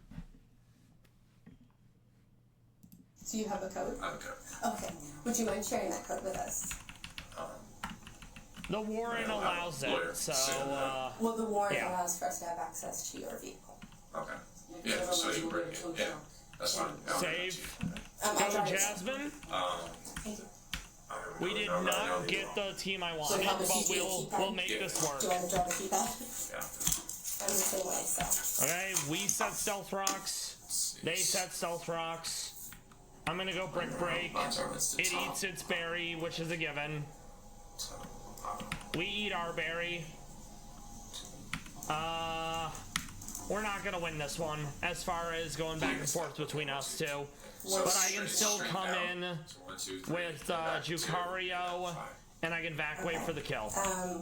Do you have a code? I have a code. Okay. Would you mind sharing that code with us? The warrant allows it, so, Well, the warrant yeah. allows for us to have access to your vehicle. Okay. Yeah, so you bring it. Yeah, that's fine. Save. I'll Go drive it. Jasmine. Thank you. We did not get the team I wanted, how much but you do to we'll keypad? make this work. Do you want to draw the keypad? Yeah. I'm the same way, so. Okay, we set stealth rocks. They set stealth rocks. I'm gonna go Brick Break. It eats its berry, which is a given. We eat our berry. We're not gonna win this one as far as going back and forth between us two. But I can still come in with Jucario, and I can back wait for the kill.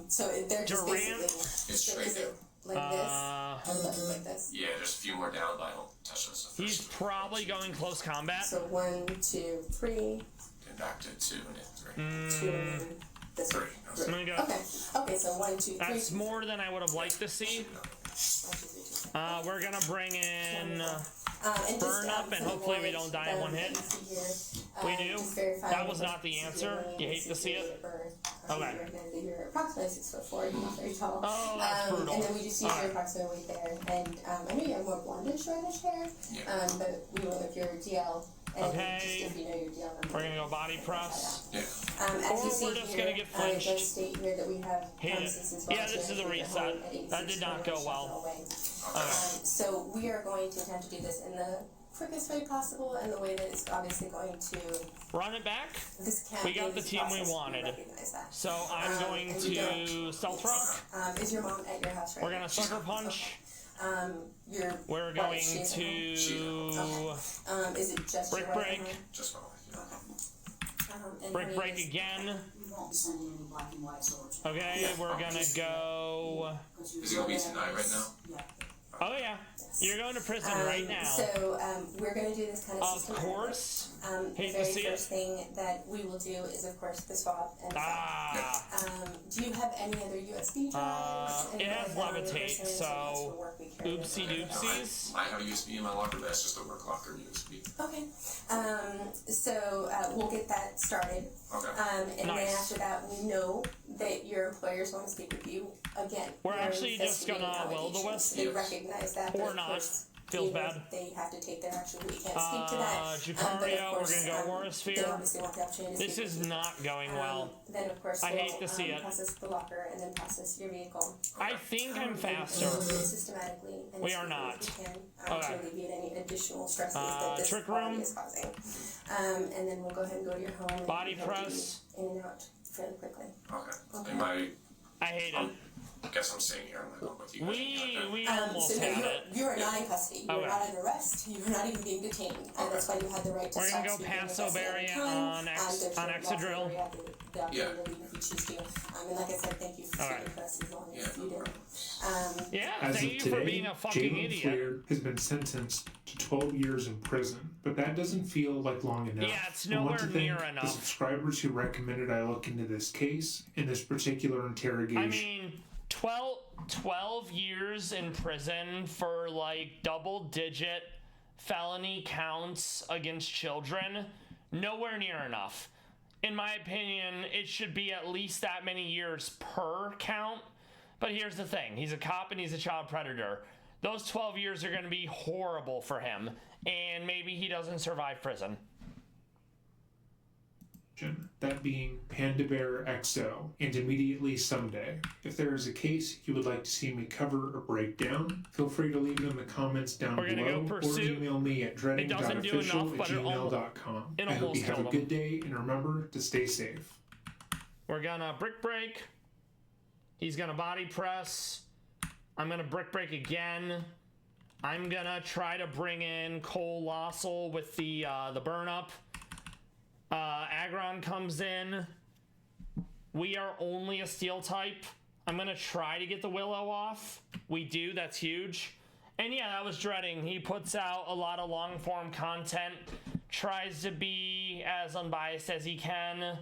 So they're just Durant. It's straight down. like this, or like this. Yeah, there's a few more down, but I don't touch those. He's probably going close combat. So 1, 2, 3. Then back to 2 and then 3. 2 and then this 3. one. I'm gonna go. Okay, so 1, 2, 3. That's more than I would have liked to see. 1, 2, 3, 4. We're gonna bring in And Burn just, Up, and for hopefully we knowledge, don't die in one hit. We do. just verify That was not the answer. You hate to see it. Okay. You're approximately 6'4", you're not very tall. Oh, that's brutal. And then we just use your approximate weight there. And I know you have more blondish reddish hair, but we went with your DL. And Okay. just if you know your DL number, We're gonna go body press. Yeah. as you see we're just here, gonna get it flinched. does state here that we have Hate it. since Yeah, this is a reset. That did not go well. So we are going to attempt to do this in the quickest way possible, and the way that it's obviously going to. Run it back. This can't We got be the team we processed, wanted. Recognize that. So I'm going and you to stealth rock. Is your mom at your house right We're now? gonna sucker punch. Your We're wife, going she's at to home? Is it just Brick your wife at break. home? Just my wife. And Brick honey, break is- again. We won't be sending any black and white swords. Okay, we're gonna go. Is it gonna be tonight right now? Yeah. Oh yeah, you're going to prison right now. So we're going to do this kind of Of course. The Hate to very see it. first thing that we will do is, of course, the swab and the do you have any other USB drives? It has levitate, so oopsie doopsies. I have a USB in my locker, but that's just a work locker USB. Okay. So we'll get that started. Okay. And Nice. then after that, we know that your employers want to speak with you again. We're You're actually just investigating gonna will-the-wisp. allegations. They recognize that, but Or of not. course, Feels you know, bad. They have to take their action. We can't speak to that. But of Jucario, course, we're gonna go they Warisphere. obviously want the opportunity to This speak is with you. not going well. Then of course I we'll, hate to see it. process the locker and then process your vehicle. I think I'm And faster. we'll do it systematically and We as are quickly not. as we can, Okay. to alleviate any additional stresses that this trick body room. is causing. And then we'll go ahead and go to your home. Body and we hope to be press. in and out fairly quickly. Okay. Am I hate it. I guess I'm staying here. I'm not going with you. We almost So had no, it. you are not in custody. You Okay. are not under arrest. You are not even being detained. And that's why you had the right to We're stop gonna go speaking with Paso us at any Berry time. on There's no Excadrill. law for the opportunity to leave if you choose to. And like I said, thank you for Alright. speaking for us as long as Yeah, you no did. problem. Yeah, As thank of you today, for being a fucking Jalen idiot. Flair has been sentenced to 12 years in prison, but that doesn't feel like long enough. Yeah, it's I want nowhere to thank near the enough. subscribers who recommended I look into this case in this particular interrogation. I mean, 12 years in prison for like double-digit felony counts against children, nowhere near enough. In my opinion, it should be at least that many years per count. But here's the thing. He's a cop and he's a child predator. Those 12 years are going to be horrible for him, and maybe he doesn't survive prison. That being Panda Bear XO, and immediately someday. If there is a case you would like to see me cover or break down, feel free to leave it in the comments down We're gonna below go or Pursuit. email me at doesn't do enough, but dreading.official@gmail.com. it I hope almost you have a killed good day, and remember to stay safe. We're gonna brick break. He's gonna body press. I'm gonna brick break again. I'm gonna try to bring in Colossal with the burn up. Aggron comes in. We are only a steel type. I'm gonna try to get the Willow off. We do, that's huge. And yeah, that was dreading. He puts out a lot of long form content, tries to be as unbiased as he can.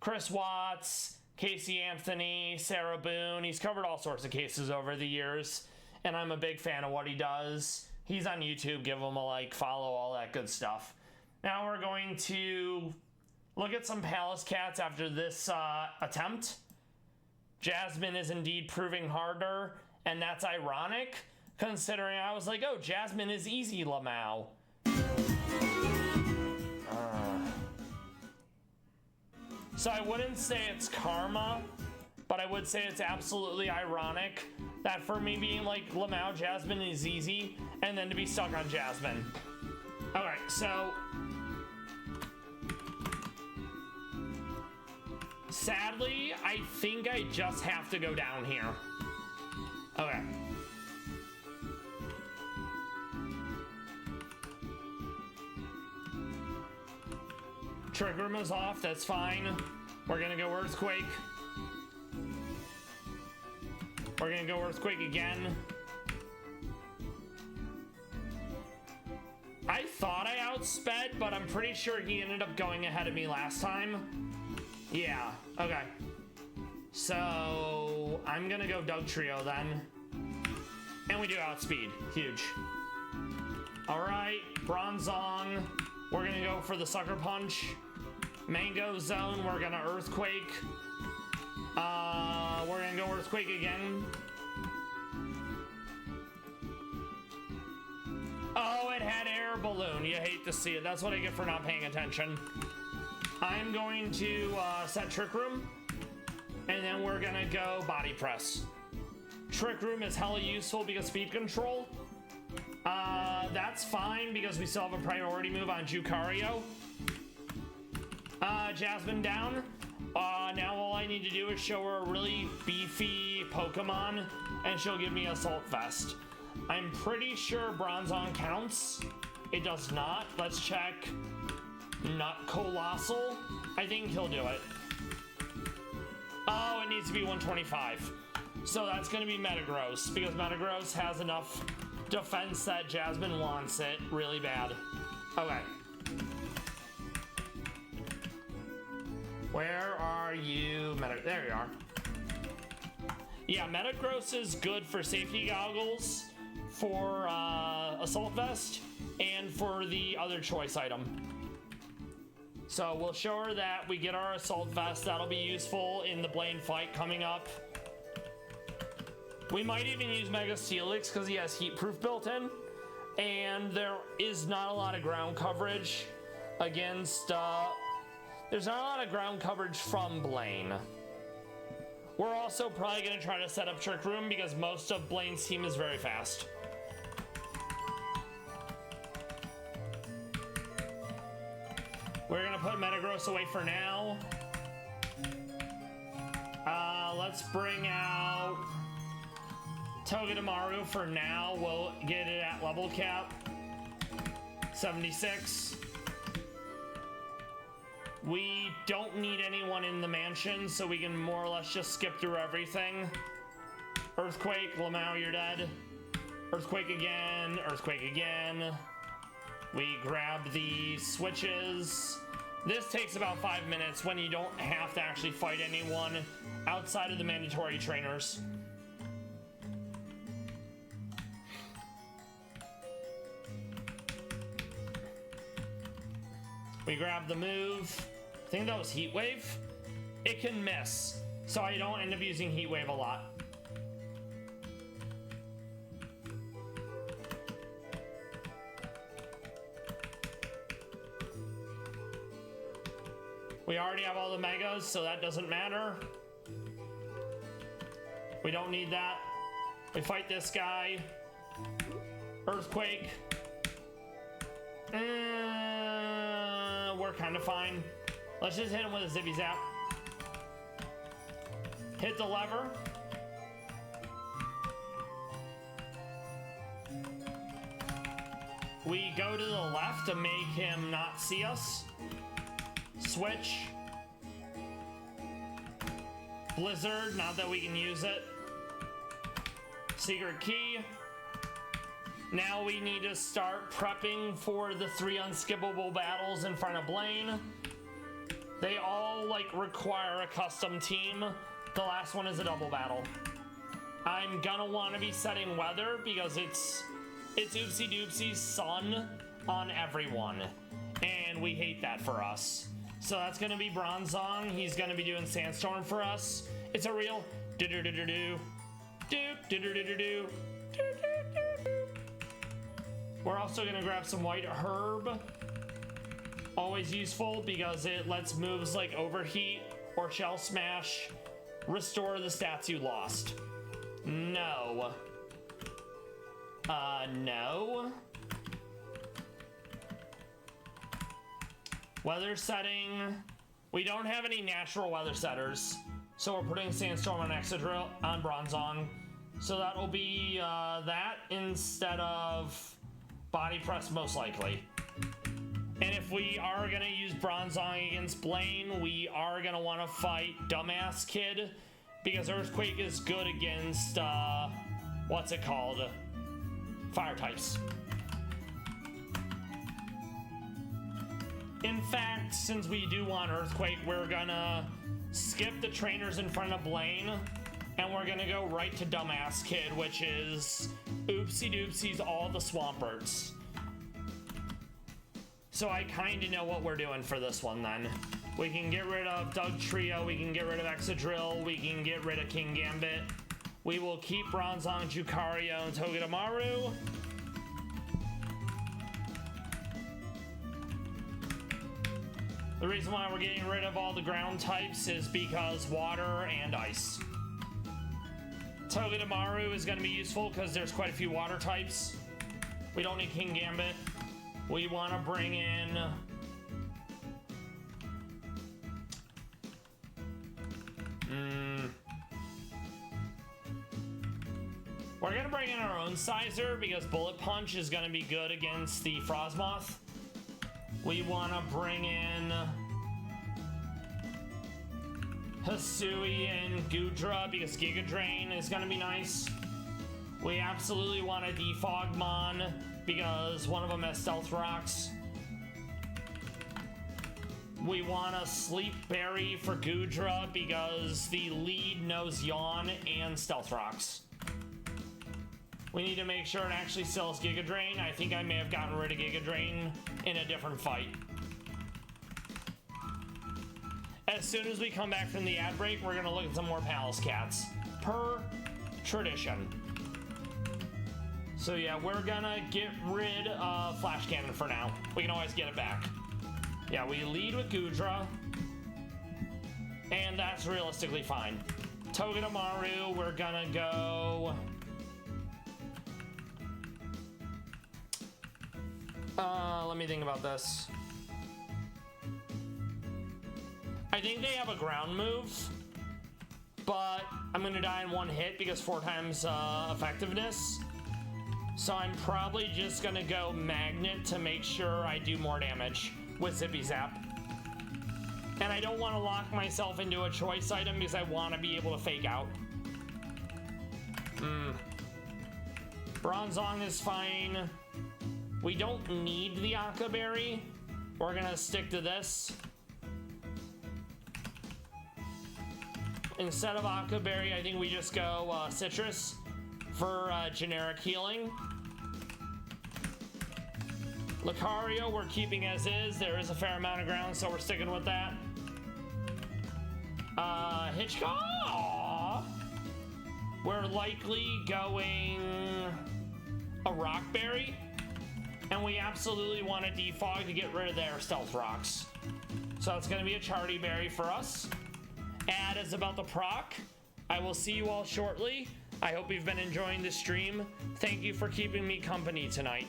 Chris Watts, Casey Anthony, Sarah Boone. He's covered all sorts of cases over the years, and I'm a big fan of what he does. He's on YouTube. Give him a like, follow, all that good stuff. Now we're going to look at some Palace Cats after this attempt. Jasmine is indeed proving harder, and that's ironic, considering I was like, oh, Jasmine is easy, Lamau. So I wouldn't say it's karma, but I would say it's absolutely ironic that for me being like Lamau, Jasmine is easy, and then to be stuck on Jasmine. Alright, so sadly, I think I just have to go down here. Okay. Trick room is off, that's fine. We're gonna go Earthquake. We're gonna go Earthquake again. I thought I outsped, but I'm pretty sure he ended up going ahead of me last time. Yeah, okay. So I'm gonna go Doug Trio then. And we do outspeed, huge. All right, Bronzong. We're gonna go for the Sucker Punch. Mango Zone, we're gonna Earthquake. We're gonna go Earthquake again. Oh, it had Air Balloon. You hate to see it. That's what I get for not paying attention. I'm going to set Trick Room. And then we're gonna go Body Press. Trick Room is hella useful because speed control. That's fine because we still have a priority move on Jucario. Jasmine down. Now all I need to do is show her a really beefy Pokemon and she'll give me Assault Vest. I'm pretty sure Bronzong counts. It does not. Let's check. Nut Colossal. I think he'll do it. Oh, it needs to be 125. So that's going to be Metagross because Metagross has enough defense that Jasmine wants it really bad. Okay. Where are you? There you are. Yeah, Metagross is good for safety goggles, for Assault Vest, and for the other choice item. So we'll show her that we get our Assault Vest. That'll be useful in the Blaine fight coming up. We might even use Mega Steelix because he has Heat Proof built in. And there is not a lot of ground coverage against... there's not a lot of ground coverage from Blaine. We're also probably going to try to set up Trick Room because most of Blaine's team is very fast. We're going to put Metagross away for now. Let's bring out Togedemaru for now. We'll get it at level cap. 76. We don't need anyone in the mansion, so we can more or less just skip through everything. Earthquake, Lamau, you're dead. Earthquake again, Earthquake again. We grab the switches. This takes about 5 minutes when you don't have to actually fight anyone outside of the mandatory trainers. We grab the move. I think that was Heat Wave. It can miss, so I don't end up using Heat Wave a lot. We already have all the Megas, so that doesn't matter. We don't need that. We fight this guy. Earthquake. We're kind of fine. Let's just hit him with a Zippy Zap. Hit the lever. We go to the left to make him not see us. Switch. Blizzard, not that we can use it. Secret Key. Now we need to start prepping for the 3 unskippable battles in front of Blaine. They all require a custom team. The last one is a double battle. I'm gonna want to be setting weather because it's Oopsie Doopsie's son on everyone, and we hate that for us. So that's gonna be Bronzong. He's gonna be doing Sandstorm for us. It's a real do do do do do do do do do do do. We're also gonna grab some White Herb. Always useful because it lets moves like Overheat or Shell Smash restore the stats you lost. No. No. Weather setting. We don't have any natural weather setters, so we're putting Sandstorm on Excadrill on Bronzong. So that'll be that instead of Body Press, most likely. And if we are gonna use Bronzong against Blaine, we are gonna want to fight Dumbass Kid, because Earthquake is good against what's it called? Fire types. In fact, since we do want Earthquake, we're gonna skip the trainers in front of Blaine, and we're gonna go right to Dumbass Kid, which is Oopsie Doopsies all the Swampers. So I kinda know what we're doing for this one then. We can get rid of Doug Trio, we can get rid of Excadrill, we can get rid of King Gambit. We will keep Bronzong, Jucario, and Togedemaru. The reason why we're getting rid of all the ground types is because water and ice. Togedemaru is going to be useful because there's quite a few water types. We don't need King Gambit. We want to bring in... We're going to bring in our own Sizer because Bullet Punch is going to be good against the Frostmoth. We want to bring in Hisui and Gudra because Giga Drain is going to be nice. We absolutely want a Defogmon because one of them has Stealth Rocks. We want a Sleep Berry for Gudra because the lead knows Yawn and Stealth Rocks. We need to make sure it actually sells Giga Drain. I think I may have gotten rid of Giga Drain in a different fight. As soon as we come back from the ad break, we're gonna look at some more Palace Cats, per tradition. So yeah, we're gonna get rid of Flash Cannon for now. We can always get it back. Yeah, we lead with Gudra, and that's realistically fine. Togedemaru, we're gonna go... let me think about this. I think they have a ground move, but I'm gonna die in one hit because 4 times effectiveness. So I'm probably just gonna go Magnet to make sure I do more damage with Zippy Zap. And I don't want to lock myself into a choice item because I want to be able to fake out. Bronzong is fine. We don't need the Akka Berry. We're gonna stick to this. Instead of Akka Berry, I think we just go Citrus for generic healing. Lucario, we're keeping as is. There is a fair amount of ground, so we're sticking with that. Hitchcock! We're likely going a Rock Berry. And we absolutely want a Defog to get rid of their Stealth Rocks. So it's going to be a Charty Berry for us. Ad is about the proc. I will see you all shortly. I hope you've been enjoying the stream. Thank you for keeping me company tonight.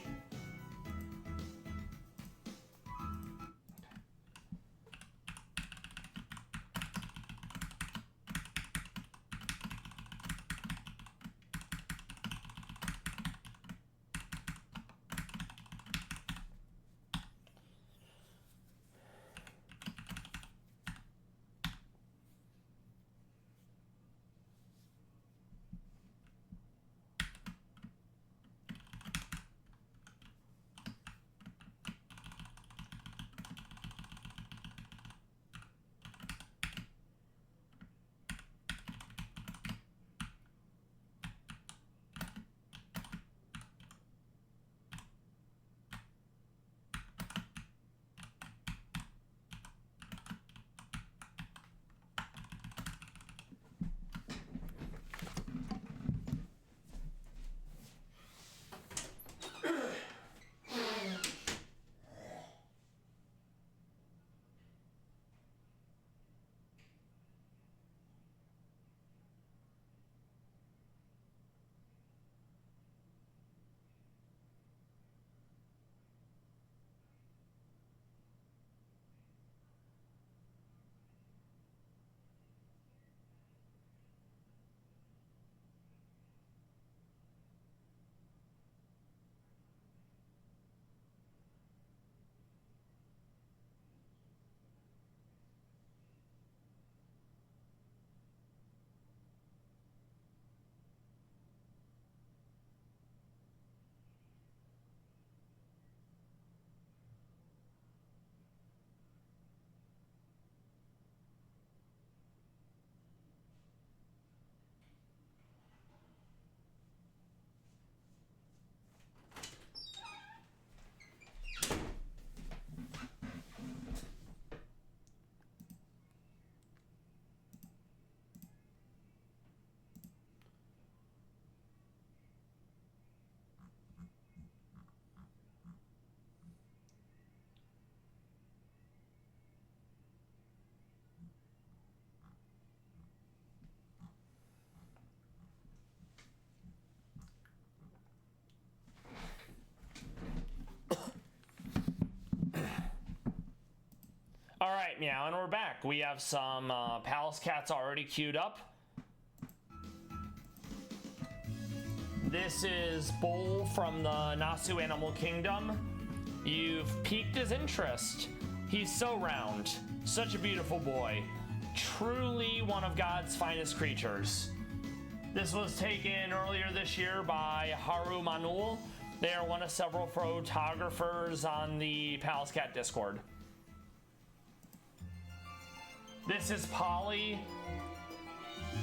All right, Meow, and we're back. We have some Palace Cats already queued up. This is Bull from the Nasu Animal Kingdom. You've piqued his interest. He's so round, such a beautiful boy. Truly one of God's finest creatures. This was taken earlier this year by Haru Manul. They are one of several photographers on the Palace Cat Discord. This is Polly.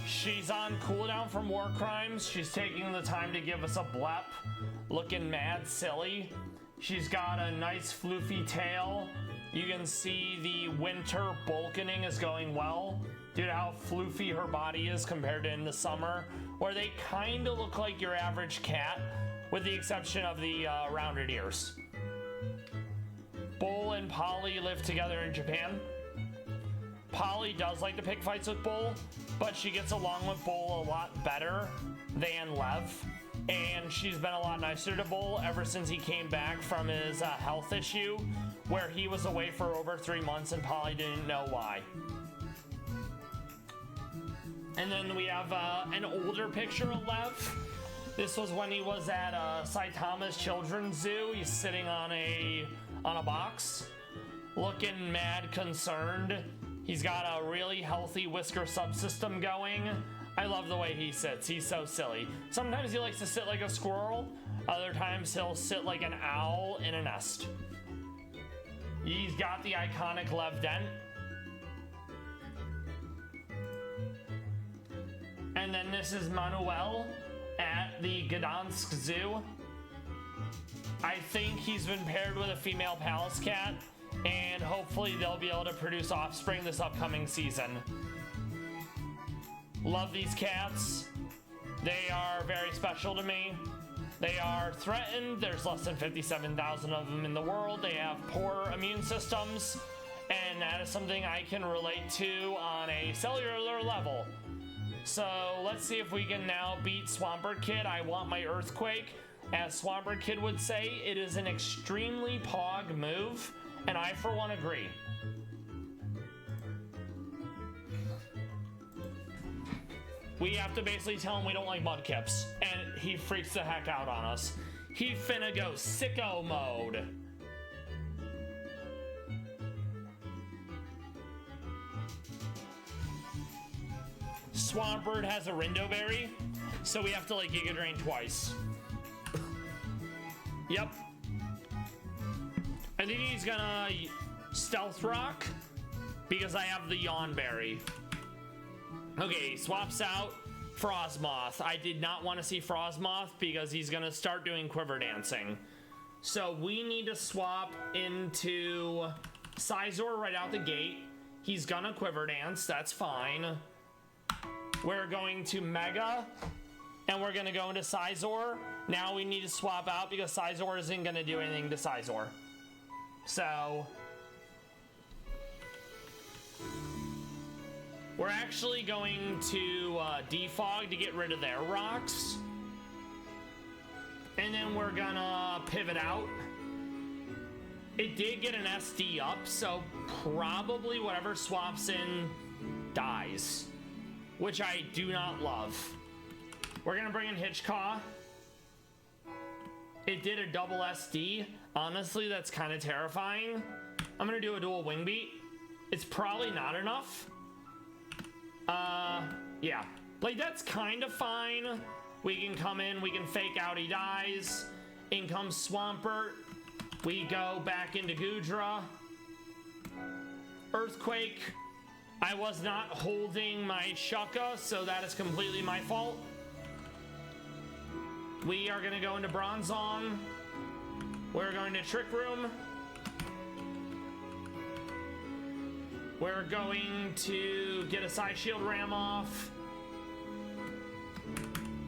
She's on cooldown from war crimes. She's taking the time to give us a blep, looking mad silly. She's got a nice floofy tail. You can see the winter bulking is going well due to how floofy her body is compared to in the summer, where they kind of look like your average cat, with the exception of the rounded ears. Bull and Polly live together in Japan. Polly does like to pick fights with Bull, but she gets along with Bull a lot better than Lev. And she's been a lot nicer to Bull ever since he came back from his health issue, where he was away for over 3 months and Polly didn't know why. And then we have an older picture of Lev. This was when he was at Saitama's Children's Zoo. He's sitting on a box, looking mad concerned. He's got a really healthy whisker subsystem going. I love the way he sits. He's so silly. Sometimes he likes to sit like a squirrel. Other times he'll sit like an owl in a nest. He's got the iconic Lev dent. And then this is Meownwell at the Gdansk Zoo. I think he's been paired with a female Palace Cat, and hopefully they'll be able to produce offspring this upcoming season. Love these cats. They are very special to me. They are threatened. There's less than 57,000 of them in the world. They have poor immune systems, and that is something I can relate to on a cellular level. So let's see if we can now beat Swampert Kid. I want my Earthquake. As Swampert Kid would say, it is an extremely pog move, and I for one agree. We have to basically tell him we don't like mudkips, and he freaks the heck out on us. He finna go sicko mode. Swampert has a Rindoberry, so we have to like Giga Drain twice. Yep. I think he's gonna Stealth Rock because I have the Yawn Berry. Okay, he swaps out Frostmoth. I did not want to see Frostmoth because he's gonna start doing Quiver Dancing. So we need to swap into Sizor right out the gate. He's gonna Quiver Dance, that's fine. We're going to Mega, and we're gonna go into Sizor. Now we need to swap out because Sizor isn't gonna do anything to Sizor. So we're actually going to defog to get rid of their rocks. And then we're gonna pivot out. It did get an SD up, so probably whatever swaps in dies, which I do not love. We're gonna bring in Hitchcaw. It did a double SD. Honestly, that's kind of terrifying. I'm gonna do a dual wing beat. It's probably not enough. Yeah. Like, that's kind of fine. We can come in, we can fake out he dies. In comes Swampert. We go back into Goodra. Earthquake. I was not holding my Shucka, so that is completely my fault. We are gonna go into Bronzong. We're going to Trick Room. We're going to get a Side Shield Ram off.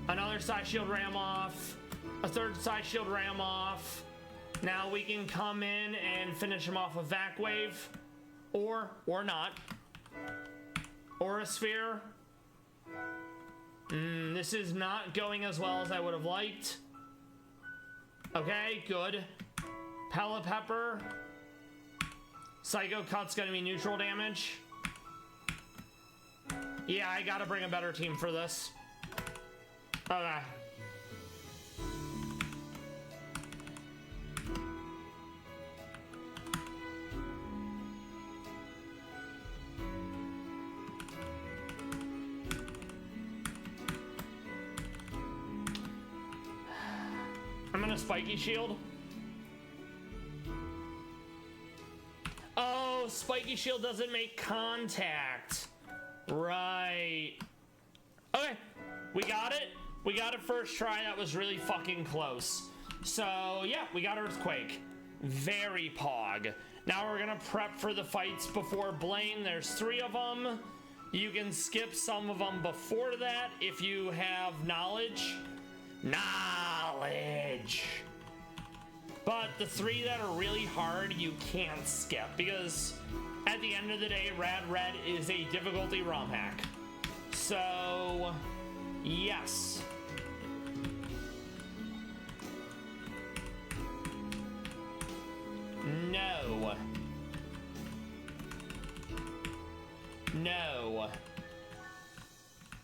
Another Side Shield Ram off. A third Side Shield Ram off. Now we can come in and finish him off with Vac Wave. Or not. Aura Sphere. This is not going as well as I would have liked. Okay, good. Pelipepper. Psycho Cut's gonna be neutral damage. Yeah, I gotta bring a better team for this. Okay. I'm gonna Spiky Shield. Oh, Spiky Shield doesn't make contact. Right. Okay, we got it. We got it first try. That was really fucking close. So, yeah, we got Earthquake. Very pog. Now we're gonna prep for the fights before Blaine. There's 3 of them. You can skip some of them before that if you have knowledge. Knowledge. But the 3 that are really hard, you can't skip because at the end of the day, Rad Red is a difficulty ROM hack. So, yes. No. No.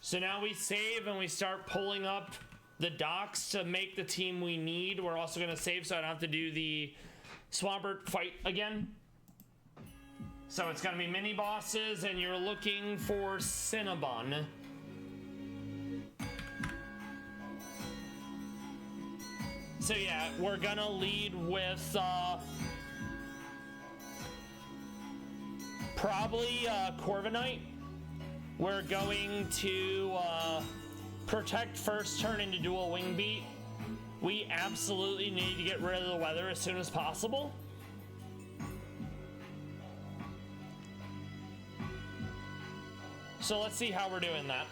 So now we save and we start pulling up the docs to make the team we need. We're also going to save so I don't have to do the Swampert fight again. So it's going to be mini bosses and you're looking for Cinnabon. So yeah, we're going to lead with probably Corviknight. We're going to protect first turn into dual wing beat. We absolutely need to get rid of the weather as soon as possible. So let's see how we're doing that.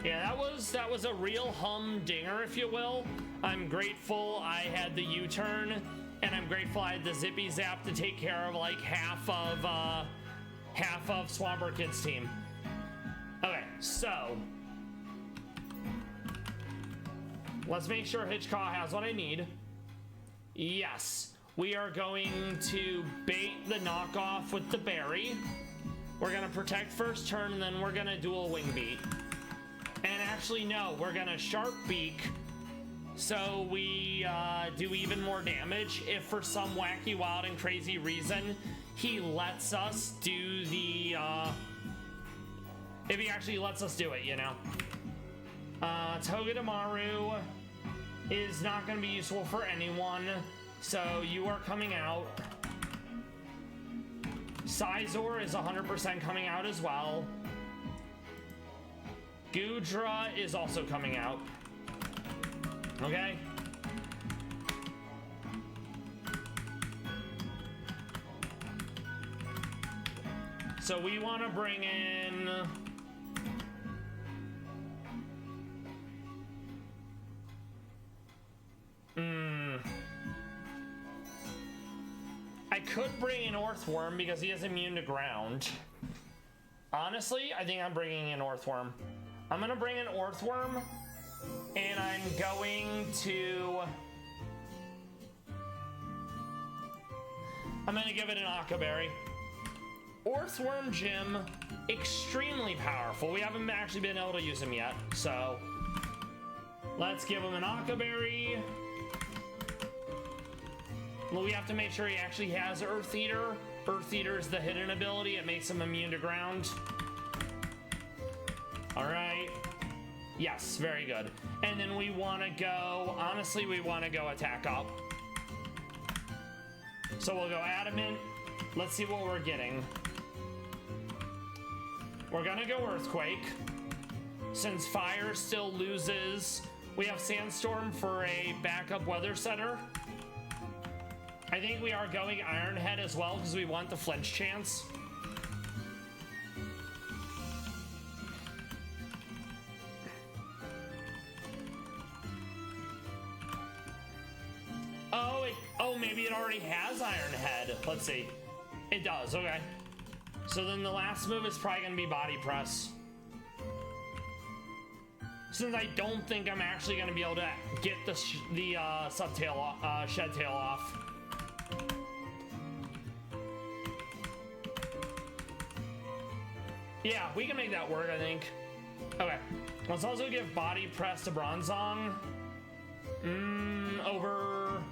Yeah, that was a real humdinger, if you will. I'm grateful I had the U-turn, and I'm grateful I had the Zippy Zap to take care of like half of Swampert Kid's team. Okay, so let's make sure Hitchcock has what I need. Yes, we are going to bait the knockoff with the berry. We're gonna protect first turn, and then we're gonna dual wing beat. And actually, no, we're gonna sharp beak so we do even more damage if for some wacky, wild, and crazy reason he lets us do the, if he actually lets us do it, you know. Togedemaru is not gonna be useful for anyone, so you are coming out. Sizor is 100% coming out as well. Gudra is also coming out. Okay? So we want to bring in... I could bring in Earthworm because he is immune to ground. Honestly, I think I'm bringing in Earthworm. I'm gonna bring in Earthworm, and I'm going to... I'm gonna give it an Akaberry. Earthworm Gym, extremely powerful. We haven't actually been able to use him yet, so... Let's give him an Akaberry. Well, we have to make sure he actually has Earth Eater. Earth Eater is the hidden ability. It makes him immune to ground. All right. Yes, very good. And then we want to go... Honestly, we want to go attack up. So we'll go Adamant. Let's see what we're getting. We're going to go Earthquake. Since Fire still loses, we have Sandstorm for a backup weather center. I think we are going Iron Head as well because we want the flinch chance. Oh, maybe it already has Iron Head. Let's see. It does, okay. So then the last move is probably going to be Body Press. since I don't think I'm actually going to be able to get the subtail, shed tail off. Yeah, we can make that work, I think. Okay, let's also give body press to Bronzong. Over...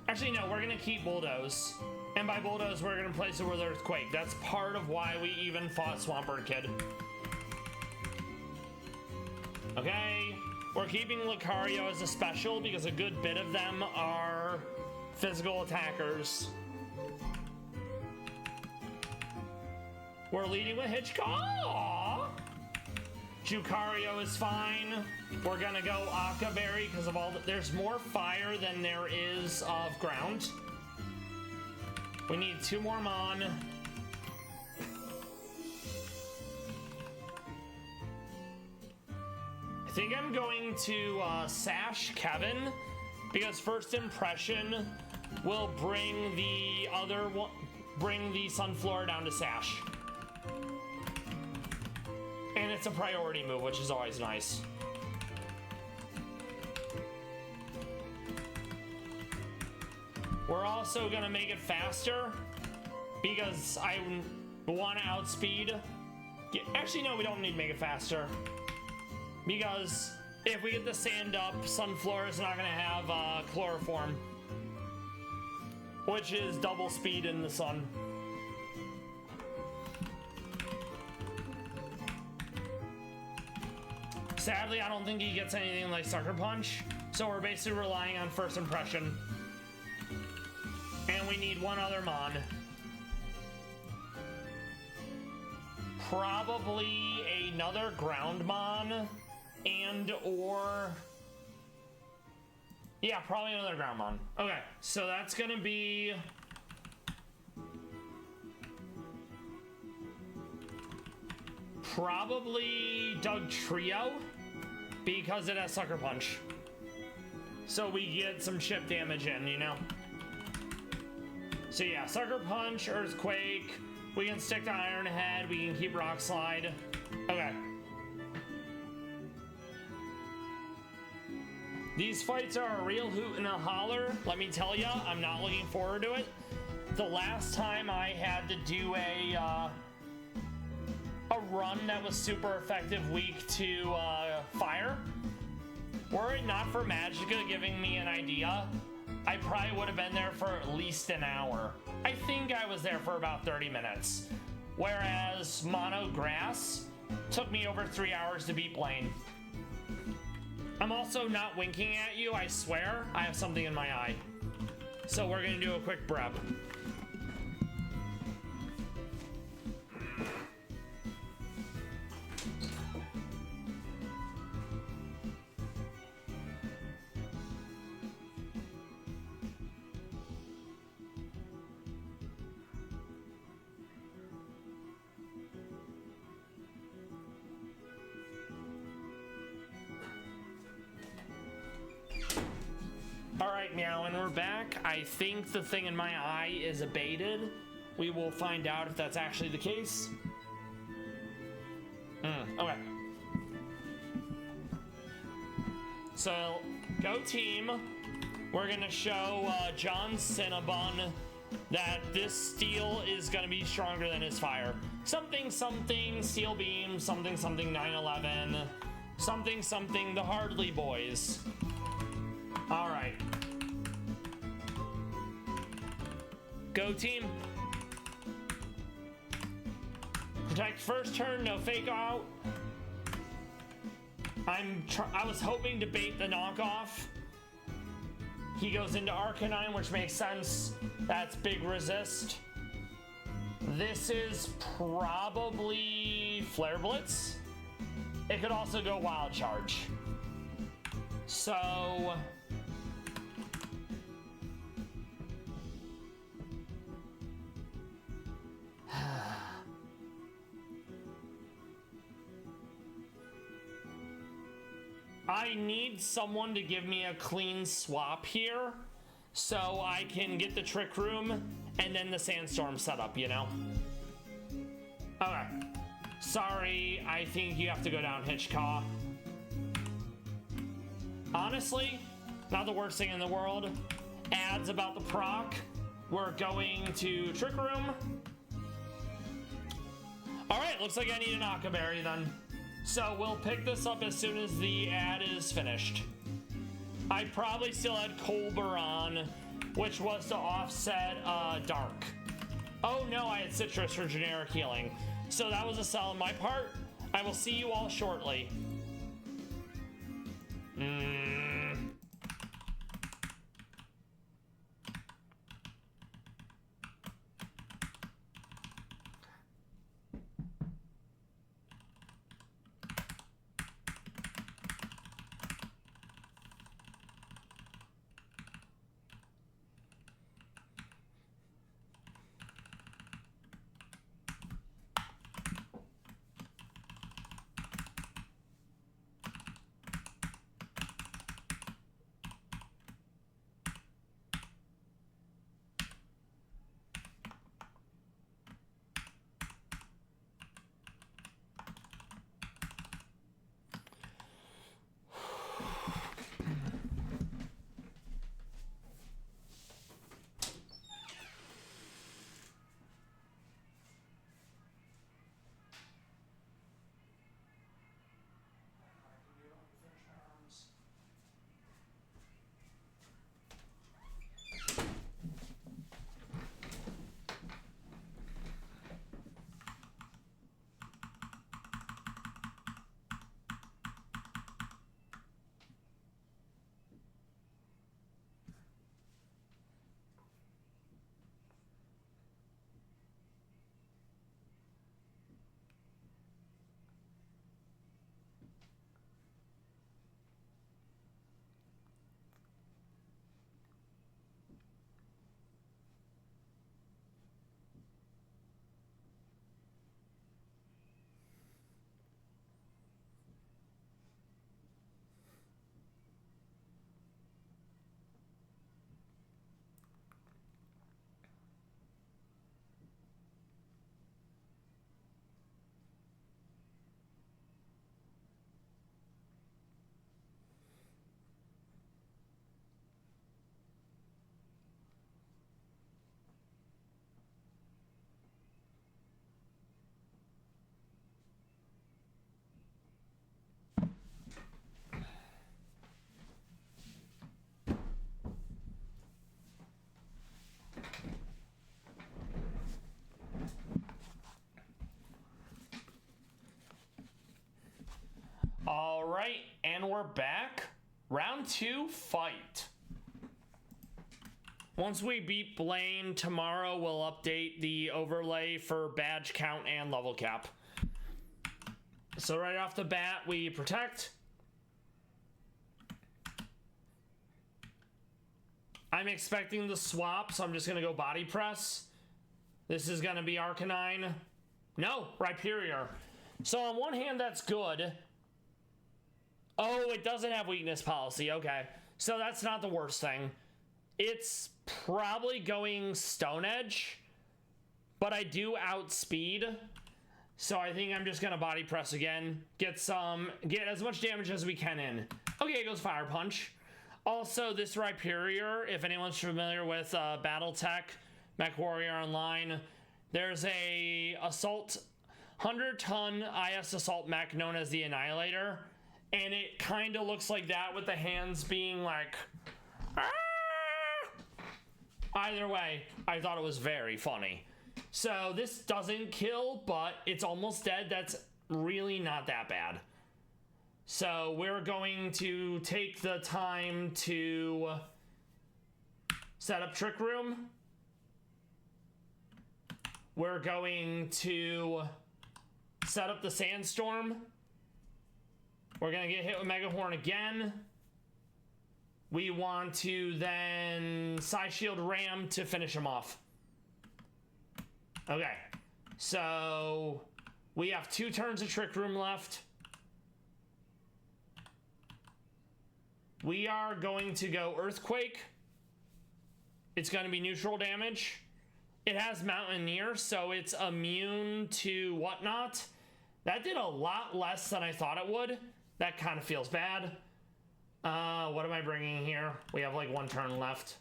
Actually, no, we're gonna keep Bulldoze. And by Bulldoze, we're gonna place it with Earthquake. That's part of why we even fought Swampert Kid. Okay, we're keeping Lucario as a special because a good bit of them are physical attackers. We're leading with Hitchcock. Jucario is fine. We're gonna go Akaberry because of all there's more fire than there is of ground. We need 2 more Mon. I think I'm going to Sash Kevin because first impression will bring the other one, bring the Sunflower down to Sash. And it's a priority move, which is always nice. We're also gonna make it faster because I want to outspeed. Yeah, actually, no, we don't need to make it faster because if we get the sand up, Sunflower is not gonna have chloroform, which is double speed in the sun. Sadly, I don't think he gets anything like Sucker Punch, so we're basically relying on first impression. And we need one other Mon. Probably another Ground Mon, and or... Yeah, probably another Ground Mon. Okay, so that's gonna be... Probably Doug Trio, because it has Sucker Punch. So we get some chip damage in, you know? So yeah, Sucker Punch, Earthquake, we can stick to Iron Head, we can keep Rock Slide. Okay. These fights are a real hoot and a holler. Let me tell ya, I'm not looking forward to it. The last time I had to do a run that was super effective weak to fire, were it not for Magica giving me an idea, I probably would have been there for at least an hour. I think I was there for about 30 minutes. Whereas Mono Grass took me over 3 hours to beat Blaine. I'm also not winking at you, I swear. I have something in my eye. So we're gonna do a quick prep. Alright, Meow, and we're back. I think the thing in my eye is abated. We will find out if that's actually the case. Okay. So, go team. We're gonna show John Cinnabon that this steel is gonna be stronger than his fire. Something, something, Steel Beam, something, something, 9/11, something, something, the Hardly Boys. Alright. Go team. Protect first turn, no fake out. I was hoping to bait the knockoff. He goes into Arcanine, which makes sense. That's big resist. This is probably Flare Blitz. It could also go Wild Charge. So... I need someone to give me a clean swap here so I can get the Trick Room and then the Sandstorm setup, you know? Okay. Sorry, I think you have to go down Hitchcock. Honestly, not the worst thing in the world. Ads about the proc. We're going to Trick Room. Alright, looks like I need an Akaberry then. So we'll pick this up as soon as the ad is finished. I probably still had Colbur on, which was to offset Dark. Oh no, I had Citrus for generic healing. So that was a sell on my part. I will see you all shortly. All right, and we're back. Round 2, fight. Once we beat Blaine, tomorrow we'll update the overlay for badge count and level cap. So right off the bat, we protect. I'm expecting the swap, so I'm just going to go body press. This is going to be Arcanine. No, Rhyperior. So on one hand, that's good. Oh, it doesn't have weakness policy. Okay. So that's not the worst thing. It's probably going Stone Edge, but I do outspeed. So I think I'm just going to body press again. Get as much damage as we can in. Okay, it goes Fire Punch. Also, this Rhyperior, if anyone's familiar with Battletech, Mech Warrior Online, there's a 100-ton IS assault mech known as the Annihilator. And it kind of looks like that with the hands being like... Aah! Either way, I thought it was very funny. So this doesn't kill, but it's almost dead. That's really not that bad. So we're going to take the time to set up Trick Room. We're going to set up the Sandstorm. We're going to get hit with Mega Horn again. We want to then Psy-Shield Ram to finish him off. Okay. So we have 2 turns of Trick Room left. We are going to go Earthquake. It's going to be neutral damage. It has Mountaineer, so it's immune to whatnot. That did a lot less than I thought it would. That kind of feels bad. What am I bringing here? We have like 1 turn left.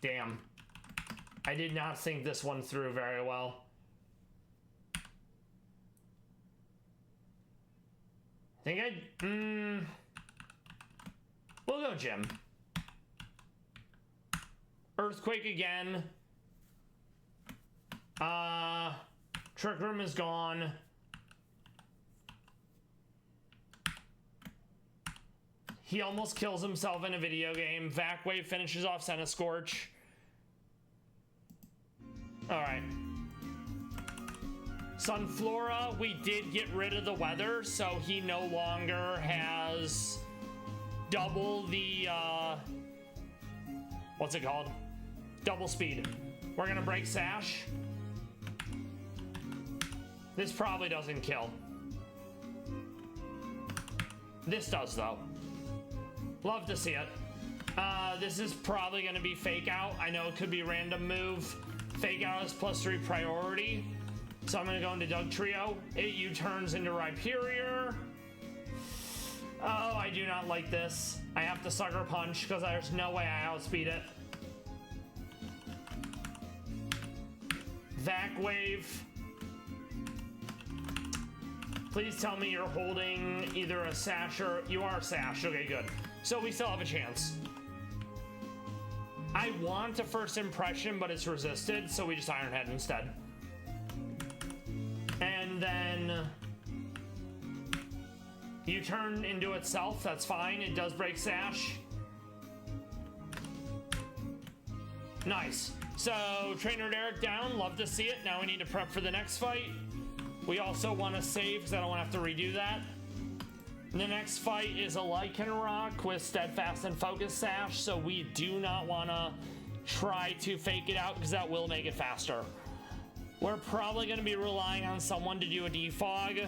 Damn. I did not think this one through very well. I think we'll go Jim. Earthquake again. Trick Room is gone. He almost kills himself in a video game. Vac Wave finishes off Scorch. Alright. Sunflora, we did get rid of the weather, so he no longer has double the, what's it called? Double speed. We're gonna break Sash. This probably doesn't kill. This does, though. Love to see it. This is probably gonna be Fake Out. I know it could be random move. Fake Out is +3 priority. So I'm gonna go into Doug Trio. It U-turns into Rhyperior. Oh, I do not like this. I have to Sucker Punch because there's no way I outspeed it. Vac Wave. Please tell me you're holding either a Sash or... You are a Sash. Okay, good. So we still have a chance. I want a First Impression, but it's resisted, so we just Iron Head instead. And then... You turn into itself, that's fine. It does break Sash. Nice. So, Trainer Derek down, love to see it. Now we need to prep for the next fight. We also want to save, because I don't want to have to redo that. The next fight is a Lycanroc with Steadfast and Focus Sash, so we do not want to try to fake it out, because that will make it faster. We're probably going to be relying on someone to do a defog.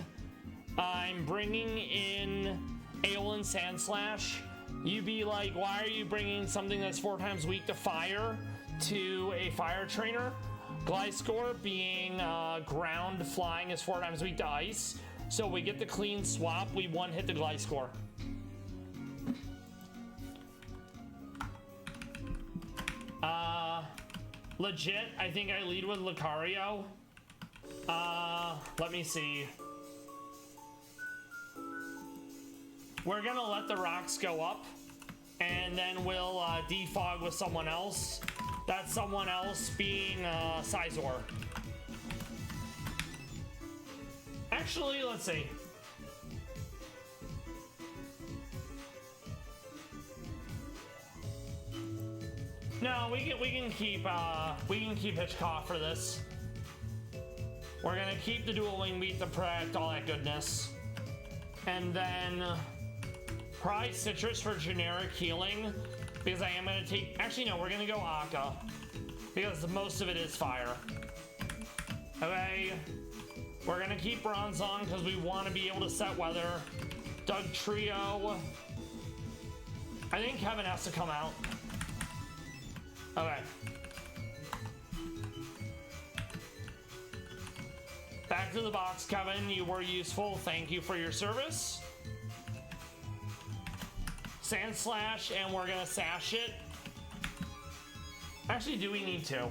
I'm bringing in Aeolin Sandslash. You'd be like, why are you bringing something that's 4 times weak to fire to a fire trainer? Gliscor being ground flying is 4 times weak to ice. So we get the clean swap, we one hit the Gliscor. Legit, I think I lead with Lucario. Let me see. We're gonna let the rocks go up, and then we'll defog with someone else. That someone else being Sizor. Actually, let's see. No, we can keep Hitchcock for this. We're gonna keep the dual wing beat, the protect, all that goodness, and then probably Citrus for generic healing, because I am gonna take. Actually, no, we're gonna go Akka because most of it is fire. Okay, we're gonna keep Bronze on because we want to be able to set weather. Doug Trio. I think Kevin has to come out. Okay. Back to the box, Kevin. You were useful. Thank you for your service. Sandslash, and we're gonna sash it. Actually, do we need to?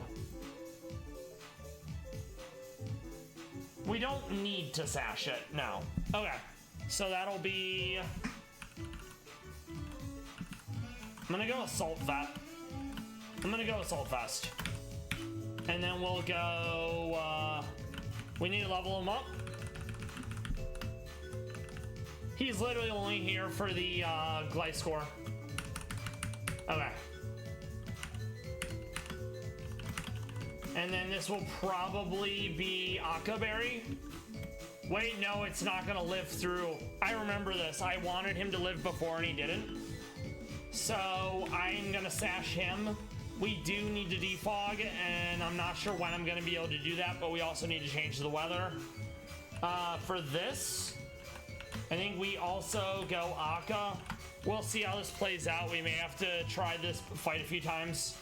We don't need to sash it, no. Okay, so that'll be... I'm gonna go Assault Vest. I'm gonna go Assault Vest. And then we'll go, we need to level him up. He's literally only here for the Gliscor. Okay. And then this will probably be Akaberry. Wait, no, it's not gonna live through. I remember this. I wanted him to live before and he didn't. So I'm gonna sash him. We do need to defog, and I'm not sure when I'm gonna be able to do that, but we also need to change the weather. For this, I think we also go Akka. We'll see how this plays out. We may have to try this fight a few times.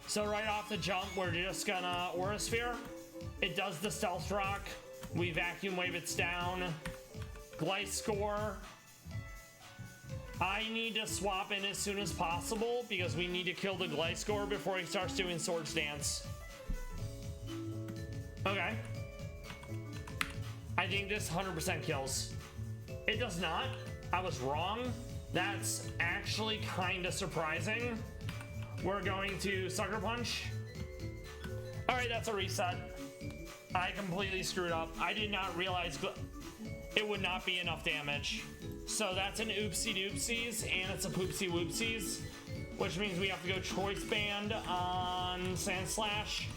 So right off the jump, we're just gonna Aura Sphere. It does the stealth rock. We vacuum wave its down. Gliscor. I need to swap in as soon as possible because we need to kill the Gliscor before he starts doing Swords Dance. Okay. I think this 100% kills. It does not. I was wrong. That's actually kind of surprising. We're going to Sucker Punch. All right, that's a reset. I completely screwed up. I did not realize it would not be enough damage. So that's an oopsie doopsies, and it's a poopsie whoopsies, which means we have to go Choice Band on Sand Slash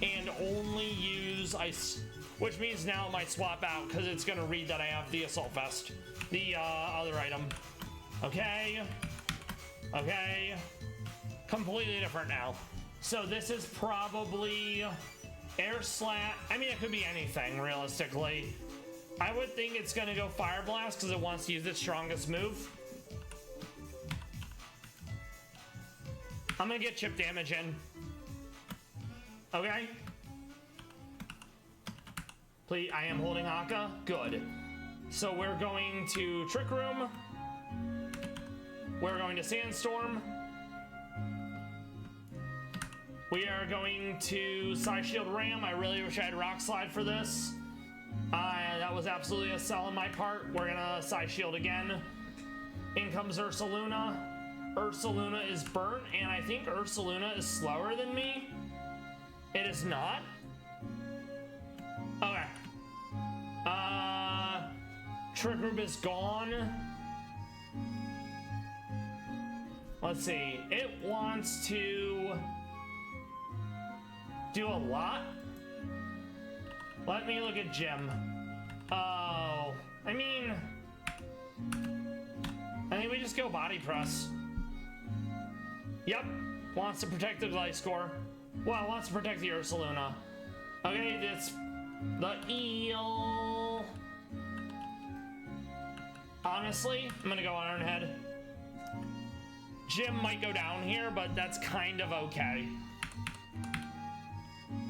and only use Ice, which means now it might swap out because it's going to read that I have the Assault Vest, the other item. Okay. Okay. Completely different now. So this is probably Air Slash. I mean, it could be anything, realistically. I would think it's gonna go Fire Blast because it wants to use its strongest move. I'm gonna get chip damage in. Okay. Please, I am holding Akka. Good. So we're going to Trick Room. We're going to Sandstorm. We are going to Side Shield Ram. I really wish I had Rock Slide for this. That was absolutely a sell on my part. We're gonna Side Shield again. In comes Ursaluna. Ursaluna is burnt, and I think Ursaluna is slower than me. It is not. Okay. Trick Room is gone. Let's see. It wants to do a lot. Let me look at Jim. Oh, I mean, I think we just go Body Press. Yep, wants to protect the Gliscor. Well, wants to protect the Ursaluna. Okay, it's the eel. Honestly, I'm gonna go Iron Head. Jim might go down here, but that's kind of okay.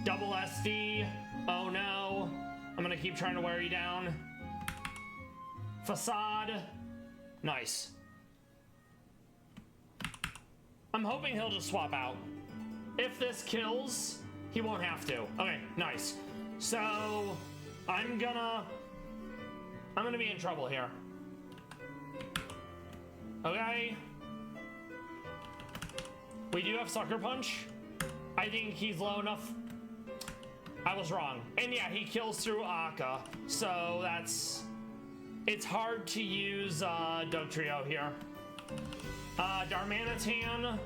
Double SD. Oh no. I'm gonna keep trying to wear you down. Facade. Nice. I'm hoping he'll just swap out. If this kills, he won't have to. Okay, nice. So I'm gonna be in trouble here. Okay. We do have Sucker Punch. I think he's low enough. I was wrong. And yeah, he kills through Akka. So it's hard to use Dugtrio here. Darmanitan,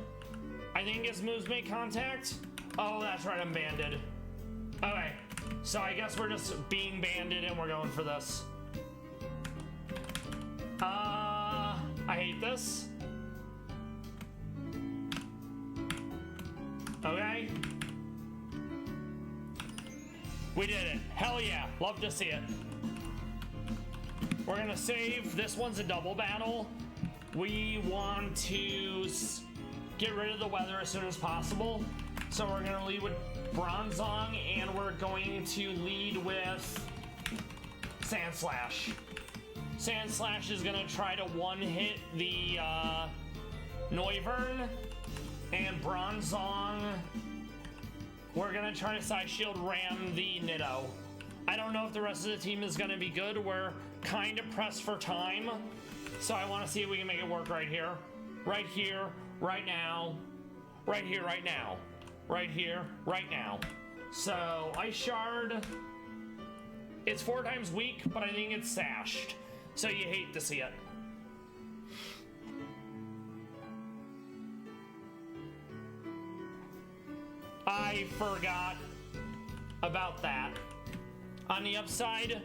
I think his moves make contact. Oh, that's right, I'm banded. Okay, so I guess we're just being banded and we're going for this. I hate this. Okay. We did it. Hell yeah. Love to see it. We're gonna save. This one's a double battle. We want to get rid of the weather as soon as possible. So we're gonna lead with Bronzong and we're going to lead with Sand Slash. Sand Slash is gonna try to one-hit the Noivern, and Bronzong, we're gonna try to Side Shield Ram the Niddo. I don't know if the rest of the team is gonna be good. We're kind of pressed for time, so I want to see if we can make it work right here, right now, right here, right now, right here, right now. So Ice Shard. It's 4 times weak, but I think it's sashed, so you hate to see it. I forgot about that. On the upside,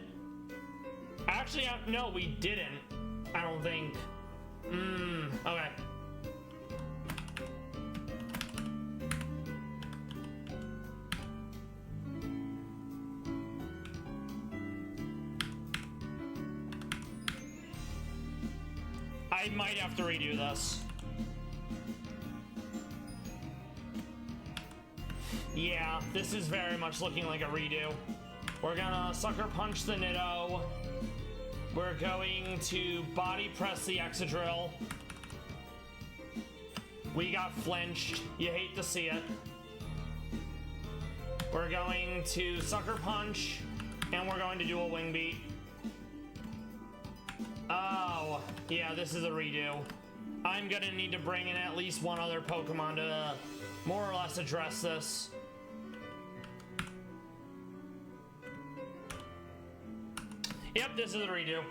actually, no, we didn't. I don't think. Okay. I might have to redo this. Yeah, this is very much looking like a redo. We're gonna sucker punch the Nitto. We're going to body press the Excadrill. We got flinched. You hate to see it. We're going to sucker punch, and we're going to do a wing beat. Oh, yeah, this is a redo. I'm gonna need to bring in at least one other Pokemon to more or less address this. Yep, this is a redo.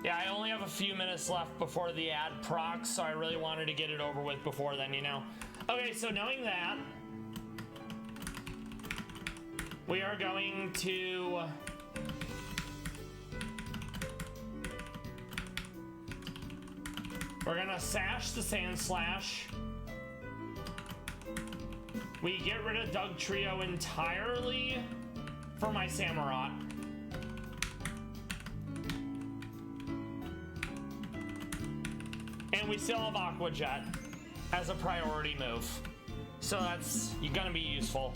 Yeah, I only have a few minutes left before the ad procs, so I really wanted to get it over with before then, you know. Okay, so knowing that, we are going to... We're gonna sash the Sand Slash. We get rid of Doug Trio entirely for my Samurott. And we still have Aqua Jet as a priority move. So that's gonna be useful.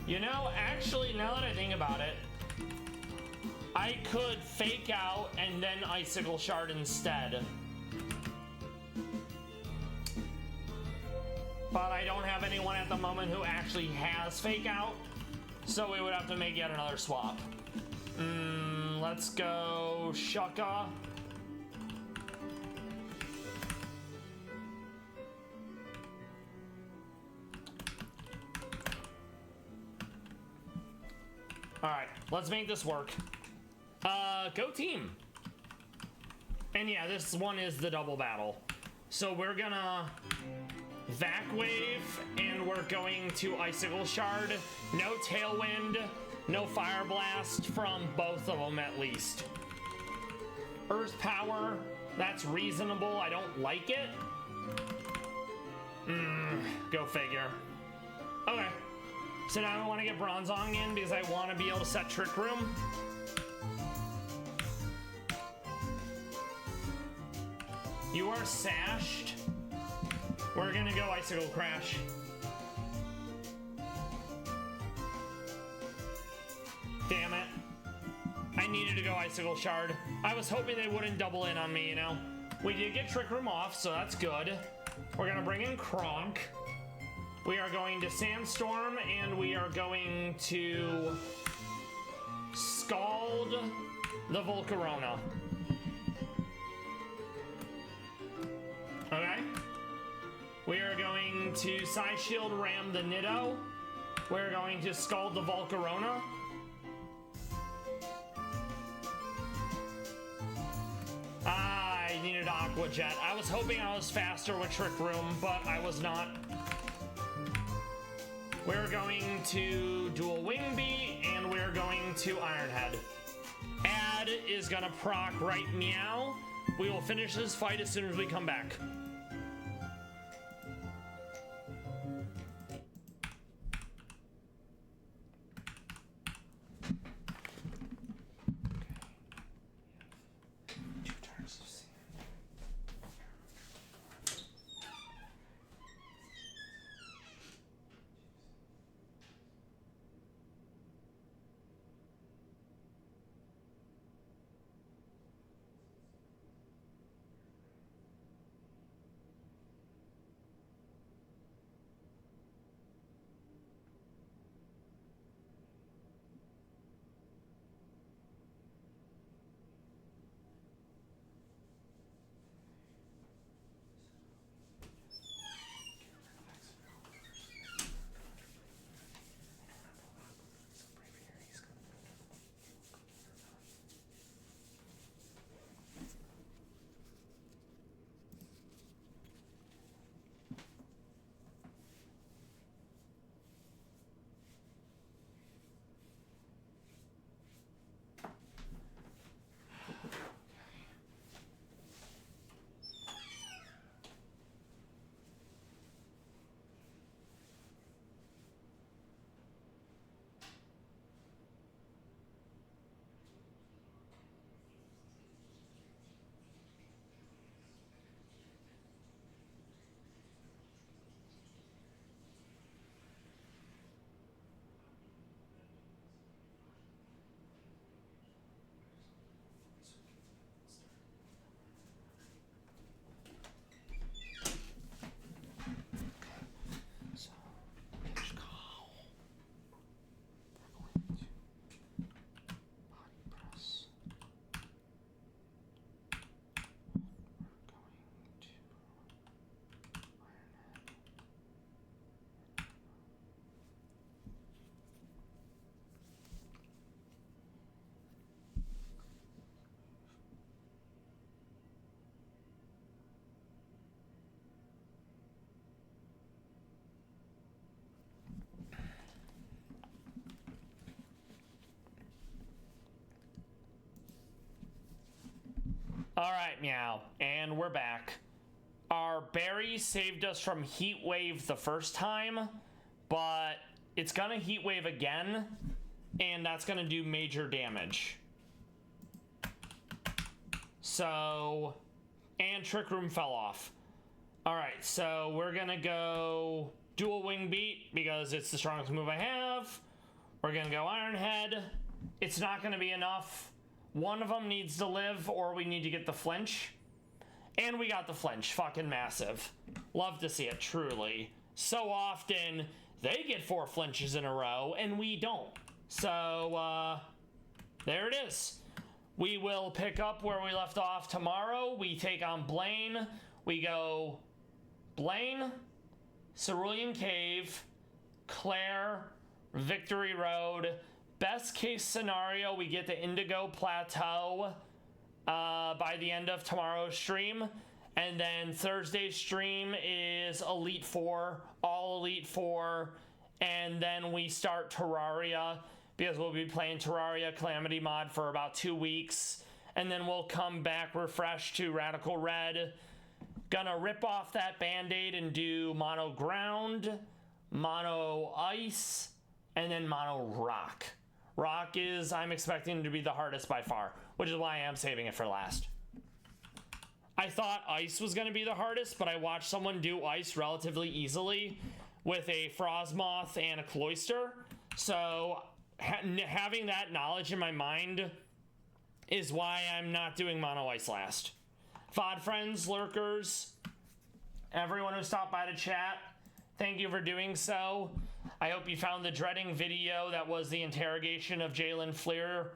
You know, actually, now that I think about it, I could fake out and then Icicle Shard instead. But I don't have anyone at the moment who actually has fake out, so we would have to make yet another swap. Let's go Shucka. Alright, let's make this work. Go team. And yeah, this one is the double battle. So we're gonna Vac Wave, and we're going to Icicle Shard. No Tailwind, no Fire Blast from both of them at least. Earth Power, that's reasonable. I don't like it. Go figure. Okay. So now I want to get Bronzong in because I want to be able to set Trick Room. You are sashed. We're gonna go Icicle Crash. Damn it. I needed to go Icicle Shard. I was hoping they wouldn't double in on me, you know. We did get Trick Room off, so that's good. We're gonna bring in Kronk. We are going to Sandstorm, and we are going to Scald the Volcarona. Okay. We are going to Psy Shield Ram the Nitto. We're going to Scald the Volcarona. I needed Aqua Jet. I was hoping I was faster with Trick Room, but I was not. We're going to Dual Wing Beat, and we're going to Iron Head. Ad is gonna proc right Meow. We will finish this fight as soon as we come back. All right, Meow, and we're back. Our berry saved us from heat wave the first time, but it's gonna heat wave again, and that's gonna do major damage. So, and Trick Room fell off. All right, so we're gonna go dual wing beat because it's the strongest move I have. We're gonna go Iron Head. It's not gonna be enough. One of them needs to live, or we need to get the flinch. And we got the flinch, fucking massive. Love to see it, truly. So often, they get 4 flinches in a row, and we don't. So, there it is. We will pick up where we left off tomorrow. We take on Blaine. We go Blaine, Cerulean Cave, Claire, Victory Road. Best case scenario, we get the Indigo Plateau by the end of tomorrow's stream. And then Thursday's stream is Elite Four, all Elite Four. And then we start Terraria because we'll be playing Terraria Calamity Mod for about 2 weeks. And then we'll come back refreshed to Radical Red. Gonna rip off that Band-Aid and do Mono Ground, Mono Ice, and then Mono Rock. Rock is, I'm expecting to be the hardest by far, which is why I am saving it for last. I thought Ice was going to be the hardest, but I watched someone do Ice relatively easily with a Frostmoth and a Cloyster. So having that knowledge in my mind is why I'm not doing Mono Ice last. VOD friends, lurkers, everyone who stopped by to chat, thank you for doing so. I hope you found the dreading video that was the interrogation of Jalen Fleer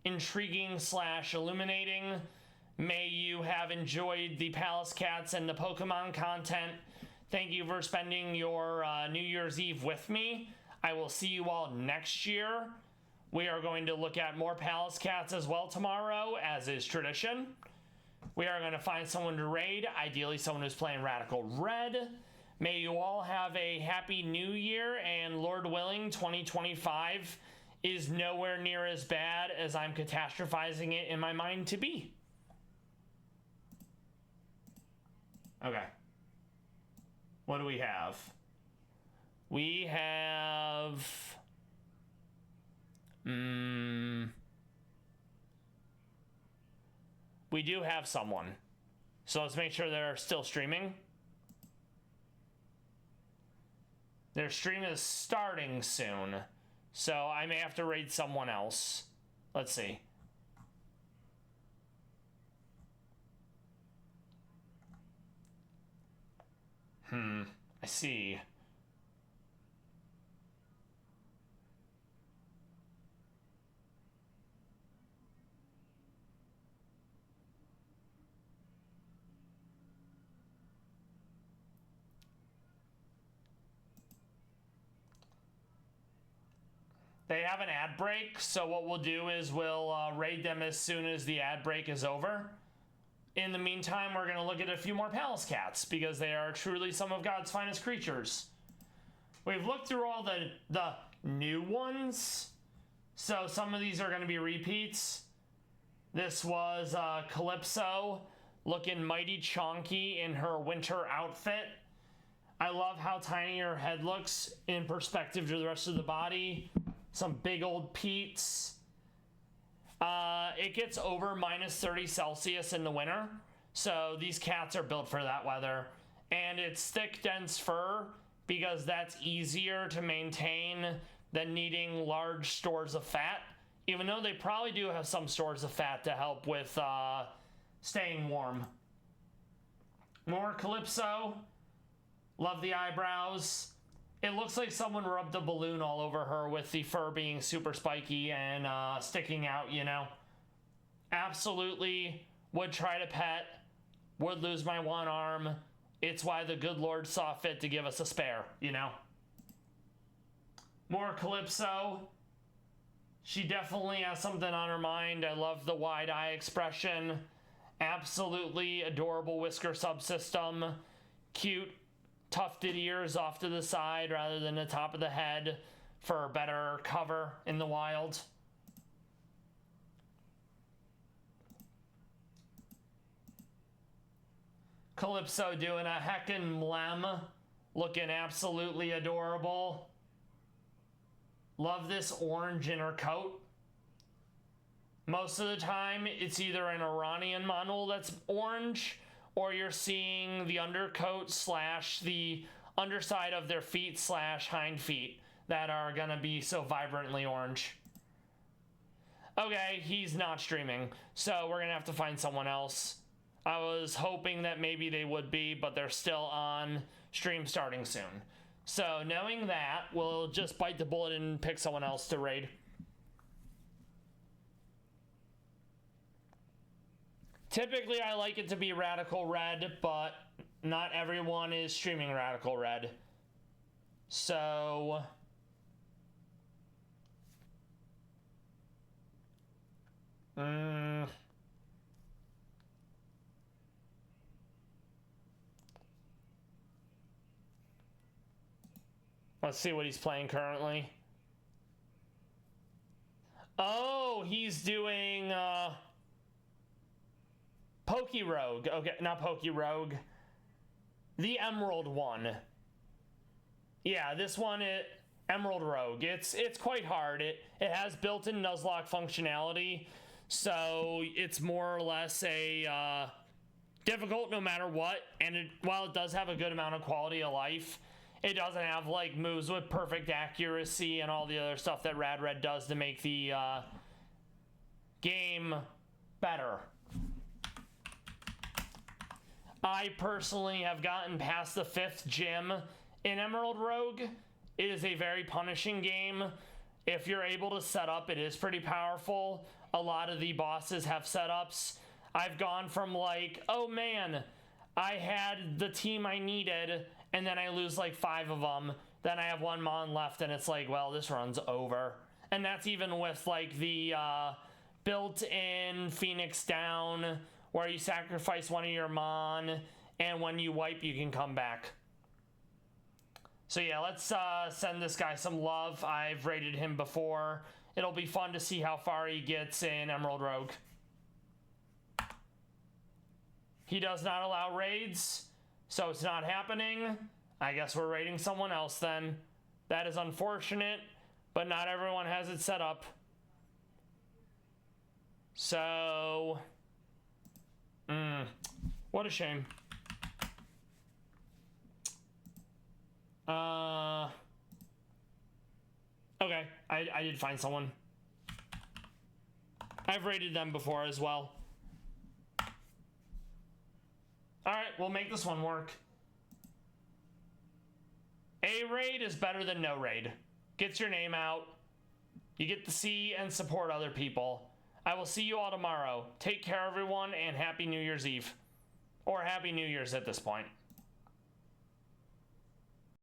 intriguing / illuminating. May you have enjoyed the Palace Cats and the Pokemon content. Thank you for spending your New Year's Eve with me. I will see you all next year. We are going to look at more Palace Cats as well tomorrow, as is tradition. We are going to find someone to raid, ideally someone who's playing Radical Red. May you all have a happy new year, and Lord willing, 2025 is nowhere near as bad as I'm catastrophizing it in my mind to be. Okay. What do we have? We have... we do have someone. So let's make sure they're still streaming. Their stream is starting soon, so I may have to raid someone else. Let's see. I see. They have an ad break, so what we'll do is we'll raid them as soon as the ad break is over. In the meantime, we're going to look at a few more Palace Cats, because they are truly some of God's finest creatures. We've looked through all the new ones, so some of these are going to be repeats. This was Calypso, looking mighty chonky in her winter outfit. I love how tiny her head looks in perspective to the rest of the body. Some big old peats. It gets over -30 Celsius in the winter, so these cats are built for that weather. And it's thick, dense fur, because that's easier to maintain than needing large stores of fat, even though they probably do have some stores of fat to help with staying warm. More Calypso. Love the eyebrows. It looks like someone rubbed a balloon all over her with the fur being super spiky and sticking out, you know. Absolutely would try to pet, would lose my one arm. It's why the good Lord saw fit to give us a spare, you know. More Calypso. She definitely has something on her mind. I love the wide eye expression. Absolutely adorable whisker subsystem. Cute tufted ears off to the side rather than the top of the head for better cover in the wild. Calypso doing a heckin' mlem. Looking absolutely adorable. Love this orange inner coat. Most of the time, it's either an Iranian model that's orange, or you're seeing the undercoat slash the underside of their feet slash hind feet that are gonna be so vibrantly orange. Okay, he's not streaming, so we're gonna have to find someone else. I was hoping that maybe they would be, but they're still on stream starting soon. So knowing that, we'll just bite the bullet and pick someone else to raid. Typically, I like it to be Radical Red, but not everyone is streaming Radical Red. So... Let's see what he's playing currently. Oh, he's doing, Poke Rogue. Okay, not Poke Rogue. The Emerald one. Yeah, this one, Emerald Rogue. It's quite hard. It has built-in Nuzlocke functionality, so it's more or less a difficult no matter what. And while it does have a good amount of quality of life, it doesn't have like moves with perfect accuracy and all the other stuff that Rad Red does to make the game better. I personally have gotten past the 5th gym in Emerald Rogue. It is a very punishing game. If you're able to set up, it is pretty powerful. A lot of the bosses have setups. I've gone from like, oh man, I had the team I needed, and then I lose like 5 of them. Then I have 1 Mon left, and it's like, well, this run's over. And that's even with like the built-in Phoenix Down, where you sacrifice one of your Mon, and when you wipe, you can come back. So yeah, let's send this guy some love. I've rated him before. It'll be fun to see how far he gets in Emerald Rogue. He does not allow raids, so it's not happening. I guess we're raiding someone else then. That is unfortunate, but not everyone has it set up. So, what a shame. Okay, I did find someone. I've raided them before as well. Alright, we'll make this one work. A raid is better than no raid. Gets your name out. You get to see and support other people. I will see you all tomorrow. Take care, everyone, and Happy New Year's Eve. Or Happy New Year's at this point.